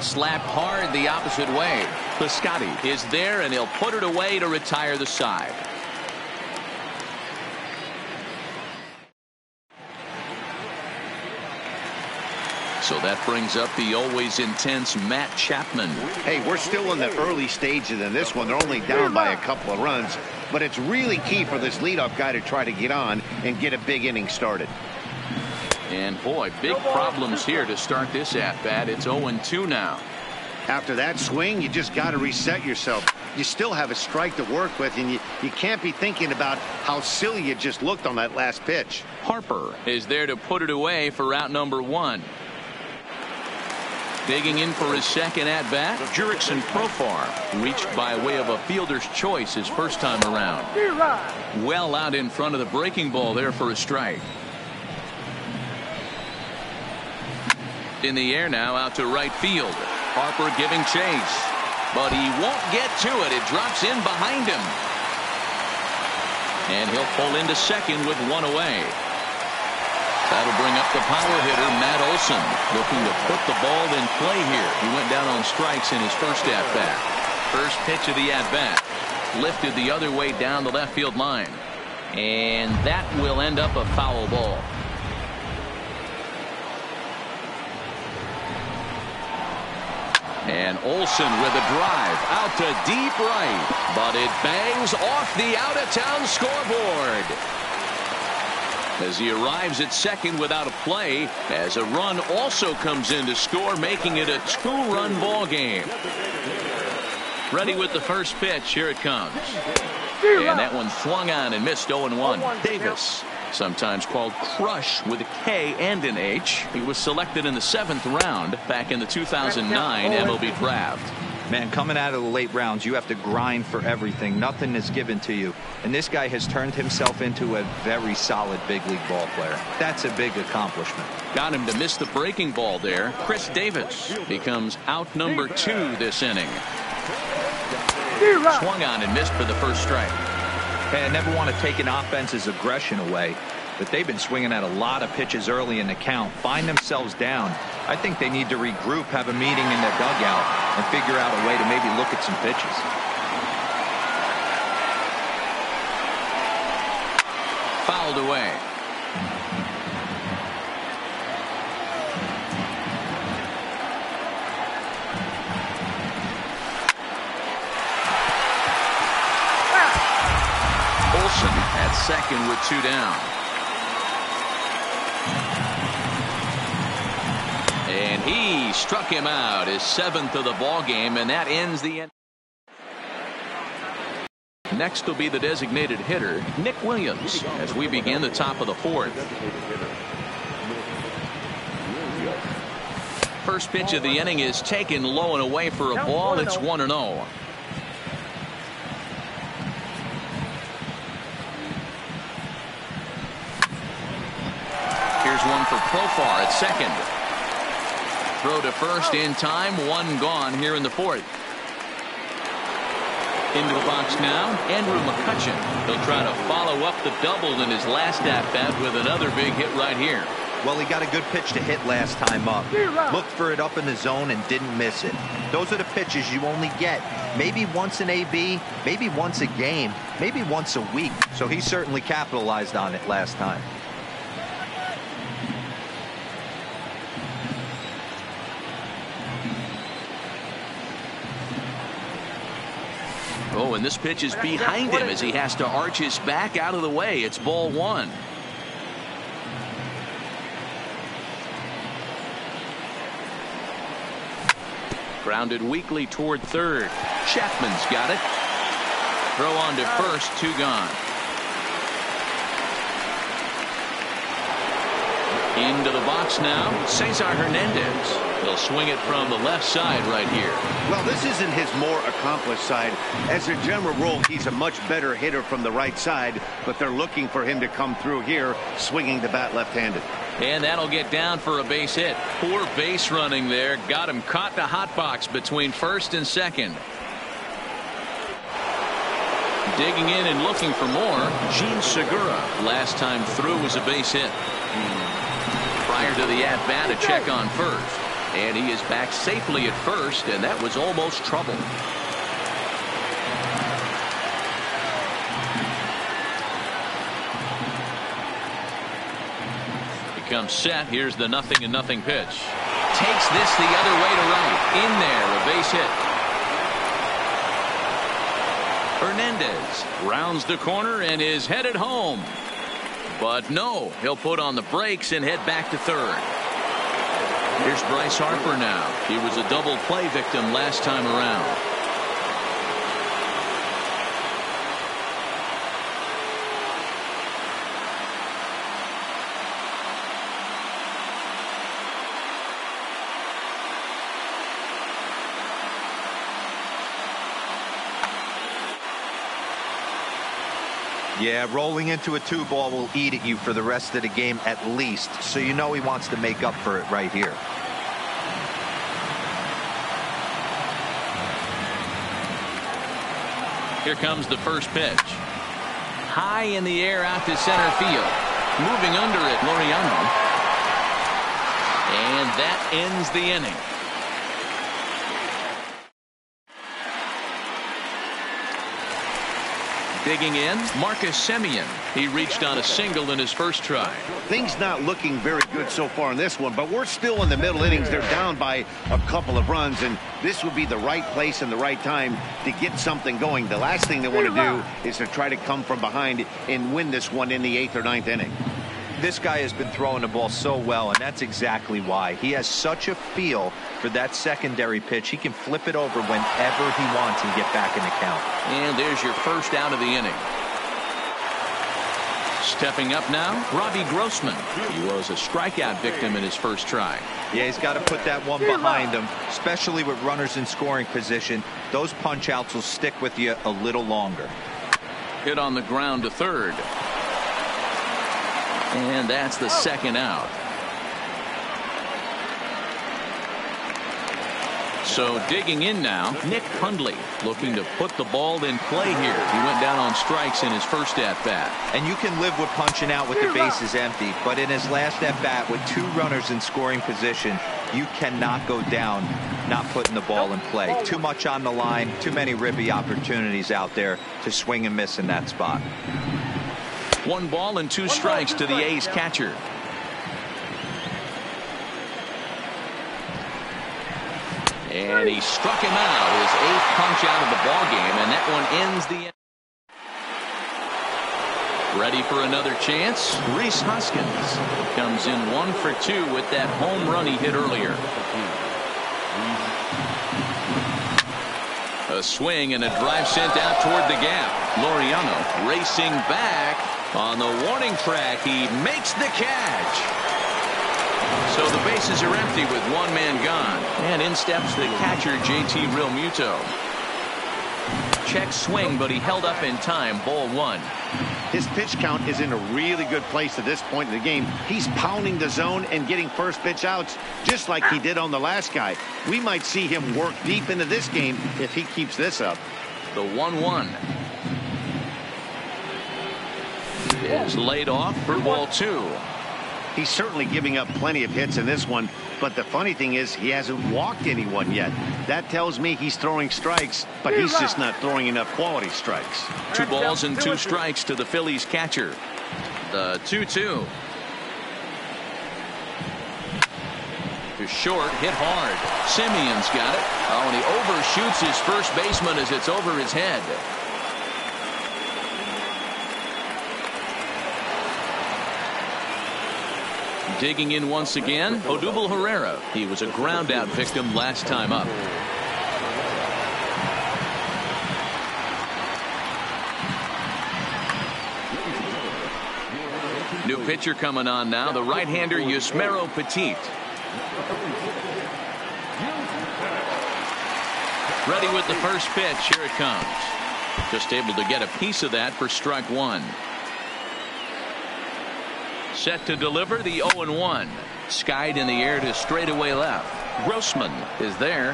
Slapped hard the opposite way. Piscotti is there, and he'll put it away to retire the side. So that brings up the always intense Matt Chapman. Hey, we're still in the early stages in this one. They're only down by a couple of runs, but it's really key for this leadoff guy to try to get on and get a big inning started. And boy, big problems here to start this at-bat. It's 0-2 now. After that swing, you just got to reset yourself. You still have a strike to work with, and you can't be thinking about how silly you just looked on that last pitch. Harper is there to put it away for out number 1. Digging in for his second at-bat, Jurickson Profar reached by way of a fielder's choice his first time around. Well out in front of the breaking ball there for a strike. In the air now, out to right field. Harper giving chase, but he won't get to it. It drops in behind him, and he'll pull into second with 1 away. That'll bring up the power hitter, Matt Olson, looking to put the ball in play here. He went down on strikes in his first at-bat. First pitch of the at-bat, lifted the other way down the left field line, and that will end up a foul ball. And Olson with a drive out to deep right, but it bangs off the out-of-town scoreboard as he arrives at second without a play, as a run also comes in to score, making it a 2-run ball game. Ready with the first pitch. Here it comes. And that one swung on and missed. 0-1. Davis, sometimes called Crush with a K and an H. He was selected in the 7th round back in the 2009 MLB draft. Man, coming out of the late rounds, you have to grind for everything. Nothing is given to you. And this guy has turned himself into a very solid big league ball player. That's a big accomplishment. Got him to miss the breaking ball there. Chris Davis becomes out number 2 this inning. Swung on and missed for the first strike. Hey, I never want to take an offense's aggression away, but they've been swinging at a lot of pitches early in the count, find themselves down. I think they need to regroup, have a meeting in their dugout, and figure out a way to maybe look at some pitches. Fouled away. Olson at second with 2 down. And he struck him out, his 7th of the ball game, and that ends the end. Next will be the designated hitter, Nick Williams, as we begin the top of the 4th. First pitch of the inning is taken low and away for a ball. It's 1-0. Here's one for Profar at second. Throw to first in time, 1 gone here in the 4th. Into the box now, Andrew McCutchen. He'll try to follow up the double in his last at-bat with another big hit right here. Well, he got a good pitch to hit last time up. Looked for it up in the zone and didn't miss it. Those are the pitches you only get maybe once in AB, maybe once a game, maybe once a week. So he certainly capitalized on it last time. Oh, and this pitch is behind him as he has to arch his back out of the way. It's ball 1. Grounded weakly toward third. Chapman's got it. Throw on to first, 2 gone. Into the box now, Cesar Hernandez. He'll swing it from the left side right here. Well, this isn't his more accomplished side. As a general rule, he's a much better hitter from the right side, but they're looking for him to come through here, swinging the bat left-handed. And that'll get down for a base hit. Poor base running there. Got him caught in a hot box between first and second. Digging in and looking for more, Gene Segura. Last time through was a base hit. Prior to the at-bat, a check on first. And he is back safely at first, and that was almost trouble. comes set. Here's the 0-0 pitch. Takes this the other way to right. In there, a base hit. Hernandez rounds the corner and is headed home. But no, he'll put on the brakes and head back to third. Here's Bryce Harper now. He was a double play victim last time around. Yeah, rolling into a 2-ball will eat at you for the rest of the game at least, so you know he wants to make up for it right here. Here comes the first pitch. High in the air out to center field. Moving under it, Laureano. And that ends the inning. Digging in, Marcus Semien. He reached on a single in his first try. Things not looking very good so far in this one, but we're still in the middle innings. They're down by a couple of runs, and this would be the right place and the right time to get something going. The last thing they want to do is to try to come from behind and win this one in the 8th or 9th inning. This guy has been throwing the ball so well, and that's exactly why. He has such a feel for that secondary pitch. He can flip it over whenever he wants and get back in the count. And there's your first out of the inning. Stepping up now, Robbie Grossman. He was a strikeout victim in his first try. Yeah, he's got to put that one behind him, especially with runners in scoring position. Those punch outs will stick with you a little longer. Hit on the ground to third. And that's the second out. So digging in now, Nick Hundley looking to put the ball in play here. He went down on strikes in his first at-bat. And you can live with punching out with the bases empty, but in his last at-bat with 2 runners in scoring position, you cannot go down not putting the ball in play. Too much on the line, too many ribby opportunities out there to swing and miss in that spot. 1 ball and 2 strikes to the A's catcher. And he struck him out, his 8th punch out of the ball game, and that one ends the inning. Ready for another chance? Rhys Hoskins comes in 1 for 2 with that home run he hit earlier. A swing and a drive sent out toward the gap. Laureano racing back on the warning track. He makes the catch. So the bases are empty with 1 man gone. And in steps the catcher, JT Realmuto. Check swing, but he held up in time. Ball 1. His pitch count is in a really good place at this point in the game. He's pounding the zone and getting first pitch outs just like he did on the last guy. We might see him work deep into this game if he keeps this up. The 1-1 is laid off for ball 2. He's certainly giving up plenty of hits in this one, but the funny thing is he hasn't walked anyone yet. That tells me he's throwing strikes, but he's just not throwing enough quality strikes. 2 balls and 2 strikes to the Phillies catcher. The 2-2. To short, hit hard. Simeon's got it. Oh, and he overshoots his first baseman as it's over his head. Digging in once again, Odubel Herrera. He was a ground out victim last time up. New pitcher coming on now, the right-hander Yusmeiro Petit. Ready with the first pitch. Here it comes. Just able to get a piece of that for strike 1. Set to deliver the 0-1. Skied in the air to straightaway left. Grossman is there.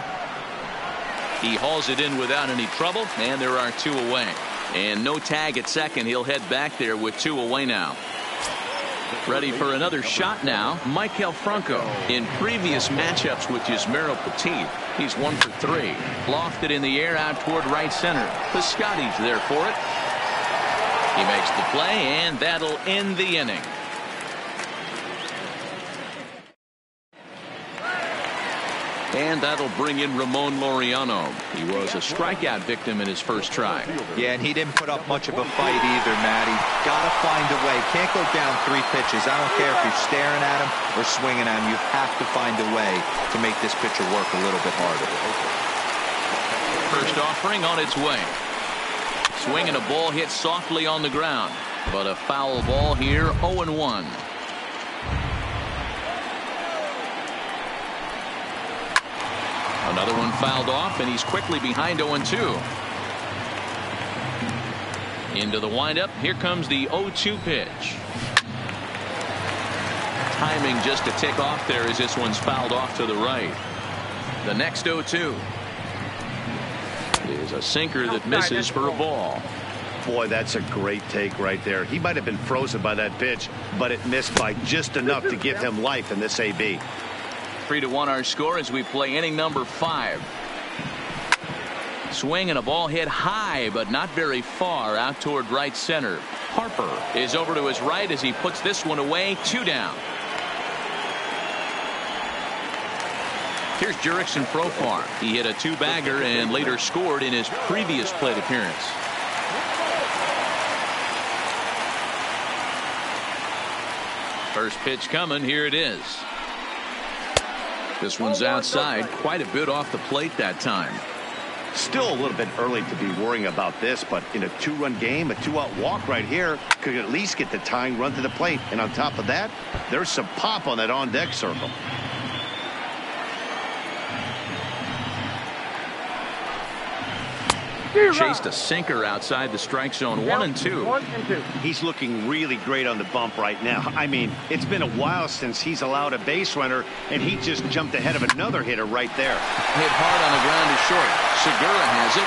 He hauls it in without any trouble, and there are 2 away. And no tag at second. He'll head back there with 2 away now. Ready for another shot now, Maikel Franco. In previous matchups with Yusmeiro Petit, he's 1 for 3. Lofted in the air out toward right center. Piscotty's there for it. He makes the play, and that'll end the inning. And that'll bring in Ramon Laureano. He was a strikeout victim in his first try. Yeah, and he didn't put up much of a fight either, Matty. Gotta find a way. Can't go down 3 pitches. I don't care if you're staring at him or swinging at him. You have to find a way to make this pitcher work a little bit harder. First offering on its way. Swing and a ball hit softly on the ground. But a foul ball here, 0-1. Another one fouled off, and he's quickly behind 0-2. Into the windup. Here comes the 0-2 pitch. Timing just a tick off there as this one's fouled off to the right. The next 0-2 is a sinker that misses for a ball. Boy, that's a great take right there. He might have been frozen by that pitch, but it missed by just enough to give him life in this AB. 3-1 our score as we play inning number 5. Swing and a ball hit high, but not very far out toward right center. Harper is over to his right as he puts this one away. 2 down. Here's Jurickson Profar. He hit a 2-bagger and later scored in his previous plate appearance. First pitch coming. Here it is. This one's outside, quite a bit off the plate that time. Still a little bit early to be worrying about this, but in a 2-run game, a 2-out walk right here could at least get the tying run to the plate. And on top of that, there's some pop on that on-deck circle. Chased a sinker outside the strike zone. 1-2. He's looking really great on the bump right now. I mean, it's been a while since he's allowed a base runner, and he just jumped ahead of another hitter right there. Hit hard on the ground to short. Segura has it.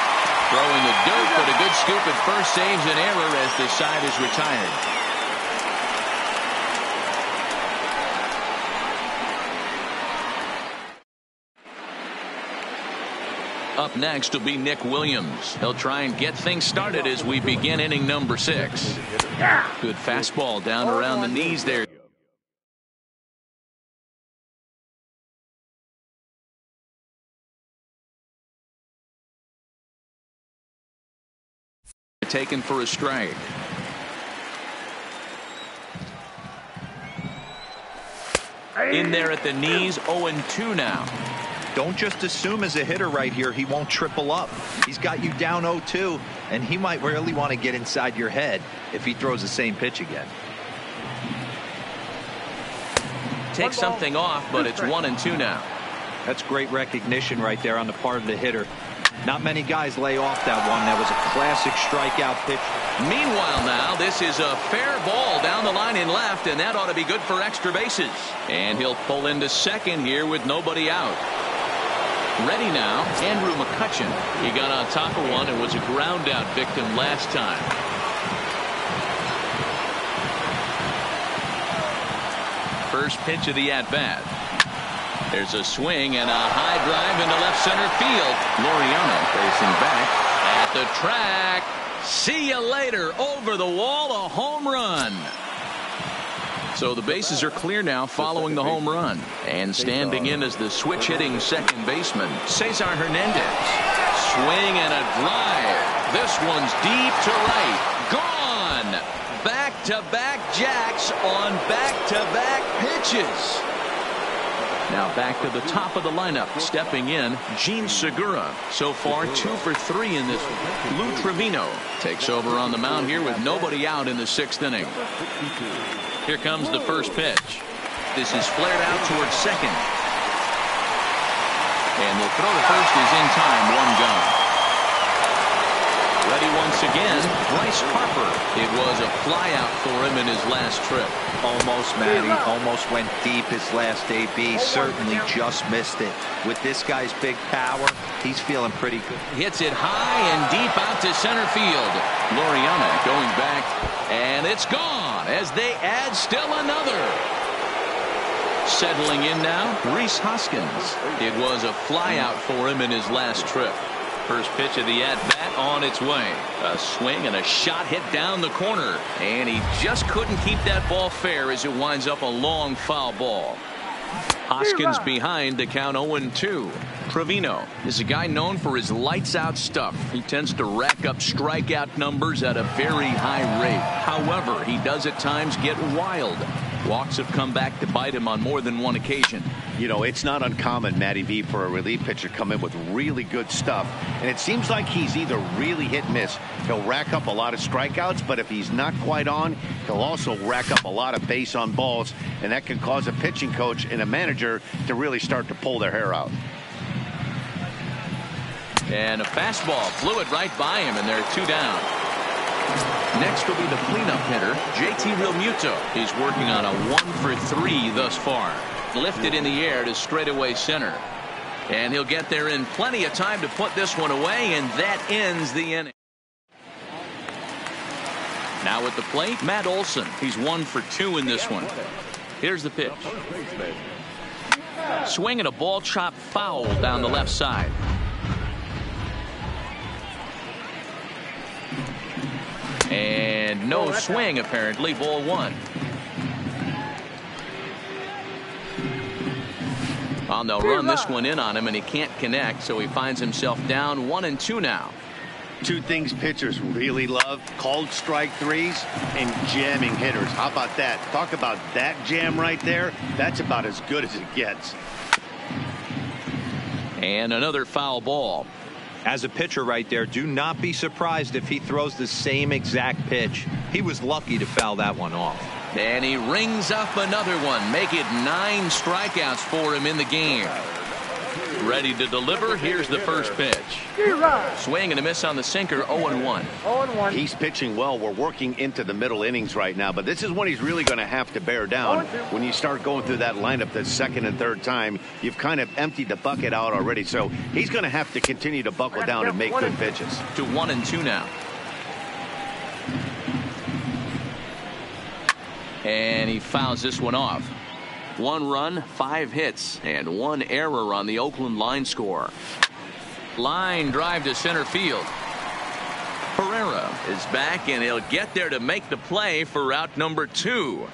Throwing the dirt, but a good scoop at first saves an error as the side is retired. Up next will be Nick Williams. He'll try and get things started as we begin inning number 6. Good fastball down around the knees there. Taken for a strike. In there at the knees. 0-2 now. Don't just assume as a hitter right here he won't triple up. He's got you down 0-2, and he might really want to get inside your head if he throws the same pitch again. Take something off, but it's 1-2 now. That's great recognition right there on the part of the hitter. Not many guys lay off that one. That was a classic strikeout pitch. Meanwhile now, this is a fair ball down the line in left, and that ought to be good for extra bases. And he'll pull into second here with nobody out. Ready now, Andrew McCutchen. He got on top of one and was a ground out victim last time. First pitch of the at-bat. There's a swing and a high drive into left center field. Laureano facing back at the track. See you later. Over the wall, a home run. So the bases are clear now following the home run. And standing in as the switch-hitting second baseman, Cesar Hernandez. Swing and a drive. This one's deep to right. Gone. Back-to-back jacks on back-to-back pitches. Now back to the top of the lineup. Stepping in, Gene Segura. So far 2 for 3 in this one. Lou Trevino takes over on the mound here with nobody out in the 6th inning. Here comes the first pitch. This is flared out towards second. And the throw to first is in time. 1 gone. Ready once again, Bryce Harper. It was a fly out for him in his last trip. Almost, Matty. Almost went deep his last AB. Certainly just missed it. With this guy's big power, he's feeling pretty good. Hits it high and deep out to center field. Laureano going back, and it's gone as they add still another. Settling in now, Rhys Hoskins. It was a fly out for him in his last trip. First pitch of the at-bat on its way. A swing and a shot hit down the corner. And he just couldn't keep that ball fair as it winds up a long foul ball. Hoskins behind to count 0-2. Trevino is a guy known for his lights-out stuff. He tends to rack up strikeout numbers at a very high rate. However, he does at times get wild. Walks have come back to bite him on more than one occasion. You know, it's not uncommon, Matty V, for a relief pitcher to come in with really good stuff. And it seems like he's either really hit and miss. He'll rack up a lot of strikeouts, but if he's not quite on, he'll also rack up a lot of base on balls. And that can cause a pitching coach and a manager to really start to pull their hair out. And a fastball flew it right by him, and they're 2 down. Next will be the cleanup hitter, JT Realmuto. He's working on a 1-for-3 thus far. Lifted in the air to straightaway center. And he'll get there in plenty of time to put this one away, and that ends the inning. Now at the plate, Matt Olson. He's 1-for-2 in this one. Here's the pitch. Swinging a ball chopped foul down the left side. And no swing, apparently. Ball 1. Well, they'll run this one in on him, and he can't connect, so he finds himself down 1-2 now. Two things pitchers really love: called strike threes and jamming hitters. How about that? Talk about that jam right there. That's about as good as it gets. And another foul ball. As a pitcher right there, do not be surprised if he throws the same exact pitch. He was lucky to foul that one off. And he rings up another one. Make it 9 strikeouts for him in the game. Ready to deliver. Here's the first pitch. Swing and a miss on the sinker. 0-1. He's pitching well. We're working into the middle innings right now, but this is when he's really going to have to bear down. When you start going through that lineup the second and third time, you've kind of emptied the bucket out already, so he's going to have to continue to buckle down and make good pitches. To 1-2 now. And he fouls this one off. 1 run, 5 hits, and 1 error on the Oakland line score. Line drive to center field. Herrera is back, and he'll get there to make the play for out number 2.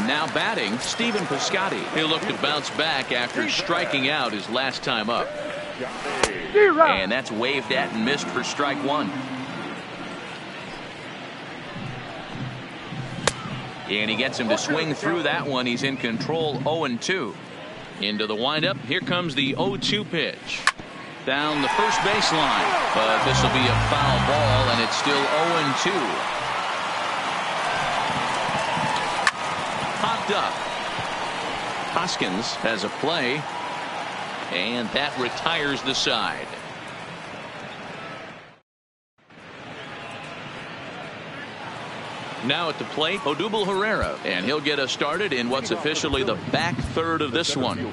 Now batting, Stephen Piscotty. He'll look to bounce back after striking out his last time up. And that's waved at and missed for strike 1. And he gets him to swing through that one. He's in control. 0-2. Into the windup. Here comes the 0-2 pitch. Down the first baseline. But this will be a foul ball, and it's still 0-2. Popped up. Hoskins has a play. And that retires the side. Now at the plate, Odubel Herrera, and he'll get us started in what's officially the back third of this one.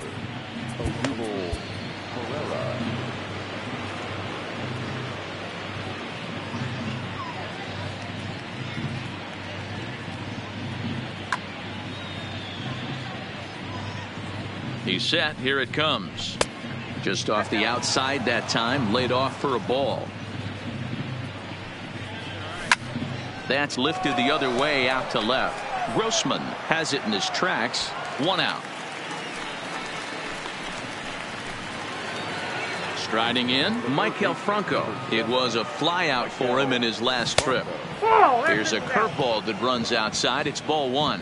He's set. Here it comes. Just off the outside that time, laid off for a ball. That's lifted the other way out to left. Grossman has it in his tracks. 1 out. Striding in, Maikel Franco. It was a fly out for him in his last trip. Here's a curveball that runs outside. It's ball 1.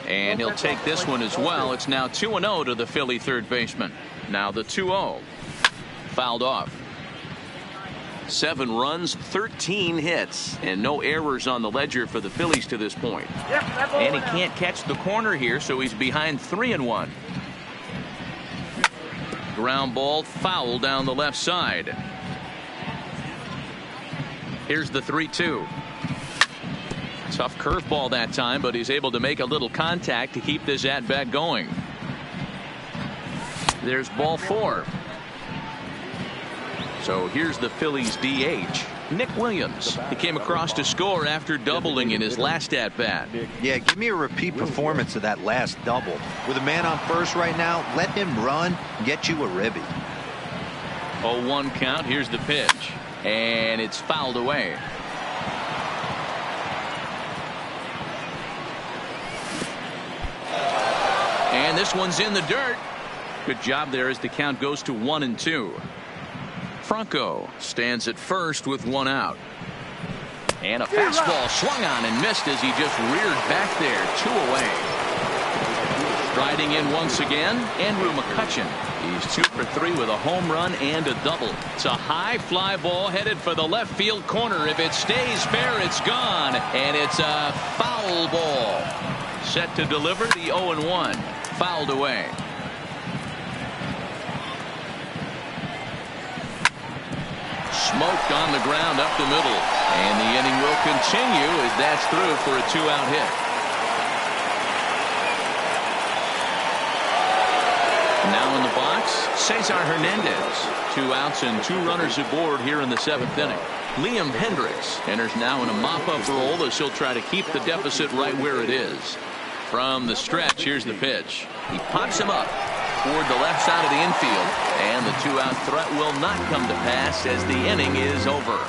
And he'll take this one as well. It's now 2-0 to the Philly third baseman. Now the 2-0. Fouled off. 7 runs, 13 hits, and no errors on the ledger for the Phillies to this point. And he can't catch the corner here, so he's behind 3-1. Ground ball foul down the left side. Here's the 3-2. Tough curveball that time, but he's able to make a little contact to keep this at-bat going. There's ball 4. So here's the Phillies DH, Nick Williams. He came across to score after doubling in his last at-bat. Yeah, give me a repeat performance of that last double. With a man on first right now, let him run, get you a ribby. 0-1 count. Here's the pitch. And it's fouled away. And this one's in the dirt. Good job there as the count goes to 1-2. Franco stands at first with one out. And a fastball swung on and missed as he just reared back there. 2 away. Striding in once again, Andrew McCutchen. He's 2 for 3 with a home run and a double. It's a high fly ball headed for the left field corner. If it stays fair, it's gone. And it's a foul ball. Set to deliver the 0-1. Fouled away. Smoked on the ground up the middle. And the inning will continue as that's through for a 2-out hit. Now in the box, Cesar Hernandez. 2 outs and 2 runners aboard here in the 7th inning. Liam Hendricks enters now in a mop-up role as he'll try to keep the deficit right where it is. From the stretch, here's the pitch. He pops him up toward the left side of the infield, and the 2-out threat will not come to pass as the inning is over.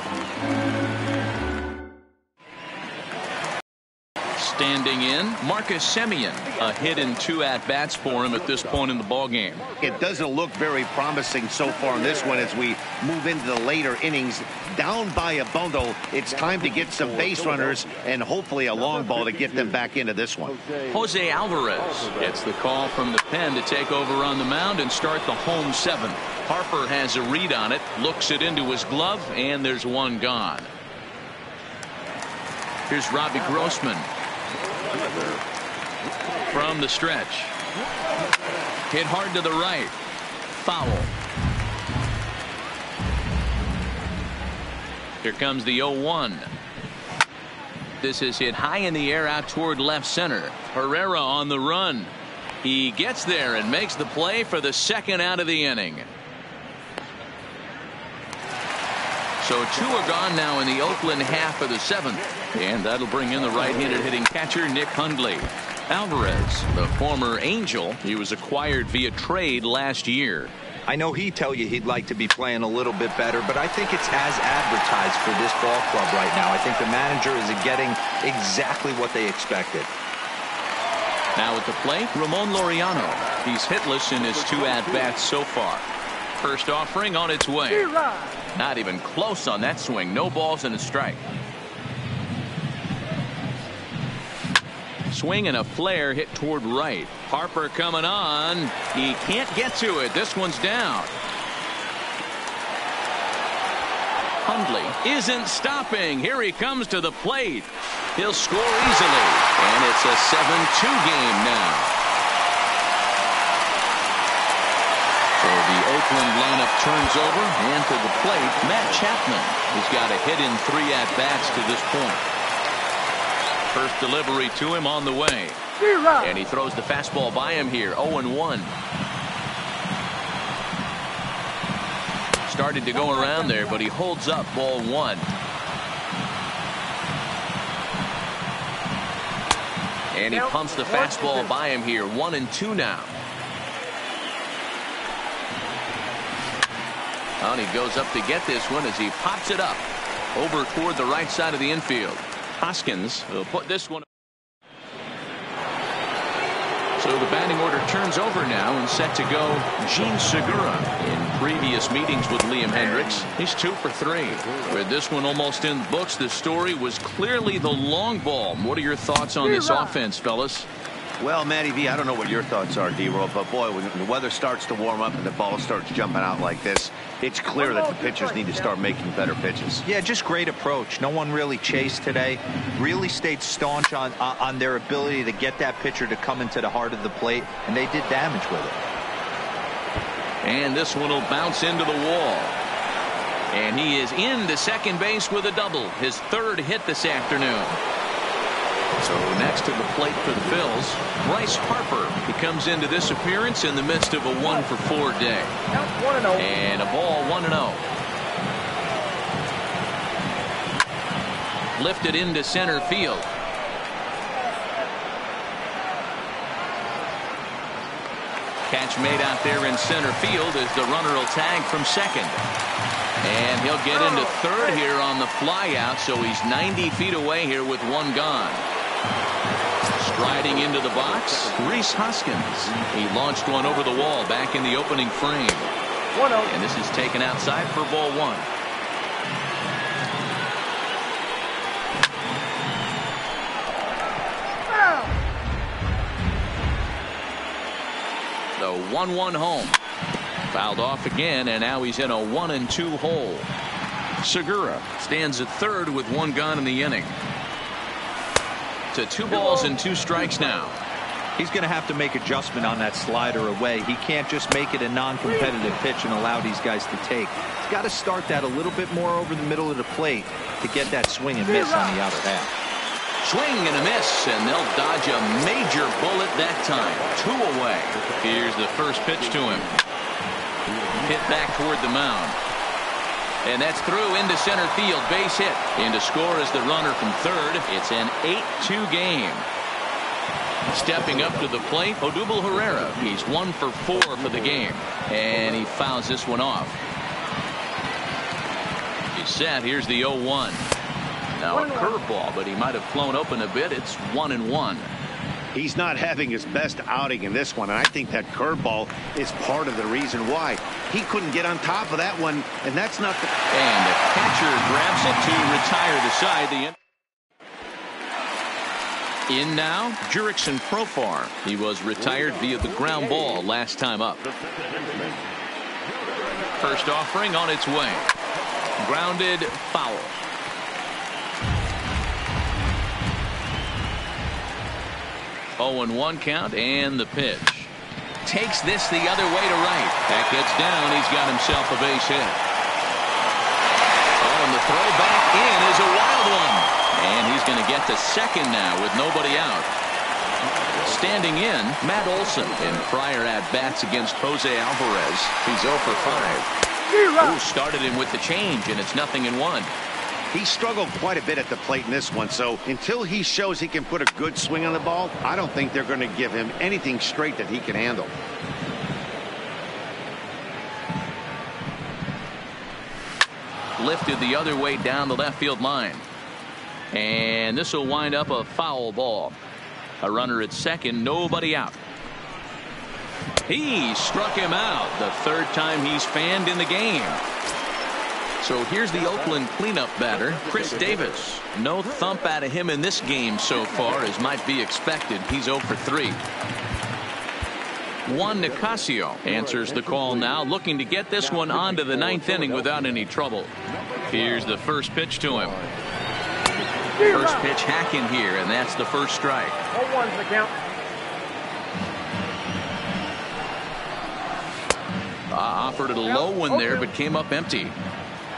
Standing in, Marcus Semien. A hit in 2 at-bats for him at this point in the ballgame. It doesn't look very promising so far in this one as we move into the later innings. Down by a bundle, it's time to get some base runners and hopefully a long ball to get them back into this one. Jose Alvarez gets the call from the pen to take over on the mound and start the home 7th. Harper has a read on it, looks it into his glove, and there's one gone. Here's Robbie Grossman. From the stretch. Hit hard to the right. Foul. Here comes the 0-1. This is hit high in the air out toward left center. Herrera on the run. He gets there and makes the play for the 2nd out of the inning. So 2 are gone now in the Oakland half of the 7th. And that'll bring in the right-handed hitting catcher Nick Hundley. Alvarez, the former Angel, he was acquired via trade last year. I know he'd tell you he'd like to be playing a little bit better, but I think it's as advertised for this ball club right now. I think the manager is getting exactly what they expected. Now at the plate, Ramon Laureano. He's hitless in his 2 at-bats so far. First offering on its way. Not even close on that swing. No balls and a strike. Swing and a flare hit toward right. Harper coming on. He can't get to it. This one's down. Hundley isn't stopping. Here he comes to the plate. He'll score easily. And it's a 7-2 game now. So the Oakland lineup turns over, and to the plate, Matt Chapman. He's got a hit in 3 at-bats to this point. First delivery to him on the way. And he throws the fastball by him here. 0-1. Started to go around there, but he holds up. Ball 1. And he pumps the fastball by him here. 1-2 now. And he goes up to get this one as he pops it up over toward the right side of the infield. Hoskins will put this one. So the batting order turns over now and set to go Gene Segura. In previous meetings with Liam Hendricks, he's 2 for 3. With this one almost in the books, the story was clearly the long ball. What are your thoughts on this offense, fellas? Well, Matty V, I don't know what your thoughts are, D-Roll, but boy, when the weather starts to warm up and the ball starts jumping out like this, it's clear that the pitchers need to start making better pitches. Yeah, just great approach. No one really chased today. Really stayed staunch on their ability to get that pitcher to come into the heart of the plate, and they did damage with it. And this one will bounce into the wall. And he is into second base with a double. His 3rd hit this afternoon. So next to the plate for the Phils, Bryce Harper. He comes into this appearance in the midst of a 1-for-4 day. And a ball 1-0. Lifted into center field. Catch made out there in center field as the runner will tag from second. And he'll get into 3rd here on the fly out, so he's 90 feet away here with 1 gone. Striding into the box, Reese Hoskins. He launched one over the wall back in the opening frame. 1-0. And this is taken outside for ball one. The 1-1 home. Fouled off again, and now he's in a 1-2 hole. Segura stands at third with one gone in the inning. To 2 balls and 2 strikes now. He's going to have to make adjustment on that slider away. He can't just make it a non-competitive pitch and allow these guys to take. He's got to start that a little bit more over the middle of the plate to get that swing and miss on the outer half. Swing and a miss, and they'll dodge a major bullet that time. 2 away. Here's the first pitch to him. Hit back toward the mound. And that's through into center field. Base hit. In to score is the runner from third. It's an 8-2 game. Stepping up to the plate, Odubel Herrera. He's 1 for 4 for the game. And he fouls this one off. He's set. Here's the 0-1. Now a curveball, but he might have flown open a bit. It's 1-1. He's not having his best outing in this one, and I think that curveball is part of the reason why. He couldn't get on top of that one, and that's not the... And the catcher grabs it to retire the side. In now, Jurickson Profar. He was retired via the ground ball last time up. First offering on its way. Grounded foul. 0-1 count, and the pitch. Takes this the other way to right. That gets down. He's got himself a base hit. Oh, and the throw back in is a wild one. And he's going to get to second now with nobody out. Standing in, Matt Olson. In prior at-bats against Jose Alvarez, he's 0 for 5. Ooh, started him with the change, and it's 0-1. He struggled quite a bit at the plate in this one, so until he shows he can put a good swing on the ball, I don't think they're going to give him anything straight that he can handle. Lifted the other way down the left field line. And this will wind up a foul ball. A runner at second, nobody out. He struck him out the third time he's fanned in the game. So here's the Oakland cleanup batter, Chris Davis. No thump out of him in this game so far, as might be expected. He's 0 for 3. Juan Nicasio answers the call now, looking to get this one onto the 9th inning without any trouble. Here's the first pitch to him. First pitch hacking here, and that's the first strike. 0-1's the count. Offered it a low one there, but came up empty.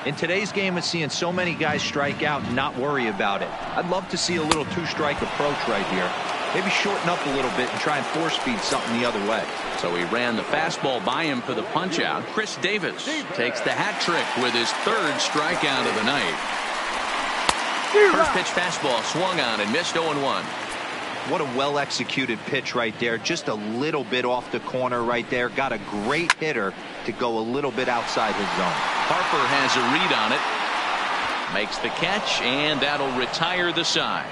In today's game, with seeing so many guys strike out and not worry about it, I'd love to see a little 2-strike approach right here. Maybe shorten up a little bit and try and force feed something the other way. So he ran the fastball by him for the punch out. Chris Davis takes the hat trick with his 3rd strikeout of the night. First pitch fastball swung on and missed. 0-1. What a well-executed pitch right there. Just a little bit off the corner right there. Got a great hitter to go a little bit outside his zone. Harper has a read on it. Makes the catch, and that'll retire the side.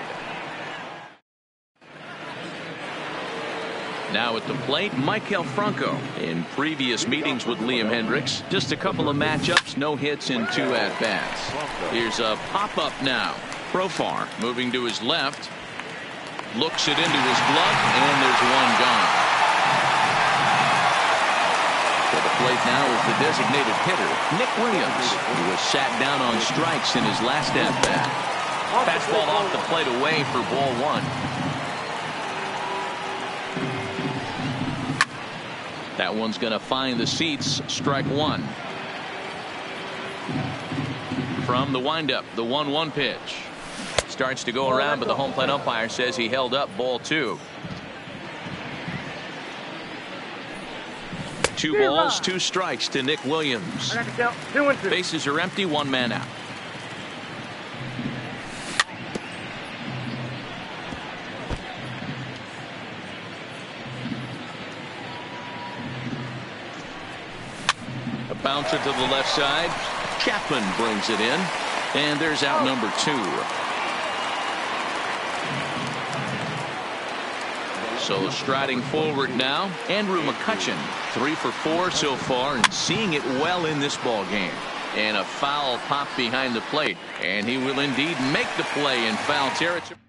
Now at the plate, Maikel Franco. In previous meetings with Liam Hendricks, just a couple of matchups, no hits in 2 at-bats. Here's a pop-up now. Profar moving to his left. Looks it into his glove, and there's one gone. To the plate now is the designated hitter, Nick Williams, who was sat down on strikes in his last at-bat. Fastball off the plate away for ball 1. That one's going to find the seats. Strike 1. From the windup, the 1-1 pitch. Starts to go around, but the home plate umpire says he held up. Ball 2. 2 balls, 2 strikes to Nick Williams. 2-2. Bases are empty, 1 man out. A bouncer to the left side. Chapman brings it in, and there's out number 2. So striding forward now, Andrew McCutcheon, 3 for 4 so far and seeing it well in this ball game. And a foul pop behind the plate, and he will indeed make the play in foul territory.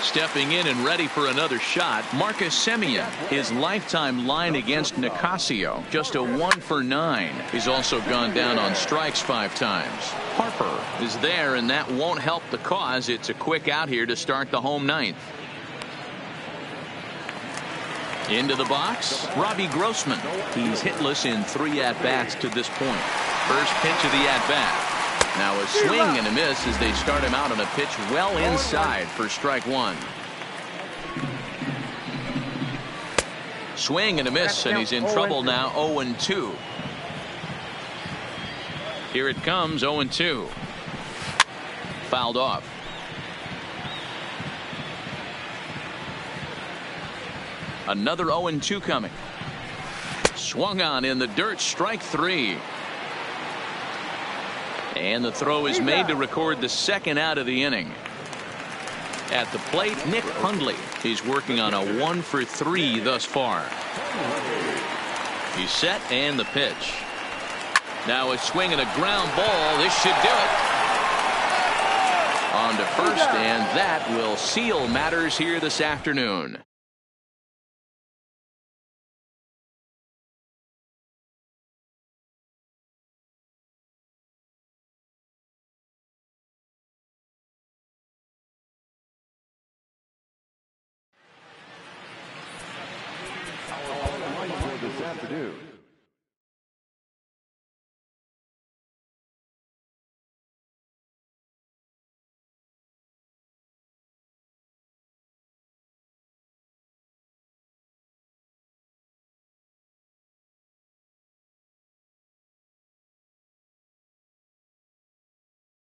Stepping in and ready for another shot, Marcus Semien. His lifetime line against Nicasio, just a 1 for 9. He's also gone down on strikes 5 times. Harper is there, and that won't help the cause. It's a quick out here to start the home ninth. Into the box, Robbie Grossman. He's hitless in 3 at-bats to this point. First pitch of the at-bat. Now a swing and a miss as they start him out on a pitch well inside for strike 1. Swing and a miss, and he's in trouble now. 0-2. Here it comes, 0-2. Fouled off. Another 0-2 coming. Swung on in the dirt, strike 3. And the throw is made to record the second out of the inning. At the plate, Nick Hundley. He's working on a 1 for 3 thus far. He's set, and the pitch. Now a swing and a ground ball. This should do it. On to first, and that will seal matters here this afternoon.